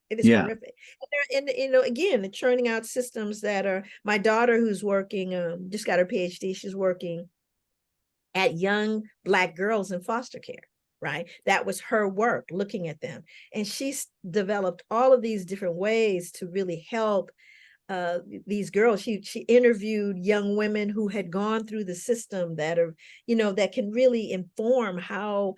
It is horrific. And you know, again, the churning out systems that are, my daughter who's working, just got her PhD, she's working at young Black girls in foster care, right? That was her work, looking at them. And she's developed all of these different ways to really help these girls. She interviewed young women who had gone through the system that are, that can really inform how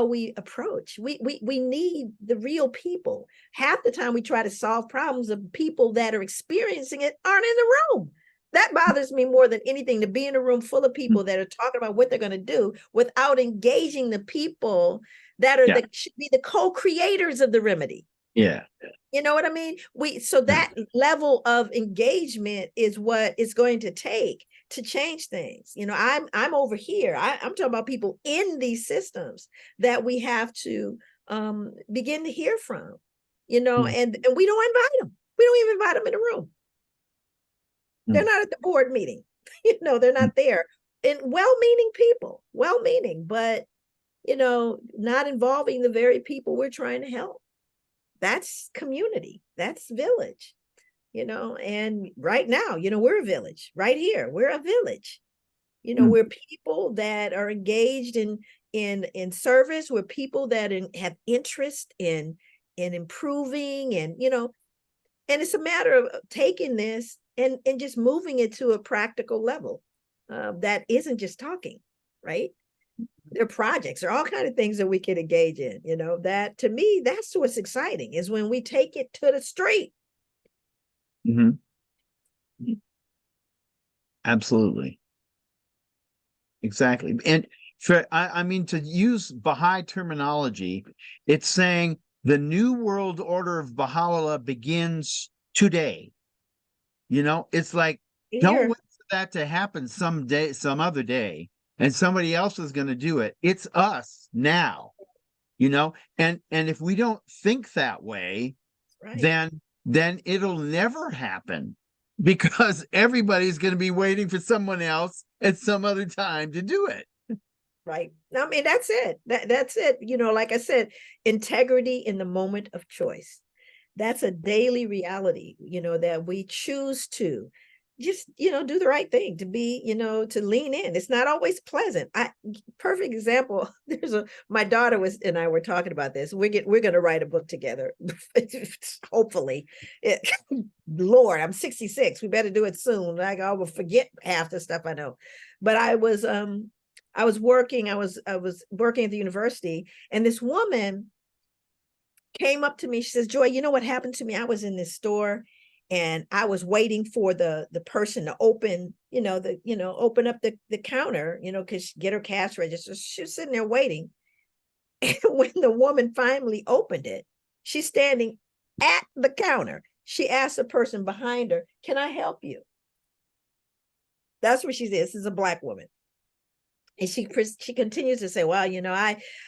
we approach. We need the real people. Half the time we try to solve problems of people that are experiencing it aren't in the room. That bothers me more than anything, to be in a room full of people that are talking about what they're going to do without engaging the people that are should be the co-creators of the remedy. Yeah. You know what I mean? So that level of engagement is what it's going to take to change things. I'm over here. I'm talking about people in these systems that we have to begin to hear from, and we don't invite them. We don't even invite them in the room. They're not at the board meeting. They're not there. And well-meaning people, but, not involving the very people we're trying to help. That's community. That's village, and right now, we're a village right here. We're a village, we're people that are engaged in service. We're people that have interest in improving, and, and it's a matter of taking this and just moving it to a practical level that isn't just talking, right? There are projects, there are all kinds of things that we can engage in, that, to me, that's what's exciting, is when we take it to the street. Mm-hmm. Absolutely. Exactly. And I mean, to use Baha'i terminology, it's saying the new world order of Baha'u'llah begins today. It's like, don't wait for that to happen someday, some other day, and somebody else is going to do it. It's us now, and if we don't think that way, then it'll never happen, because everybody's going to be waiting for someone else at some other time to do it. Right. I mean, that's it. That's it. Like I said, integrity in the moment of choice. That's a daily reality, that we choose to just, do the right thing, to be, to lean in. It's not always pleasant. Perfect example. My daughter and I were talking about this. We're going to write a book together. Hopefully. Lord, I'm 66. We better do it soon. I will forget half the stuff I know. But I was working at the university, and this woman came up to me. She says, "Joy, you know what happened to me? I was in this store, and I was waiting for the person to open, open up the counter, because get her cash register. She was sitting there waiting. And when the woman finally opened it, she's standing at the counter. She asked the person behind her, 'Can I help you?' That's what she said. This is a Black woman. And she continues to say, 'Well,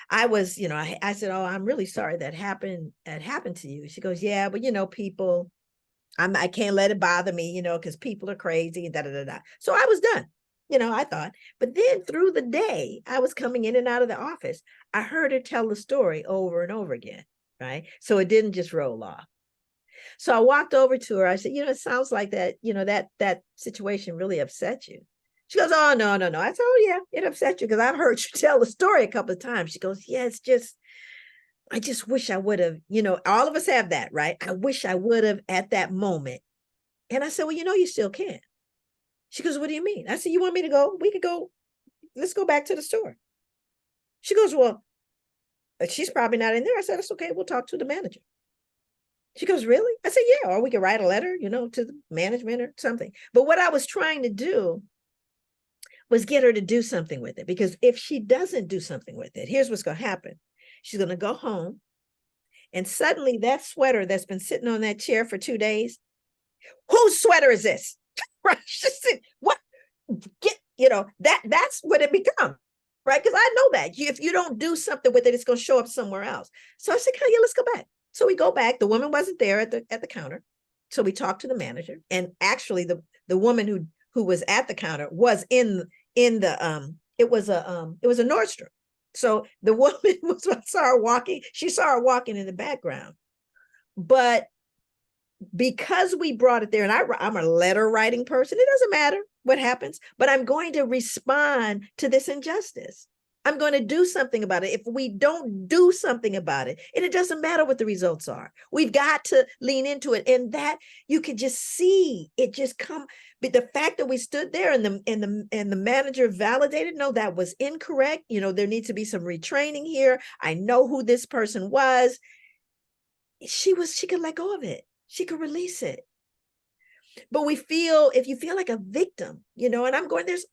I was, I said, "Oh, I'm really sorry that happened to you.' She goes, 'Yeah, but people, I can't let it bother me, because people are crazy, and da da da da.' So I was done, I thought. But then through the day, I was coming in and out of the office. I heard her tell the story over and over again, right? So it didn't just roll off. So I walked over to her. I said, 'It sounds like that, that situation really upset you.' She goes, 'Oh, no. I said, 'Oh, yeah, it upset you, because I've heard you tell the story a couple of times.' She goes, 'Yeah, I just wish I would have, all of us have that, right? I wish I would have at that moment.' And I said, 'Well, you still can.' She goes, 'What do you mean?' I said, 'You want me to go? We could go. Let's go back to the store.' She goes, 'Well, she's probably not in there.' I said, 'That's okay. We'll talk to the manager.' She goes, 'Really?' I said, 'Yeah, or we could write a letter, to the management or something.' But what I was trying to do was get her to do something with it, because if she doesn't do something with it, here's what's going to happen. She's going to go home, and suddenly that sweater that's been sitting on that chair for 2 days, whose sweater is this? Right? She said, what? That's what it becomes, right? Because I know that if you don't do something with it, it's going to show up somewhere else. So I said, yeah, let's go back. So we go back. The woman wasn't there at the counter. So we talked to the manager, and actually the woman who was at the counter was in the it was a Nordstrom. So the woman she saw her walking in the background. But because we brought it there, and I'm a letter writing person, it doesn't matter what happens, but I'm going to respond to this injustice. I'm going to do something about it. If we don't do something about it, and it doesn't matter what the results are, we've got to lean into it. And that you could just see it just come. But the fact that we stood there and the manager validated, no, that was incorrect. You know, there needs to be some retraining here. I know who this person was. She could let go of it. She could release it. But if you feel like a victim, you know, and I'm going, there's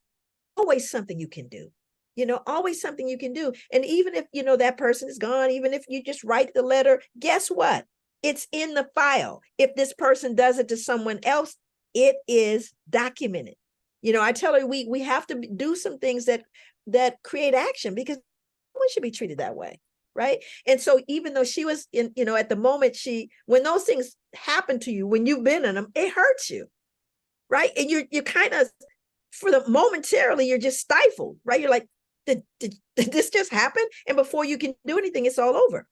always something you can do. You know, always something you can do. And even if, you know, that person is gone, even if you just write the letter, guess what? It's in the file. If this person does it to someone else, it is documented. You know, I tell her we have to do some things that create action, because no one should be treated that way. Right. And so even though she was in, you know, at the moment, when those things happen to you, when you've been in them, it hurts you. Right. And you're kind of, momentarily, you're just stifled. Right. You're like, did this just happen? And before you can do anything, it's all over.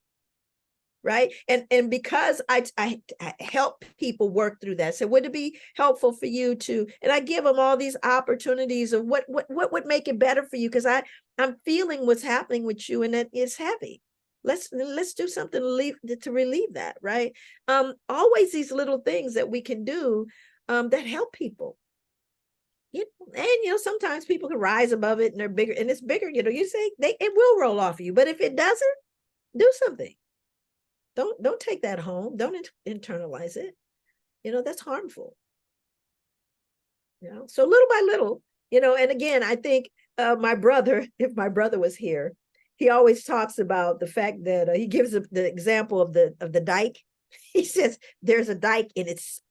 Right. And because I help people work through that. So would it be helpful for you to, and I give them all these opportunities of what would make it better for you? Because I'm feeling what's happening with you, and it is heavy. Let's do something to relieve that. Right. Always these little things that we can do that help people. You know, and you know, sometimes people can rise above it and they're bigger, and it's bigger, you know, you say it will roll off of you. But if it doesn't, do something. Don't take that home. Don't internalize it. You know, that's harmful. You know, so little by little, you know, and again, I think my brother, if my brother was here, he always talks about the fact that he gives the example of the dike. He says there's a dike and it's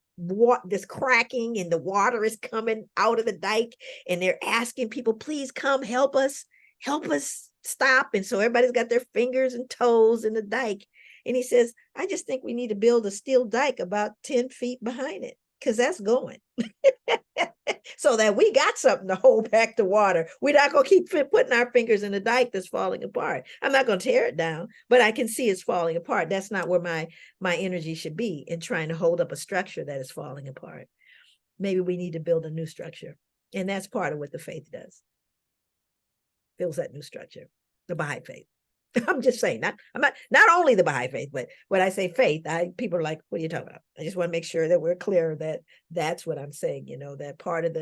this cracking and the water is coming out of the dike, and they're asking people, please come help us stop. And so everybody's got their fingers and toes in the dike. And he says, I just think we need to build a steel dike about 10 feet behind it, because that's going. So that we got something to hold back the water. We're not going to keep putting our fingers in the dike that's falling apart. I'm not going to tear it down, but I can see it's falling apart. That's not where my energy should be, in trying to hold up a structure that is falling apart. Maybe we need to build a new structure. And that's part of what the faith does. Builds that new structure, the Baha'i faith. I'm just saying, not only the Baha'i faith, but when I say faith, people are like, what are you talking about? I just want to make sure that we're clear that that's what I'm saying, you know, that part of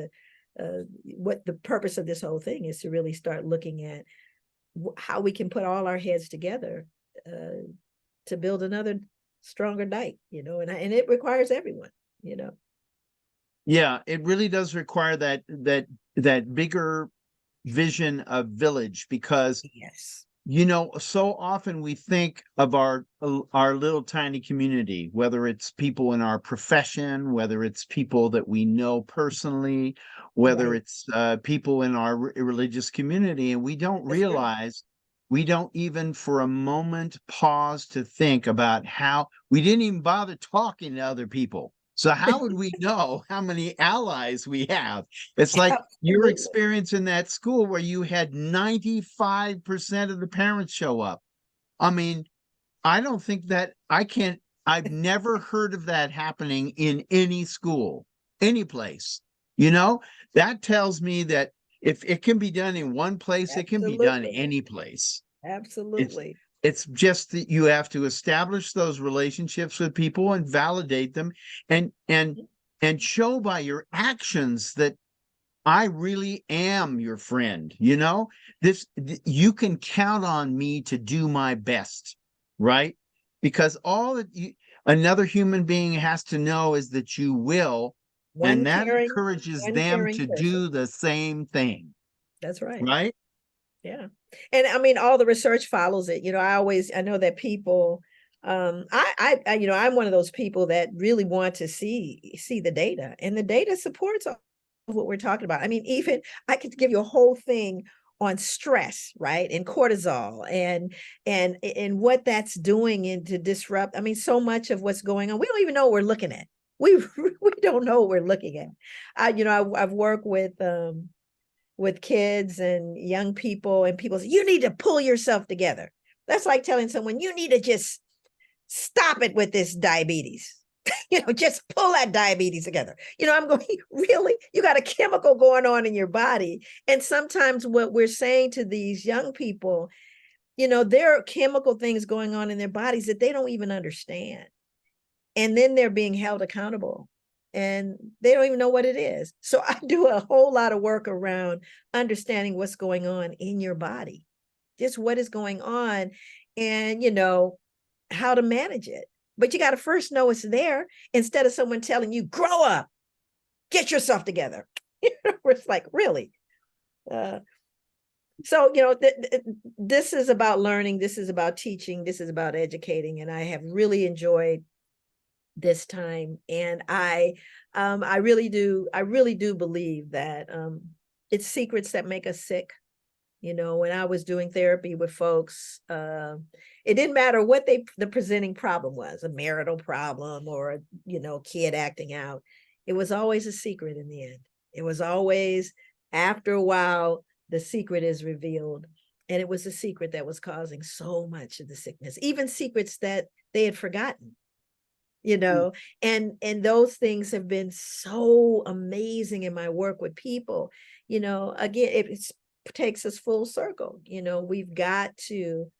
what the purpose of this whole thing is to really start looking at how we can put all our heads together to build another stronger dike, you know, and it requires everyone, you know. Yeah, it really does require that bigger vision of village, because yes, you know, so often we think of our little tiny community, whether it's people in our profession, whether it's people that we know personally, whether right. it's people in our religious community, and we don't realize, we don't even for a moment pause to think about how we didn't even bother talking to other people. So how would we know how many allies we have? It's like your experience in that school where you had 95% of the parents show up. I mean, I don't think that I've never heard of that happening in any school, any place. You know, that tells me that if it can be done in one place, it can be done any place. Absolutely. It's just that you have to establish those relationships with people and validate them, and show by your actions that I really am your friend. You know, you can count on me to do my best, right? Because all that another human being has to know is that you will, and that encourages them to do the same thing. That's right. Right? Yeah. And I mean, all the research follows it. You know, I know that people, I you know, I'm one of those people that really want to see the data, and the data supports all of what we're talking about. I mean, even I could give you a whole thing on stress, right? And cortisol and what that's doing and to disrupt. I mean, so much of what's going on, we don't even know what we're looking at. We don't know what we're looking at. You know, I've worked with kids and young people, and people say, you need to pull yourself together. That's like telling someone, you need to just stop it with this diabetes. Just pull that diabetes together. I'm going, really? You got a chemical going on in your body. And sometimes what we're saying to these young people, there are chemical things going on in their bodies that they don't even understand. And then they're being held accountable and they don't even know what it is. So I do a whole lot of work around understanding what's going on in your body, just what is going on and, how to manage it. But you got to first know it's there instead of someone telling you, grow up, get yourself together. It's like, really? So, this is about learning. This is about teaching. This is about educating. And I have really enjoyed this time. And I really do believe that it's secrets that make us sick. When I was doing therapy with folks, it didn't matter what the presenting problem was, a marital problem or, kid acting out. It was always a secret in the end. It was always, after a while, the secret is revealed. And it was a secret that was causing so much of the sickness, even secrets that they had forgotten, and those things have been so amazing in my work with people. Again, it takes us full circle. We've got to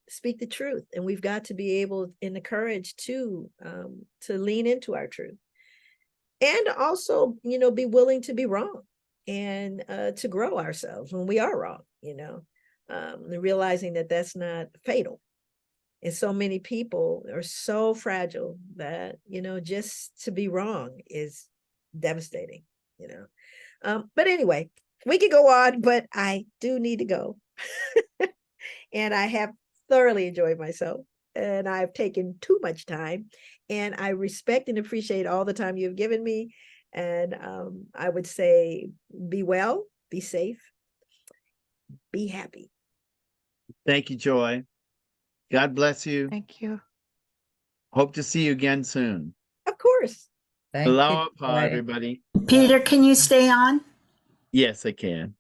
speak the truth, and we've got to be able and the courage to lean into our truth, and also be willing to be wrong and to grow ourselves when we are wrong. Realizing that that's not fatal. And so many people are so fragile that just to be wrong is devastating. But anyway, we could go on, but I do need to go. And I have thoroughly enjoyed myself, and I've taken too much time, and I respect and appreciate all the time you've given me. And I would say, be well, be safe, be happy. Thank you, Joy. God bless you. Thank you. Hope to see you again soon. Of course. Thank you, Aloha, Joy. everybody. Peter, can you stay on? Yes, I can.